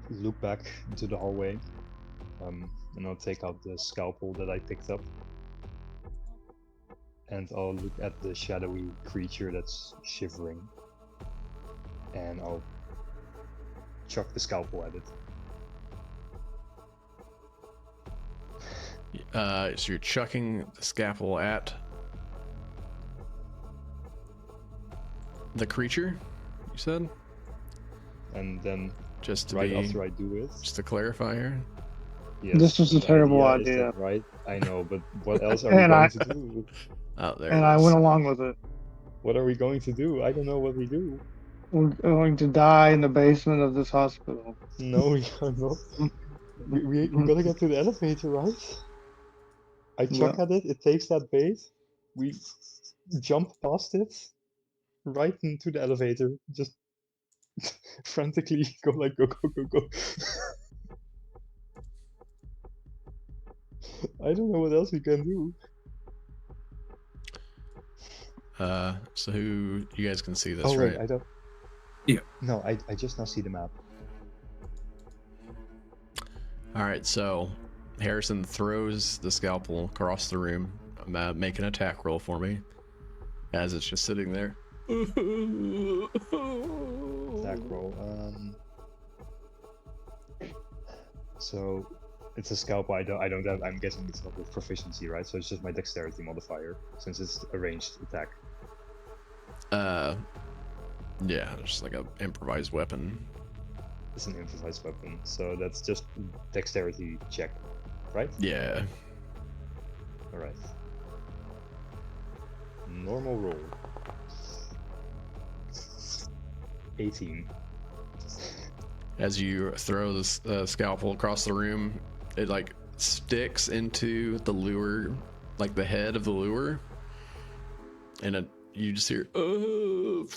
S3: look back into the hallway, and I'll take out the scalpel that I picked up, and I'll look at the shadowy creature that's shivering, and I'll chuck the scalpel at it.
S1: So you're chucking the scalpel at the creature, you said?
S3: And then
S1: Just to
S3: right
S1: be,
S3: after I do it,
S1: just to clarify here.
S3: yes,
S5: This was a
S3: the
S5: terrible
S3: is
S5: idea.
S3: that right? I know, but what else are we
S5: And
S3: going
S5: I-
S3: to do?
S1: Oh, there
S5: And
S1: it
S5: I
S1: is.
S5: went along with it.
S3: What are we going to do? I don't know what we do.
S5: We're going to die in the basement of this hospital.
S3: No, we are not. We gotta get to the elevator, right? I chuck at it, it takes that bait, we jump past it, right into the elevator, just frantically go like go. I don't know what else we can do.
S1: So who, you guys can see this,
S3: Oh wait,
S1: right?
S3: I don't.
S4: Yeah.
S3: No, I just now see the map.
S1: All right, so Harrison throws the scalpel across the room. Make an attack roll for me, as it's just sitting there.
S3: Attack roll. So it's a scalpel. I don't have. I'm guessing it's not with proficiency, right? So it's just my dexterity modifier, since it's a ranged attack.
S1: Yeah, just like a improvised weapon.
S3: It's an improvised weapon, so that's just dexterity check, right?
S1: Yeah.
S3: Alright. Normal roll. 18.
S1: As you throw this scalpel across the room, it like sticks into the lure, like the head of the lure, and you just hear, oh.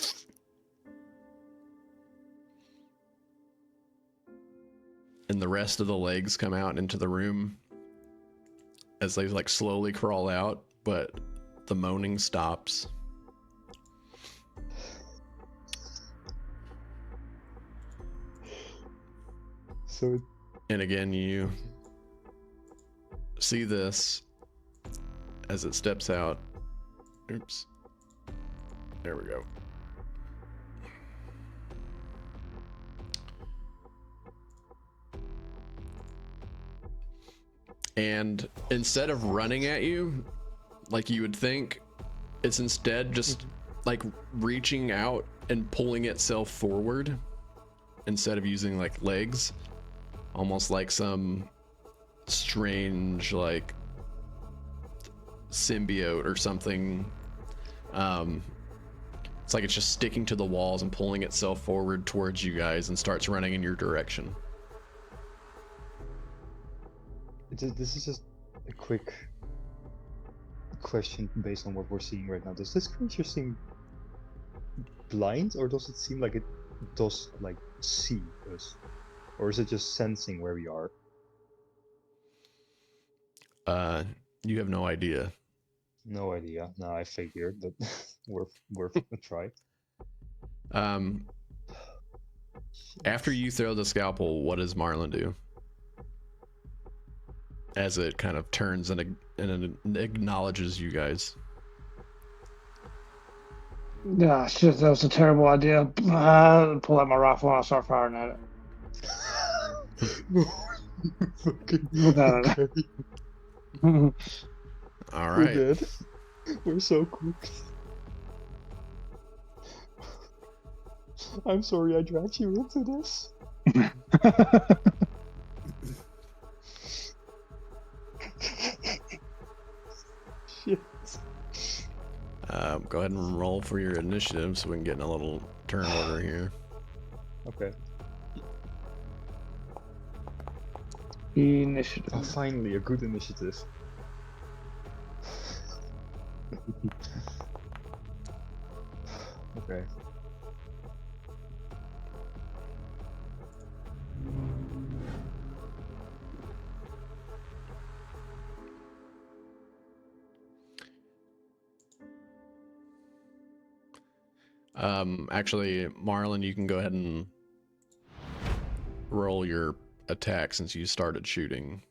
S1: And the rest of the legs come out into the room as they like slowly crawl out, but the moaning stops.
S3: So,
S1: And again, you see this as it steps out. Oops. There we go. And instead of running at you, like you would think, it's instead just like reaching out and pulling itself forward instead of using like legs, almost like some strange like symbiote or something. It's like it's just sticking to the walls and pulling itself forward towards you guys and starts running in your direction.
S3: This is just a quick question based on what we're seeing right now. Does this creature seem blind, or does it seem like it does like see us, or is it just sensing where we are?
S1: You have no idea.
S3: No idea. No, I figured, but worth a try.
S1: After you throw the scalpel, what does Marlin do? As it kind of turns and acknowledges you guys.
S5: Yeah, shit, that was a terrible idea. Pull out my rifle and I'll start firing at it.
S3: Fucking
S5: Without
S3: okay.
S1: All
S3: We're
S1: right.
S3: dead. We're so cooked. I'm sorry I dragged you into this. Shit.
S1: Go ahead and roll for your initiative so we can get in a little turn order here.
S3: Okay.
S5: Initiative.
S3: Oh, finally, a good initiative. Okay.
S1: Actually, Marlin, you can go ahead and roll your attack since you started shooting.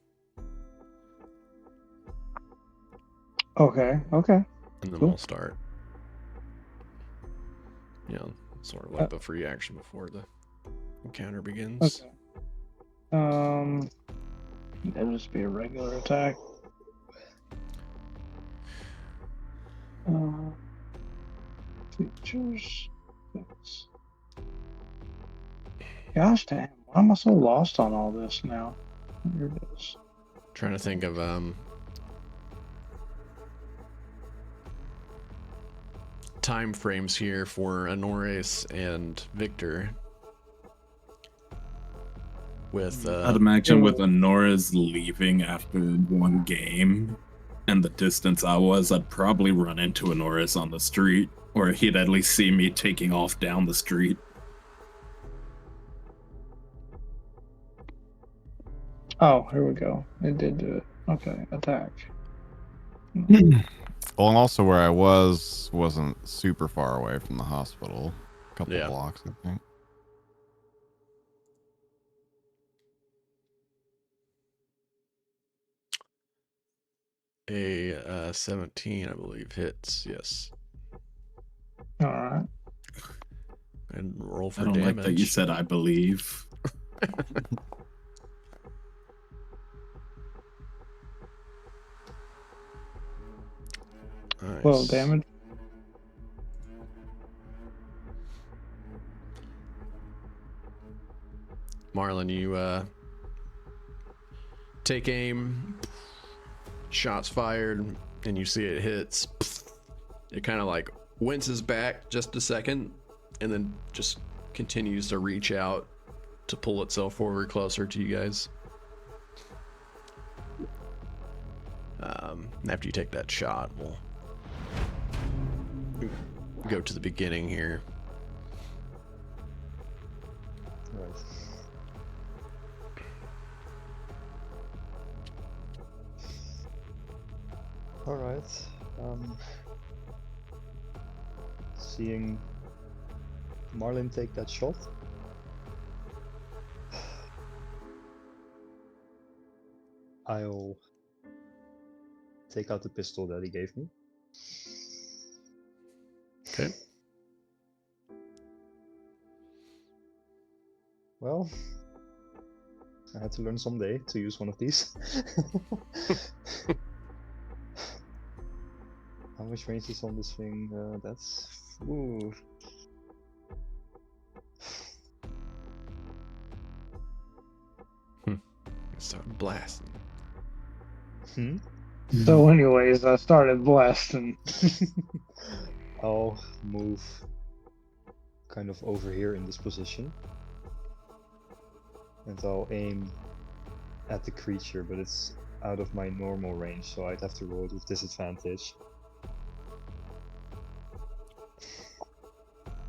S5: Okay.
S1: And then
S5: Cool.
S1: we'll start. Yeah, sort of like the free action before the encounter begins.
S5: Okay. That'll just be a regular attack. Features. Fix. Gosh damn, why am I so lost on all this now? Here it is.
S1: Trying to think of time frames here for Honores and Victor. With
S4: I'd imagine with Honora's leaving after one game and the distance I was, I'd probably run into Honora's on the street, or he'd at least see me taking off down the street.
S5: Oh, here we go. It did do it. Okay, attack.
S2: Well, and also where I wasn't super far away from the hospital. A couple blocks, I think.
S1: A 17, I believe, hits. Yes.
S5: All right.
S1: And roll for
S4: I don't
S1: damage.
S4: like that you said I believe.
S1: Nice.
S5: 12 damage.
S1: Marlin, you take aim, shots fired, and you see it hits. It kind of like winces back just a second and then just continues to reach out to pull itself forward closer to you guys. After you take that shot, we'll go to the beginning here.
S3: Right. All right. Seeing Marlin take that shot. I'll take out the pistol that he gave me.
S1: Okay.
S3: Well, I had to learn someday to use one of these. How much range is on this thing? That's... Ooh.
S1: Start blasting.
S3: Hmm?
S5: So, anyways, I started blasting.
S3: I'll move kind of over here in this position. And I'll aim at the creature, but it's out of my normal range, so I'd have to roll it with disadvantage.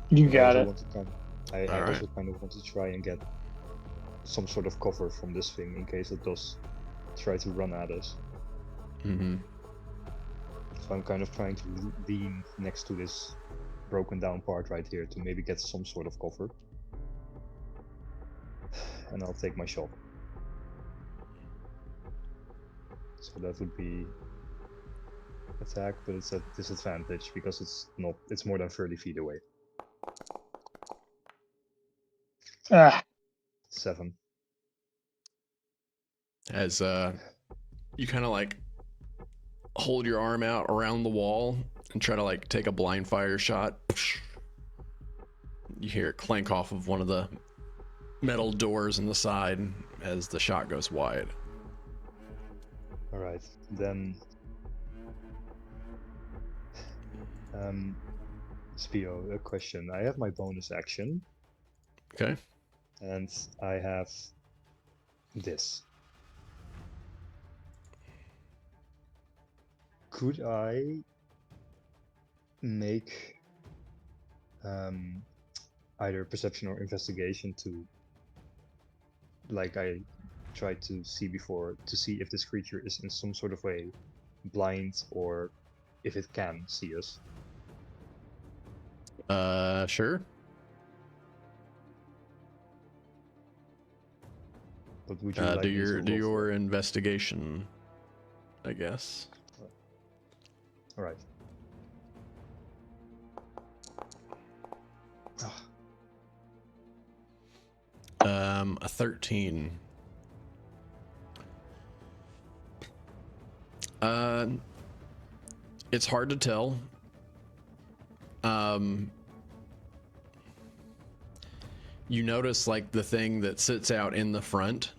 S5: You
S3: But
S5: got
S3: I
S5: it.
S3: also want to I
S1: Alright.
S3: also kind of want to try and get some sort of cover from this thing in case it does try to run at us.
S1: Mm-hmm.
S3: So I'm kind of trying to lean next to this broken down part right here to maybe get some sort of cover. And I'll take my shot. So that would be attack, but it's at disadvantage because it's more than 30 feet away.
S5: Ah,
S3: 7.
S1: As you kind of like hold your arm out around the wall and try to like take a blind fire shot. You hear it clank off of one of the metal doors in the side as the shot goes wide.
S3: Alright, then Spio, a question. I have my bonus action
S1: Okay.
S3: and I have this. Could I make either perception or investigation to, like I tried to see before, to see if this creature is in some sort of way blind or if it can see us?
S1: Sure.
S3: But would you
S1: Do
S3: like me to
S1: your
S3: roll for
S1: your
S3: it?
S1: investigation, I guess.
S3: Alright.
S1: A 13. It's hard to tell. You notice like the thing that sits out in the front.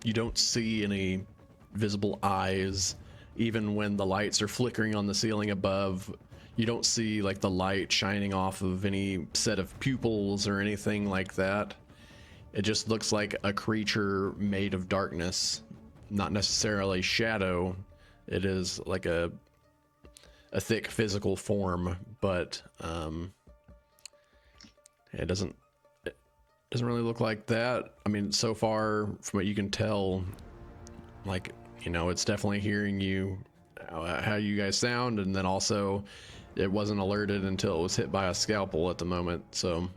S1: You don't see any visible eyes, even when the lights are flickering on the ceiling above. You don't see like the light shining off of any set of pupils or anything like that. It just looks like a creature made of darkness, not necessarily shadow. It is like a thick physical form, but it doesn't really look like that. I mean, so far from what you can tell, like, you know, it's definitely hearing you, how you guys sound, and then also it wasn't alerted until it was hit by a scalpel at the moment, so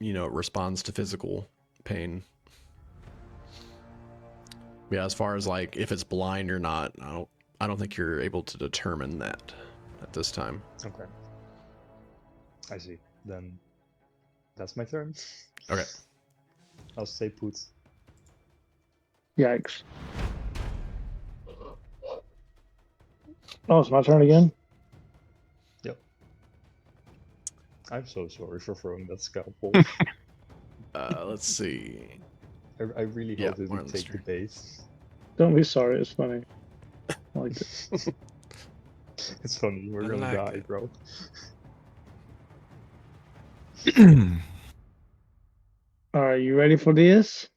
S1: you know it responds to physical pain. Yeah, as far as like if it's blind or not, I don't think you're able to determine that at this time.
S3: Okay. I see. Then that's my turn.
S1: Okay.
S3: I'll stay put.
S5: yikes. Oh, it's my turn again?
S3: Yep. I'm so sorry for throwing that scalpel.
S1: Let's see.
S3: I really
S1: Yeah,
S3: hoped it
S1: one
S3: would
S1: of the
S3: take the base.
S5: Don't be sorry, it's funny. I like it.
S3: It's funny, we're
S1: I
S3: gonna
S1: like
S3: die,
S1: it.
S3: bro.
S5: Are you ready for this?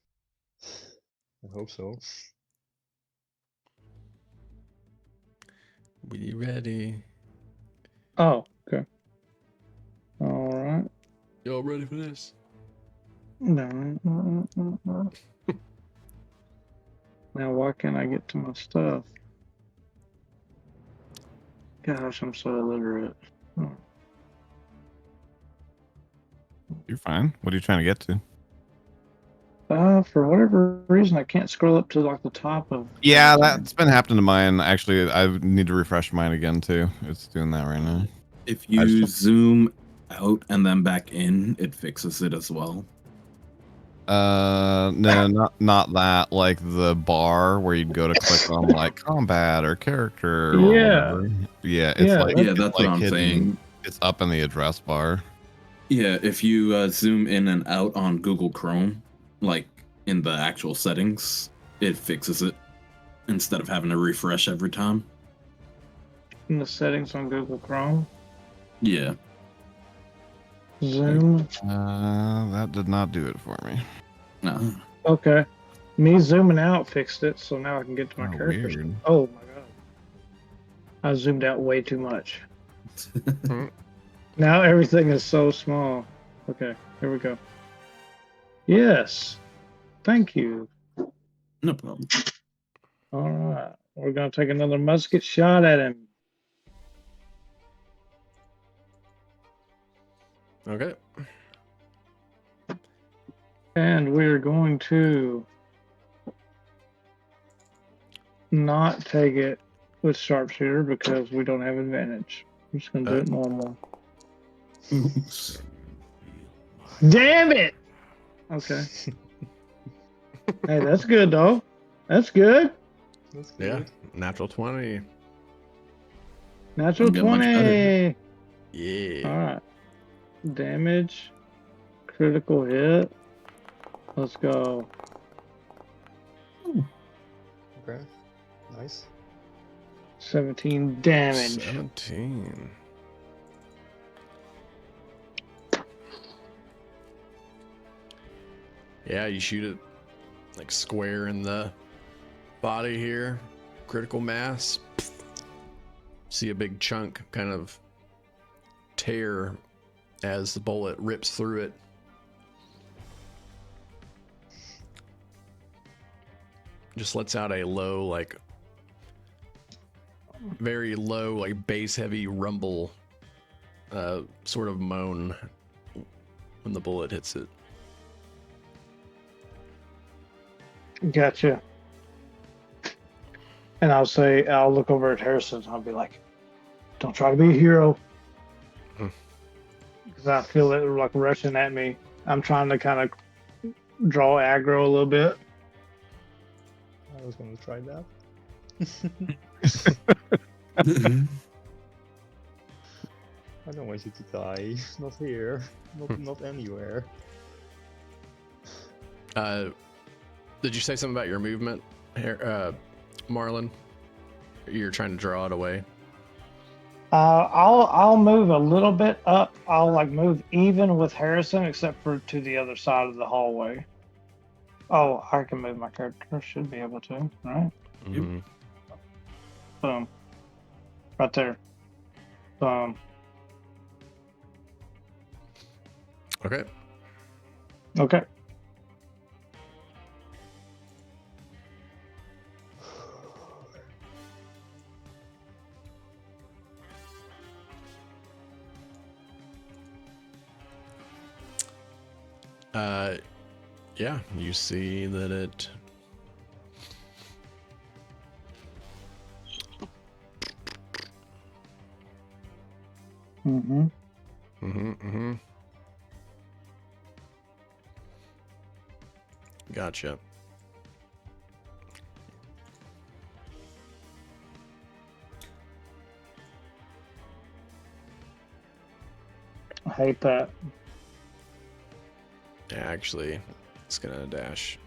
S3: I hope so.
S1: We ready?
S5: Oh, okay. All right.
S1: Y'all ready for this?
S5: No. Now, why can't I get to my stuff? Gosh, I'm so illiterate.
S2: You're fine. What are you trying to get to?
S5: For whatever reason, I can't scroll up to like the top of.
S2: Yeah, that's been happening to mine. Actually, I need to refresh mine again too. It's doing that right now.
S4: If you zoom out and then back in, it fixes it as well.
S2: No, not that. Like the bar where you'd go to click on like combat or character or
S5: Yeah.
S2: whatever. Yeah, it's
S5: Yeah,
S2: like
S4: Yeah, that's
S2: like
S4: what I'm
S2: hidden.
S4: saying.
S2: It's up in the address bar.
S4: Yeah, if you zoom in and out on Google Chrome, like in the actual settings, it fixes it instead of having to refresh every time.
S5: In the settings on Google Chrome.
S4: Yeah.
S5: Zoom.
S2: That did not do it for me.
S4: No.
S5: Okay. Me zooming out fixed it, so now I can get to my
S2: Oh,
S5: characters.
S2: weird.
S5: Oh my god. I zoomed out way too much. Now everything is so small. Okay, here we go. Yes. Thank you.
S4: No problem.
S5: All right. We're going to take another musket shot at him.
S1: Okay.
S5: And we're going to not take it with sharpshooter because we don't have advantage. I'm just going to do it normal. Damn it! Okay. Hey, that's good, though. That's good.
S3: That's
S1: Yeah.
S3: good.
S1: Natural 20.
S5: Natural
S4: Don't get much
S5: 20.
S1: Yeah.
S5: All right. Damage. Critical hit. Let's go.
S3: Okay. Nice.
S5: 17 damage.
S1: 17. Yeah, you shoot it like square in the body here. Critical mass. See a big chunk kind of tear as the bullet rips through it. Just lets out a low, like very low, like bass heavy rumble, sort of moan when the bullet hits it.
S5: Gotcha. And I'll look over at Harrison and I'll be like, don't try to be a hero. Because I feel it like rushing at me. I'm trying to kind of draw aggro a little bit.
S3: I was going to try that. I don't want you to die. Not here. Not anywhere.
S1: Did you say something about your movement, Marlon? You're trying to draw it away.
S5: I'll move a little bit up. I'll like move even with Harrison, except for to the other side of the hallway. Oh, I can move my character. Should be able to, right?
S1: Mm-hmm.
S5: Boom. Right there. Boom.
S1: Okay.
S5: Okay.
S1: Yeah, you see that it
S5: Mm-hmm.
S1: Gotcha.
S5: I hate that.
S1: Yeah, actually, it's gonna dash.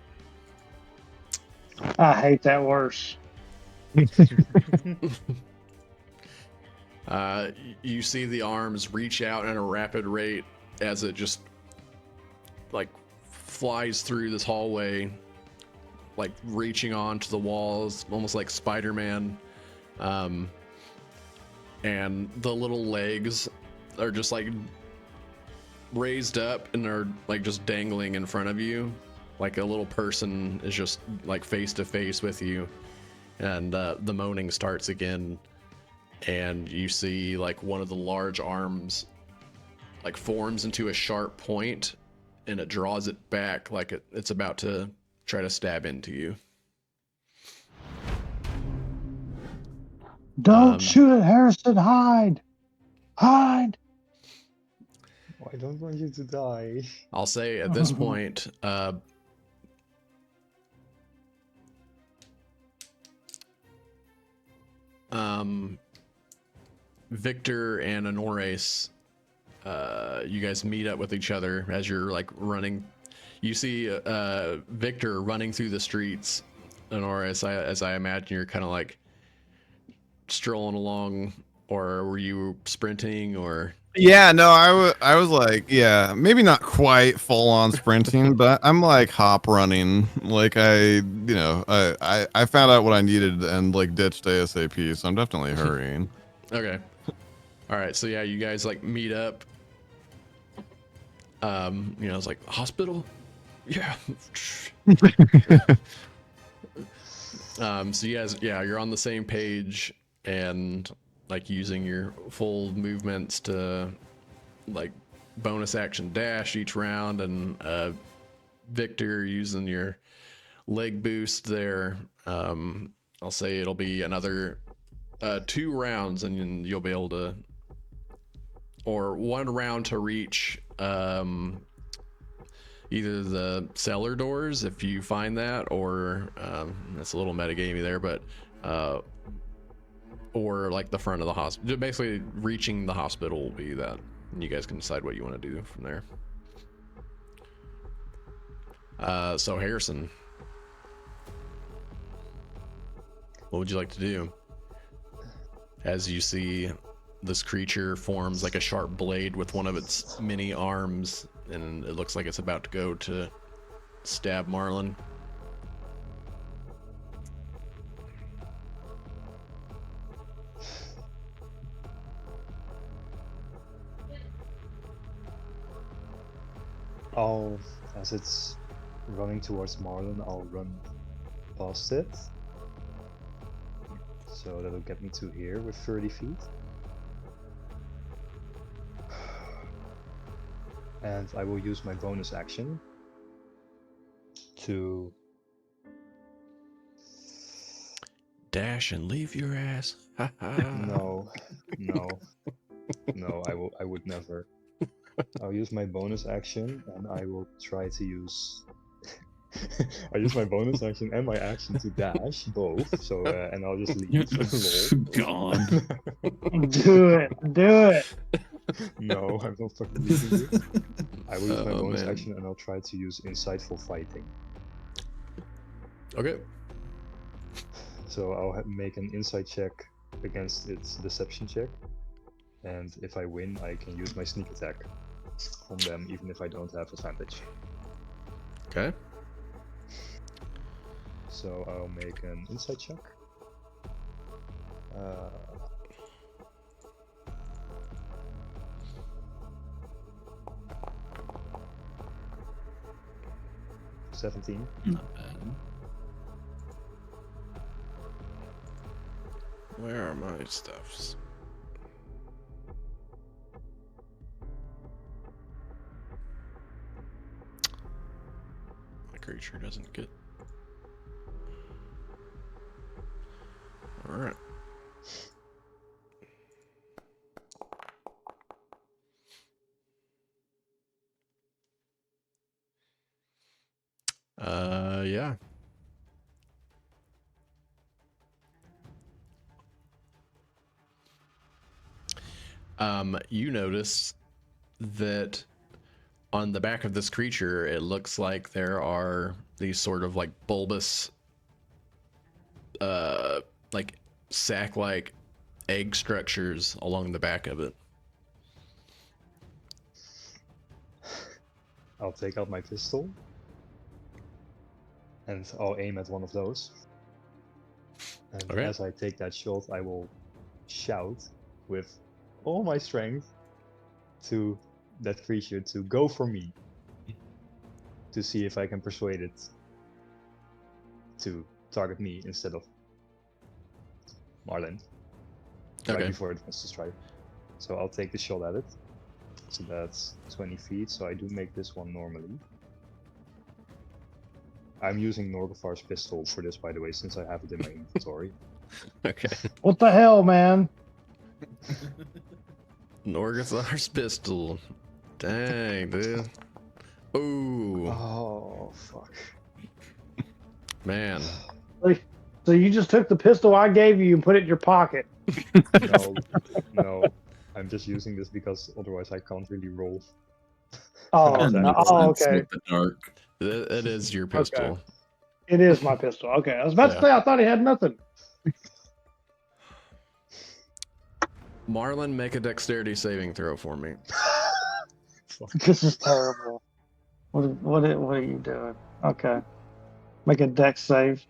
S5: I hate that worse.
S1: You see the arms reach out at a rapid rate as it just like flies through this hallway, like reaching onto the walls, almost like Spider-Man. And the little legs are just like raised up and are like just dangling in front of you, like a little person is just like face to face with you. And the moaning starts again, and you see like one of the large arms like forms into a sharp point, and it draws it back like it's about to try to stab into you.
S5: Don't shoot it, Harrison. Hide. Hide.
S3: Oh, I don't want you to die.
S1: I'll say at this point, Victor and Honores, you guys meet up with each other as you're like running. You see Victor running through the streets, Honores, as I imagine you're kind of like strolling along, or were you sprinting, or?
S2: Yeah, no, I was like, yeah, maybe not quite full on sprinting, but I'm like hop running. Like I found out what I needed and like ditched ASAP, so I'm definitely hurrying.
S1: Okay. All right. So yeah, you guys like meet up. It's like hospital. Yeah. So you guys, yeah, you're on the same page and like using your full movements to like bonus action dash each round, and Victor using your leg boost there. I'll say it'll be another 2 rounds and you'll be able to, or 1 round to reach either the cellar doors if you find that, or that's a little metagamey there, but or like the front of the hospital. Basically reaching the hospital will be that, and you guys can decide what you want to do from there. So Harrison, what would you like to do as you see this creature forms like a sharp blade with one of its many arms, and it looks like it's about to go to stab Marlon?
S3: As it's running towards Marlon, I'll run past it. So that'll get me to here with 30 feet. And I will use my bonus action to
S1: dash and leave your ass.
S3: no, I would never. I'll use my bonus action and I will try to use I use my bonus action and my action to dash both. So and I'll just leave.
S4: God.
S5: Do it.
S3: No, I'm not fucking leaving you. I will use my bonus
S1: man.
S3: action and I'll try to use insightful fighting.
S1: Okay.
S3: So I'll make an insight check against its deception check, and if I win, I can use my sneak attack on them, even if I don't have advantage.
S1: Okay.
S3: So I'll make an insight check. Uh, 17.
S4: Not bad.
S1: Where are my stuffs? My creature doesn't get. All right. Yeah. You notice that on the back of this creature, it looks like there are these sort of like bulbous, like sac-like egg structures along the back of it.
S3: I'll take out my pistol and I'll aim at one of those. And
S1: Okay.
S3: as I take that shot, I will shout with all my strength to that creature to go for me, to see if I can persuade it to target me instead of Marlin. Right
S1: Okay.
S3: before it wants to strike. So I'll take the shot at it. So that's 20 feet, so I do make this one normally. I'm using Norgafar's pistol for this, by the way, since I have it in my inventory.
S1: Okay.
S5: What the hell, man?
S1: Norgathar's pistol. Dang, dude. Ooh,
S3: Oh, fuck.
S1: man.
S5: So you just took the pistol I gave you and put it in your pocket.
S3: No, no. I'm just using this because otherwise I can't really roll.
S5: Oh,
S3: Kinda
S5: no,
S3: makes
S5: oh,
S4: Sense
S5: okay.
S4: with the dark.
S1: It is your pistol.
S5: It is my pistol. Okay, I was about
S1: Yeah.
S5: to say I thought he had nothing.
S1: Marlin, make a dexterity saving throw for me.
S3: Fuck.
S5: This is terrible. What are you doing? Okay, make a dex save.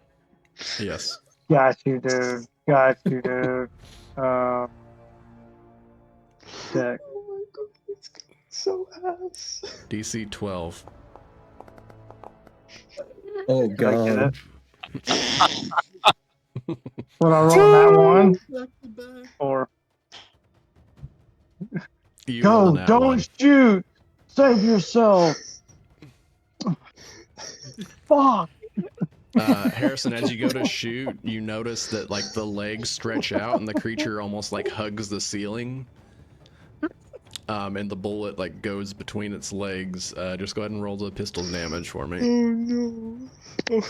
S1: Yes.
S5: Got you, dude. Got you, dude. Dex.
S3: Oh my god, it's so ass.
S1: DC 12.
S4: Oh
S5: Did I get
S4: god.
S5: it? What I roll on that one?
S4: Back to back.
S5: Or
S1: You
S5: go!
S1: rolled a nat
S5: Don't
S1: one.
S5: shoot! Save yourself! Fuck!
S1: Harrison, as you go to shoot, you notice that like the legs stretch out and the creature almost like hugs the ceiling. And the bullet like goes between its legs. Just go ahead and roll the pistol damage for me.
S3: Oh no. Oh,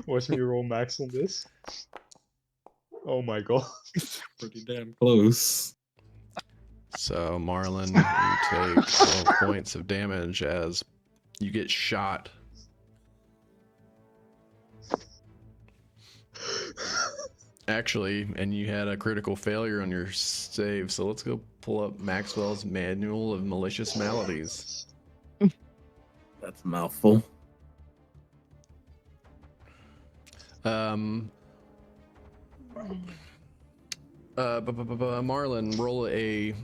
S3: watch me roll max on this. Oh my god.
S4: Pretty damn close.
S1: So Marlin, you take 12 points of damage as you get shot. Actually, and you had a critical failure on your save, so let's go pull up Maxwell's Manual of Malicious Maladies.
S4: That's a mouthful.
S1: Marlin, roll a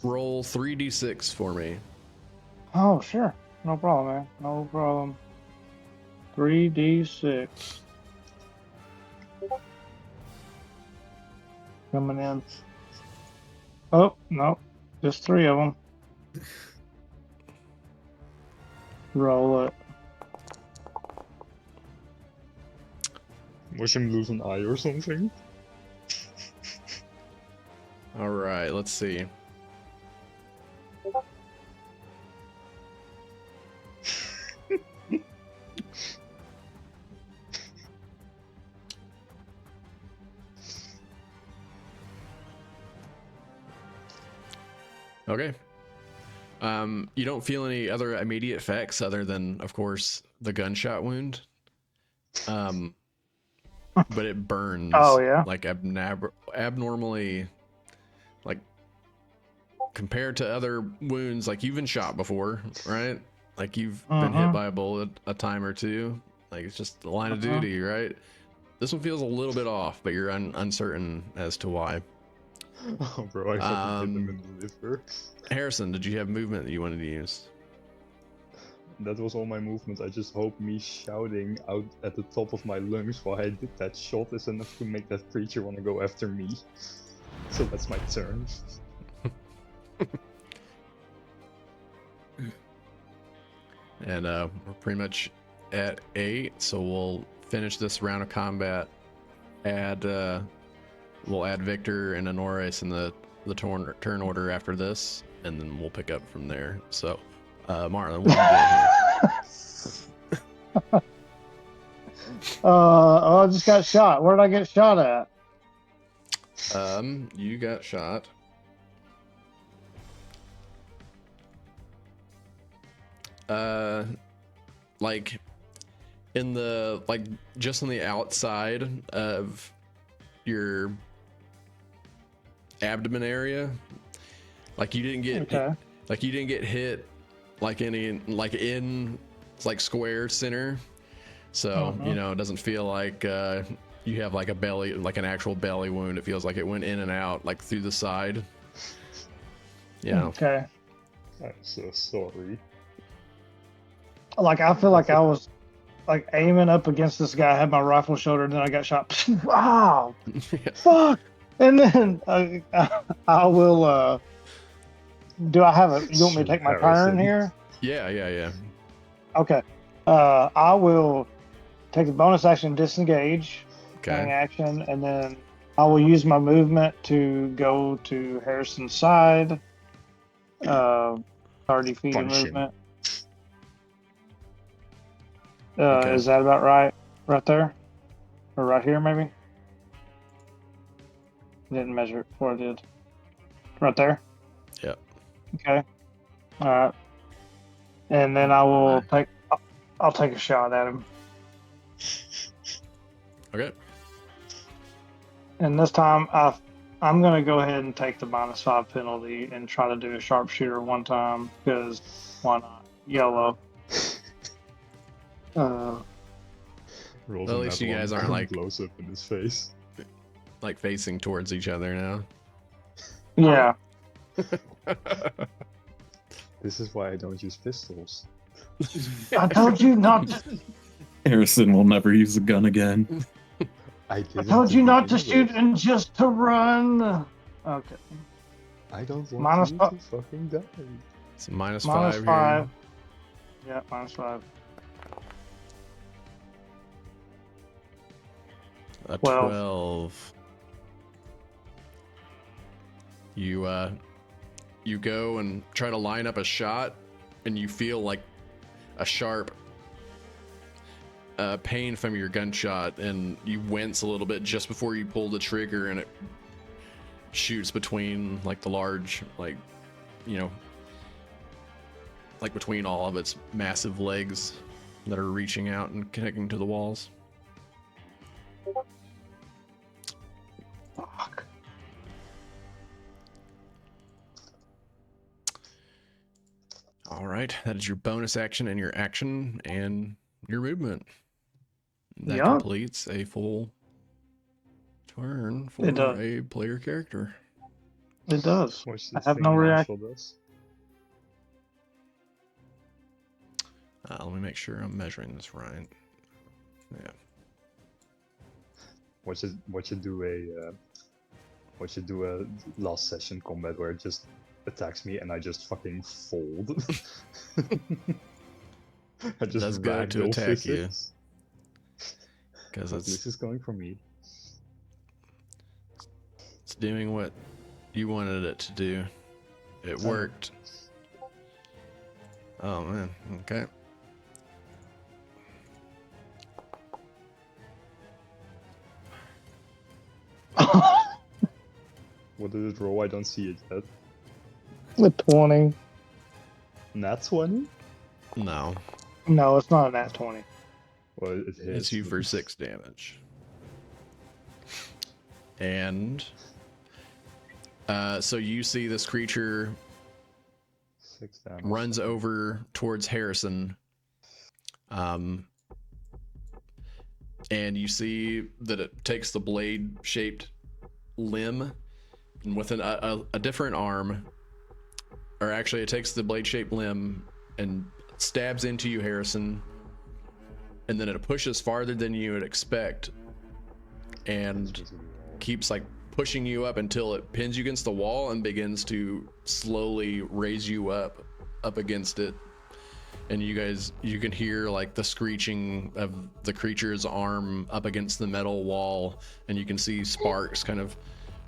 S1: roll 3d6 for me.
S5: Oh, sure. No problem, man. No problem. 3d6. Coming in. Oh, no. Just 3 of them. Roll it.
S3: Watch him lose an eye or something.
S1: All right, let's see. Okay. You don't feel any other immediate effects other than, of course, the gunshot wound. But it burns.
S5: Oh, yeah?
S1: Like abnormally, like compared to other wounds. Like you've been shot before, right? Like you've been hit by a bullet a time or two. Like it's just the line of duty, right? This one feels a little bit off, but you're uncertain as to why.
S3: Oh, bro, I fucking hit him in the liver.
S1: Harrison, did you have movement that you wanted to use?
S3: That was all my movement. I just hope me shouting out at the top of my lungs while I did that shot is enough to make that creature want to go after me. So that's my turn.
S1: And we're pretty much at 8, so we'll finish this round of combat. We'll add Victor and Honores in the turn order after this, and then we'll pick up from there. So, Marlon, what are you doing here?
S5: I just got shot. Where did I get shot at?
S1: You got shot. Like in the just on the outside of your abdomen area. Like you didn't get
S5: Okay.
S1: like you didn't get hit like in like square center. So, you know, it doesn't feel like you have like a belly, like an actual belly wound. It feels like it went in and out, like through the side. Yeah.
S5: Okay.
S3: I'm so sorry.
S5: Like I feel like I was like aiming up against this guy. I had my rifle shoulder, and then I got shot. Wow. Fuck. And then I will. Do I have a? You want me to take my turn here?
S1: Yeah.
S5: Okay. I will take the bonus action, disengage,
S1: Okay.
S5: running action, and then I will use my movement to go to Harrison's side. 30 feet of
S3: Punch him.
S5: movement.
S1: Okay.
S5: Is that about right? Right there? Or right here, maybe? Didn't measure it before I did. Right there?
S1: Yep.
S5: Okay. All right. And then I will I'll take a shot at him.
S1: Okay.
S5: And this time I'm gonna go ahead and take the -5 penalty and try to do a sharpshooter one time because why not? Yellow.
S3: Rolls
S1: Well, at
S3: on
S1: least
S3: that
S1: you guys
S3: one,
S1: aren't, like-
S3: blows up in his face.
S1: Like facing towards each other now.
S5: Yeah.
S3: This is why I don't use pistols.
S5: I told you not to,
S4: Harrison will never use a gun again.
S3: I
S5: I told you not to shoot and just to run. Okay.
S3: I don't want
S5: Minus
S3: you
S5: fi-
S3: to fucking die.
S1: It's minus
S5: -5.
S1: five
S5: Yeah, -5.
S1: here. A
S5: 12.
S1: 12. You go and try to line up a shot, and you feel like a sharp pain from your gunshot, and you wince a little bit just before you pull the trigger, and it shoots between like the large, like, you know, like between all of its massive legs that are reaching out and connecting to the walls.
S5: Fuck.
S1: All right, that is your bonus action and your action and your movement. That
S5: Yup.
S1: completes a full turn for
S5: It does.
S1: a player character.
S5: It does.
S3: What's
S5: I
S3: this
S5: have
S3: thing
S5: no
S3: Marshall does?
S1: Let me make sure I'm measuring this right. Yeah.
S3: What should do a last session combat where it just attacks me and I just fucking fold. I just
S1: Does go to
S3: ragdoll
S1: attack you.
S3: physics.
S1: Because
S3: But this is going for me.
S1: it's doing what you wanted it to do. It worked. Oh man, okay.
S3: What did it roll? I don't see it yet.
S5: With 20.
S3: Nat 20?
S1: No,
S5: No, it's not a nat 20.
S3: Well, it hits.
S1: it's you for 6 damage. And so you see this creature
S3: 6 damage.
S1: runs over towards Harrison. And you see that it takes the blade-shaped limb and with a different arm, or actually it takes the blade-shaped limb and stabs into you, Harrison, and then it pushes farther than you would expect and keeps like pushing you up until it pins you against the wall and begins to slowly raise you up against it. And you can hear like the screeching of the creature's arm up against the metal wall, and you can see sparks kind of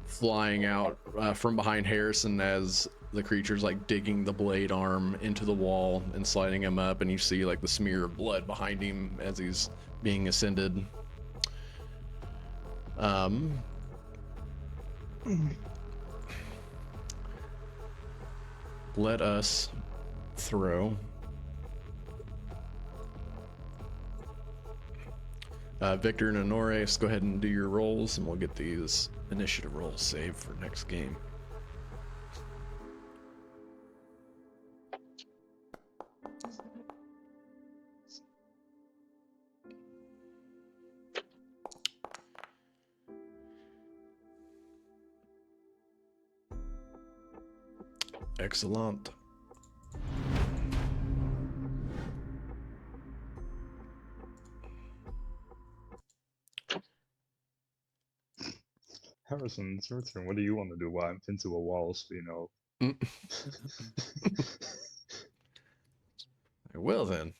S1: flying out from behind Harrison as the creature's like digging the blade arm into the wall and sliding him up, and you see like the smear of blood behind him as he's being ascended. Let us throw Victor and Honores, go ahead and do your rolls, and we'll get these initiative roll save for next game. Excellent.
S3: Harrison, it's your turn. What do you want to do while I'm pinned to a wall, so you know?
S1: Well then.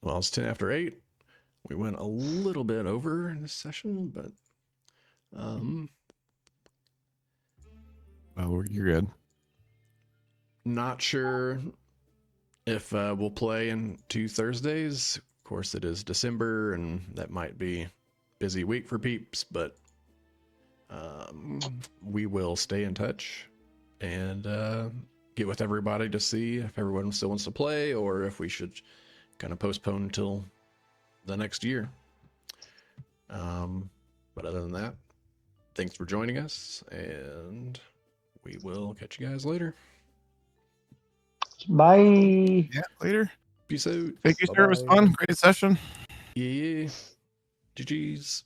S1: Well, it's 10 after 8. We went a little bit over in this session, but
S2: Oh, you're good.
S1: not sure if we'll play in 2 Thursdays. Of course, it is December, and that might be a busy week for peeps, but we will stay in touch and get with everybody to see if everyone still wants to play or if we should kind of postpone until the next year. But other than that, thanks for joining us, and we will catch you guys later.
S5: Bye.
S2: Yeah, later.
S1: Peace out.
S2: Thank you, sir. It was
S3: Bye-bye.
S2: fun. Great session.
S1: Yeah. GG's.